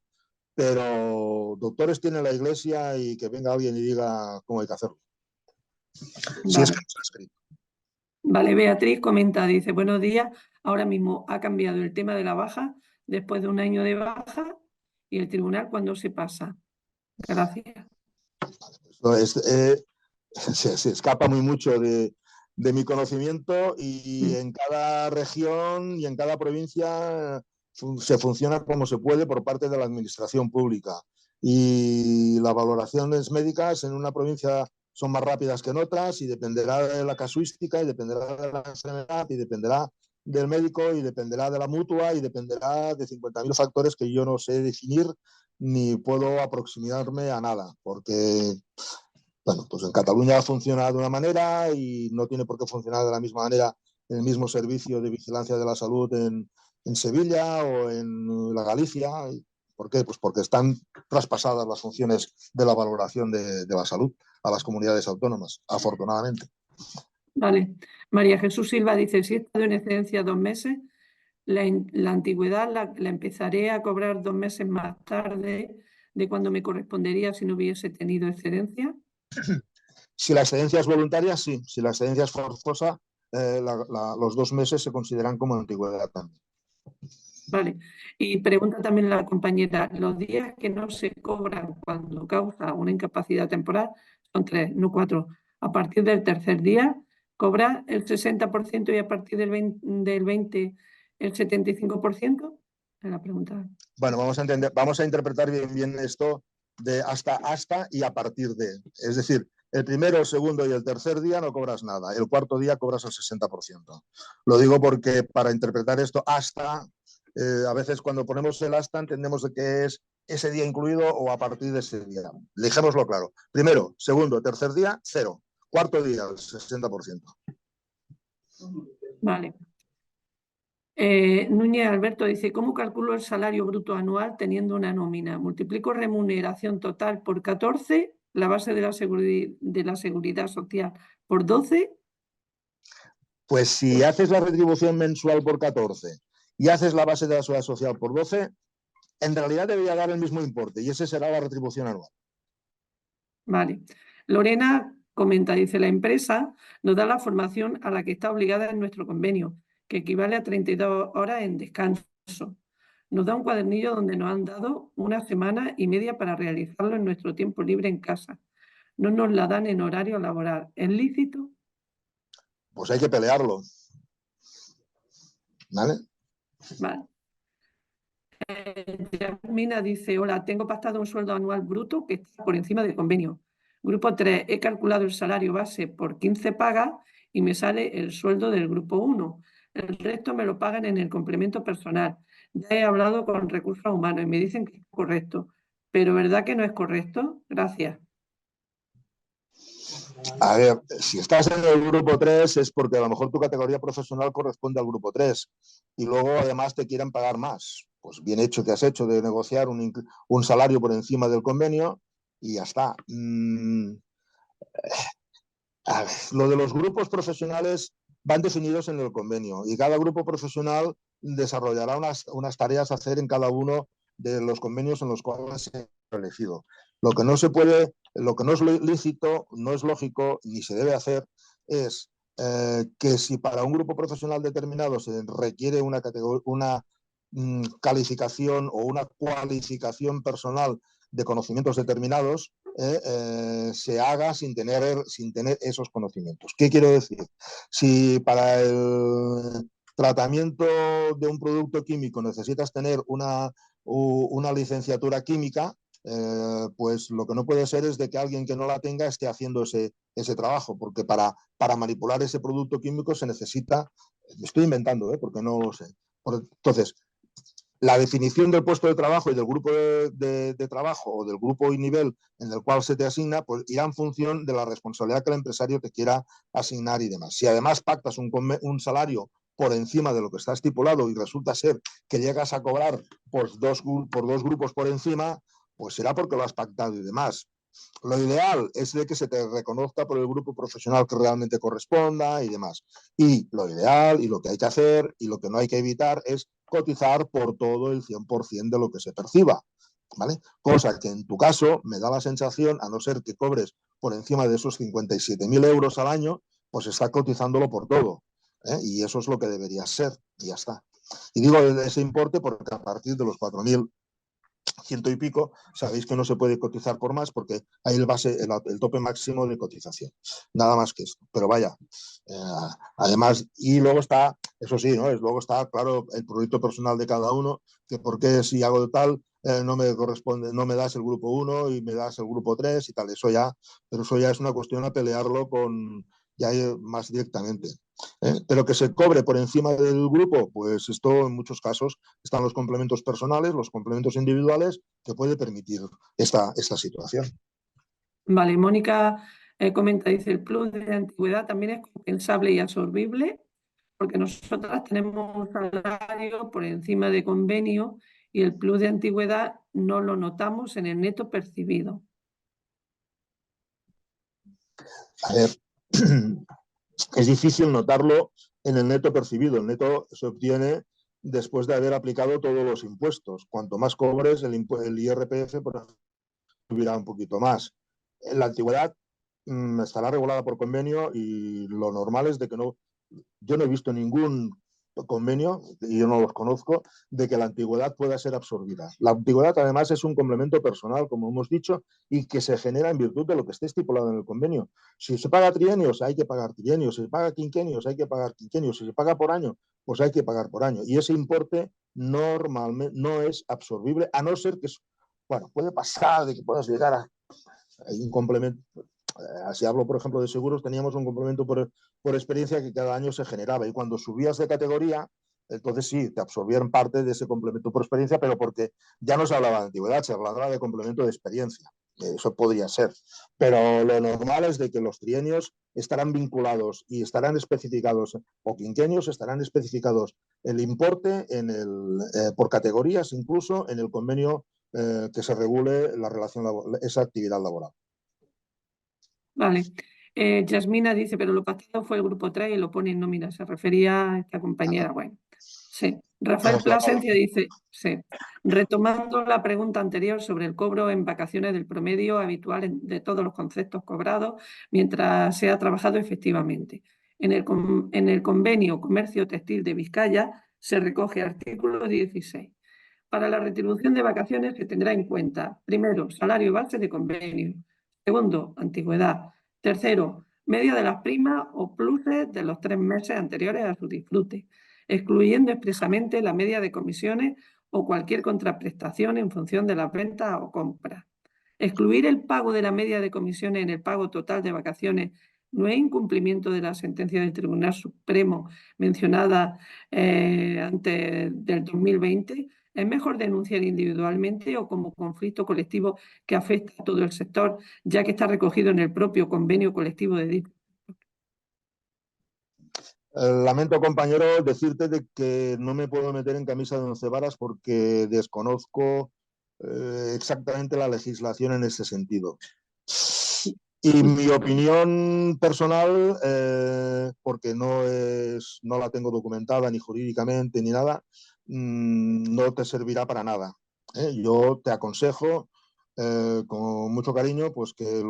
Pero doctores tiene la Iglesia y que venga alguien y diga cómo hay que hacerlo. Vale. Si es que no está escrito. Vale, Beatriz comenta, dice, buenos días, ahora mismo ha cambiado el tema de la baja después de un año de baja y el tribunal cuándo se pasa. Gracias. Se escapa muy mucho de mi conocimiento y en cada región y en cada provincia se funciona como se puede por parte de la administración pública. Y las valoraciones médicas en una provincia son más rápidas que en otras y dependerá de la casuística y dependerá de la enfermedad y dependerá del médico y dependerá de la mutua y dependerá de 50.000 factores que yo no sé definir ni puedo aproximarme a nada, porque bueno, pues en Cataluña funciona de una manera y no tiene por qué funcionar de la misma manera el mismo servicio de vigilancia de la salud en Sevilla o en la Galicia. ¿Por qué? Pues porque están traspasadas las funciones de la valoración de la salud a las comunidades autónomas, afortunadamente. Vale. María Jesús Silva dice, si he estado en excedencia 2 meses, la antigüedad la empezaré a cobrar 2 meses más tarde de cuando me correspondería si no hubiese tenido excedencia. Si la excedencia es voluntaria, sí. Si la excedencia es forzosa, los 2 meses se consideran como antigüedad también. Vale. Y pregunta también la compañera, los días que no se cobran cuando causa una incapacidad temporal son 3, no 4. A partir del tercer día cobra el 60% y a partir del 20 el 75%. Es la pregunta. Bueno, vamos a interpretar bien esto de hasta y a partir de. Es decir, el primero, el segundo y el tercer día no cobras nada. El cuarto día cobras el 60%. Lo digo porque para interpretar esto hasta, a veces cuando ponemos el hasta entendemos de que es ese día incluido o a partir de ese día. Dejémoslo claro. Primero, segundo, tercer día, 0. Cuarto día, el 60%. Vale. Núñez Alberto dice, ¿cómo calculo el salario bruto anual teniendo una nómina? Multiplico remuneración total por 14, la base de la seguridad social por 12. Pues si haces la retribución mensual por 14 y haces la base de la seguridad social por 12, en realidad debería dar el mismo importe y ese será la retribución anual. Vale. Lorena comenta, dice, la empresa nos da la formación a la que está obligada en nuestro convenio, que equivale a 32 horas en descanso. Nos da un cuadernillo donde nos han dado 1 semana y media para realizarlo en nuestro tiempo libre en casa. No nos la dan en horario laboral. ¿Es lícito? Pues hay que pelearlo. ¿Vale? Vale. Mina dice, hola, tengo pactado un sueldo anual bruto que está por encima del convenio. Grupo 3, he calculado el salario base por 15 pagas y me sale el sueldo del grupo 1. El resto me lo pagan en el complemento personal. Ya he hablado con recursos humanos y me dicen que es correcto. ¿Pero verdad que no es correcto? Gracias. A ver, si estás en el grupo 3 es porque a lo mejor tu categoría profesional corresponde al grupo 3 y luego además te quieren pagar más. Pues bien hecho que has hecho de negociar un salario por encima del convenio y ya está. A ver, lo de los grupos profesionales van definidos en el convenio y cada grupo profesional desarrollará unas tareas a hacer en cada uno de los convenios en los cuales se ha elegido. Lo que no se puede, lo que no es lícito, no es lógico ni se debe hacer es que si para un grupo profesional determinado se requiere una calificación o una cualificación personal de conocimientos determinados, se haga sin tener esos conocimientos. ¿Qué quiero decir? Si para el tratamiento de un producto químico necesitas tener una licenciatura química, pues lo que no puede ser es de que alguien que no la tenga esté haciendo ese trabajo, porque para manipular ese producto químico se necesita, me estoy inventando, porque no lo sé. Entonces, la definición del puesto de trabajo y del grupo de trabajo o del grupo y nivel en el cual se te asigna, pues irá en función de la responsabilidad que el empresario te quiera asignar y demás. Si además pactas un salario por encima de lo que está estipulado y resulta ser que llegas a cobrar por dos grupos por encima, pues será porque lo has pactado y demás. Lo ideal es de que se te reconozca por el grupo profesional que realmente corresponda y demás. Y lo ideal y lo que hay que hacer y lo que no hay que evitar es cotizar por todo el 100% de lo que se perciba, ¿vale? Cosa que en tu caso me da la sensación, a no ser que cobres por encima de esos 57.000 euros al año, pues está cotizándolo por todo, y eso es lo que debería ser, y ya está. Y digo ese importe porque a partir de los 4.100 y pico, sabéis que no se puede cotizar por más porque hay el tope máximo de cotización. Nada más que esto. Pero vaya, además, y luego está, eso sí, ¿no? Luego está, claro, el proyecto personal de cada uno, que por qué si hago de tal, no me corresponde, no me das el grupo 1 y me das el grupo 3 y tal. Pero eso ya es una cuestión a pelearlo ya más directamente. Pero que se cobre por encima del grupo, pues esto en muchos casos están los complementos personales, los complementos individuales, que puede permitir esta situación. Vale, Mónica comenta, dice, el plus de antigüedad también es compensable y absorbible, porque nosotras tenemos un salario por encima de convenio y el plus de antigüedad no lo notamos en el neto percibido. A ver, es difícil notarlo en el neto percibido. El neto se obtiene después de haber aplicado todos los impuestos. Cuanto más cobres, el IRPF, por ejemplo, subirá un poquito más. En la antigüedad estará regulada por convenio y lo normal es de que yo no he visto ningún convenio, y yo no los conozco, de que la antigüedad pueda ser absorbida. La antigüedad además es un complemento personal, como hemos dicho, y que se genera en virtud de lo que esté estipulado en el convenio. Si se paga trienios, hay que pagar trienios. Si se paga quinquenios, hay que pagar quinquenios. Si se paga por año, pues hay que pagar por año. Y ese importe normalmente no es absorbible, a no ser que, bueno, puede pasar de que puedas llegar a un complemento. Si hablo, por ejemplo, de seguros, teníamos un complemento por experiencia que cada año se generaba, y cuando subías de categoría, entonces sí, te absorbían parte de ese complemento por experiencia, pero porque ya no se hablaba de antigüedad, se hablaba de complemento de experiencia. Eso podría ser. Pero lo normal es de que los trienios estarán vinculados y estarán especificados, o quinquenios estarán especificados el importe por categorías, incluso en el convenio que se regule la relación esa actividad laboral. Vale. Yasmina dice, pero lo pactado fue el grupo 3 y lo pone en nómina. Se refería a esta compañera. Bueno, sí. Rafael Plasencia dice, sí. Retomando la pregunta anterior sobre el cobro en vacaciones del promedio habitual de todos los conceptos cobrados mientras se ha trabajado efectivamente. En el convenio Comercio Textil de Vizcaya se recoge artículo 16. Para la retribución de vacaciones se tendrá en cuenta, primero, salario base de convenio. Segundo, antigüedad. Tercero, media de las primas o pluses de los 3 meses anteriores a su disfrute, excluyendo expresamente la media de comisiones o cualquier contraprestación en función de las ventas o compras. Excluir el pago de la media de comisiones en el pago total de vacaciones no es incumplimiento de la sentencia del Tribunal Supremo mencionada antes del 2020. Es mejor denunciar individualmente o como conflicto colectivo que afecta a todo el sector, ya que está recogido en el propio convenio colectivo de dicho. Lamento, compañero, decirte de que no me puedo meter en camisa de 11 varas porque desconozco exactamente la legislación en ese sentido. Y mi opinión personal, porque no la tengo documentada ni jurídicamente ni nada, no te servirá para nada. Yo te aconsejo con mucho cariño pues que el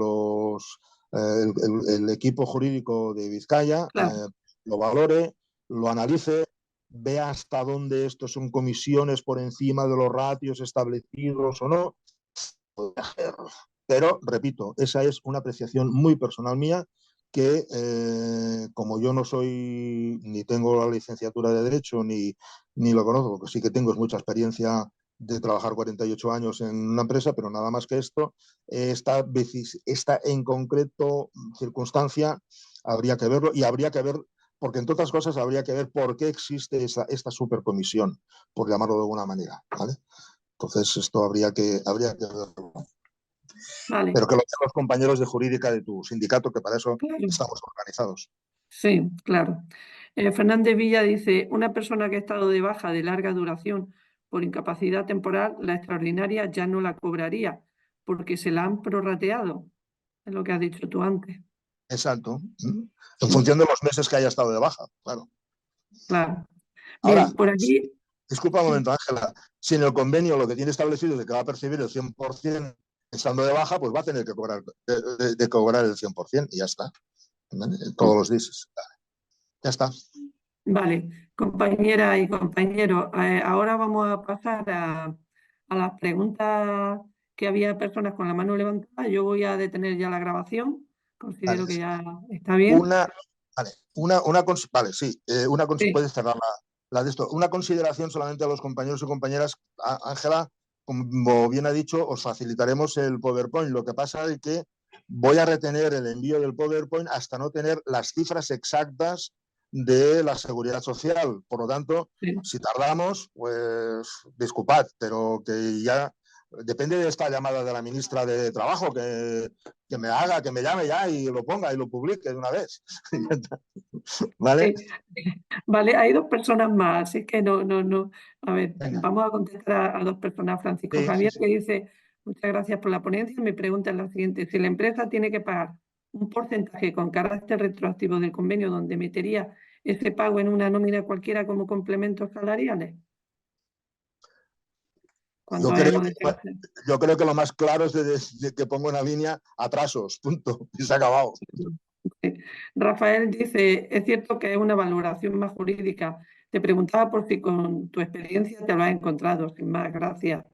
equipo jurídico de Vizcaya lo valore, lo analice, vea hasta dónde esto son comisiones por encima de los ratios establecidos o no. Pero, repito, esa es una apreciación muy personal mía que, como yo no soy, ni tengo la licenciatura de Derecho, ni lo conozco, lo que sí que tengo es mucha experiencia de trabajar 48 años en una empresa, pero nada más que esto, esta en concreto circunstancia habría que verlo, y habría que ver, porque entre otras cosas habría que ver por qué existe esta supercomisión, por llamarlo de alguna manera, ¿vale? Entonces esto habría que verlo. Vale. Pero que lo vean los compañeros de jurídica de tu sindicato, que para eso estamos organizados. Sí, claro. Fernández Villa dice, una persona que ha estado de baja de larga duración por incapacidad temporal, la extraordinaria ya no la cobraría porque se la han prorrateado. Es lo que has dicho tú antes. Exacto. En función de los meses que haya estado de baja, claro. Claro. Ahora, bien, por aquí... Disculpa un momento, Ángela. Si en el convenio lo que tiene establecido es de que va a percibir el 100% estando de baja, pues va a tener que cobrar el 100% y ya está. ¿vale? Todos los días. Vale. Ya está. Vale, compañera y compañeros, ahora vamos a pasar a las preguntas que había personas con la mano levantada. Yo voy a detener ya la grabación, considero que ya está bien. Vale, sí, Sí. puedes cerrar la de esto. Una consideración solamente a los compañeros y compañeras. Ángela, como bien ha dicho, os facilitaremos el PowerPoint. Lo que pasa es que voy a retener el envío del PowerPoint hasta no tener las cifras exactas de la seguridad social. Por lo tanto, Sí. si tardamos, pues disculpad, pero que ya depende de esta llamada de la ministra de Trabajo, que me llame ya y lo ponga y lo publique de una vez. ¿Vale? Vale, hay dos personas más, así que no. A ver, Venga. vamos a contestar a dos personas. Francisco Sí, Javier, sí. que dice, muchas gracias por la ponencia. Mi pregunta es la siguiente: si la empresa tiene que pagar un porcentaje con carácter retroactivo del convenio, ¿donde metería ese pago en una nómina cualquiera como complementos salariales? Cuando Yo creo que lo más claro es de que pongo una línea atrasos, punto, y se ha acabado. Sí. Rafael dice, es cierto que es una valoración más jurídica. Te preguntaba por si con tu experiencia te lo has encontrado, sin más, gracias.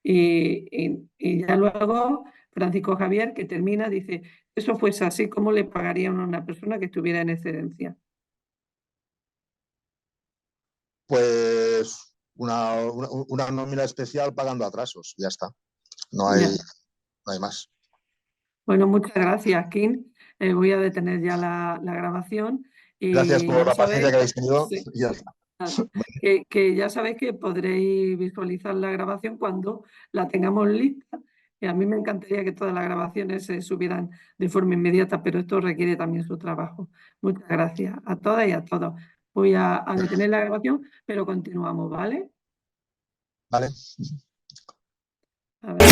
Y ya luego, Francisco Javier, que termina, dice, eso fuese así, ¿cómo le pagarían a una persona que estuviera en excedencia? Pues una nómina especial pagando atrasos, ya está. No hay más. Bueno, muchas gracias, Kim. Voy a detener ya la grabación. Y Gracias por ya la sabéis, paciencia que habéis tenido. sí, Ya está. que ya sabéis que podréis visualizar la grabación cuando la tengamos lista. Y a mí me encantaría que todas las grabaciones se subieran de forma inmediata, pero esto requiere también su trabajo. Muchas gracias a todas y a todos. Voy a detener la grabación, pero continuamos, ¿vale? Vale. A ver.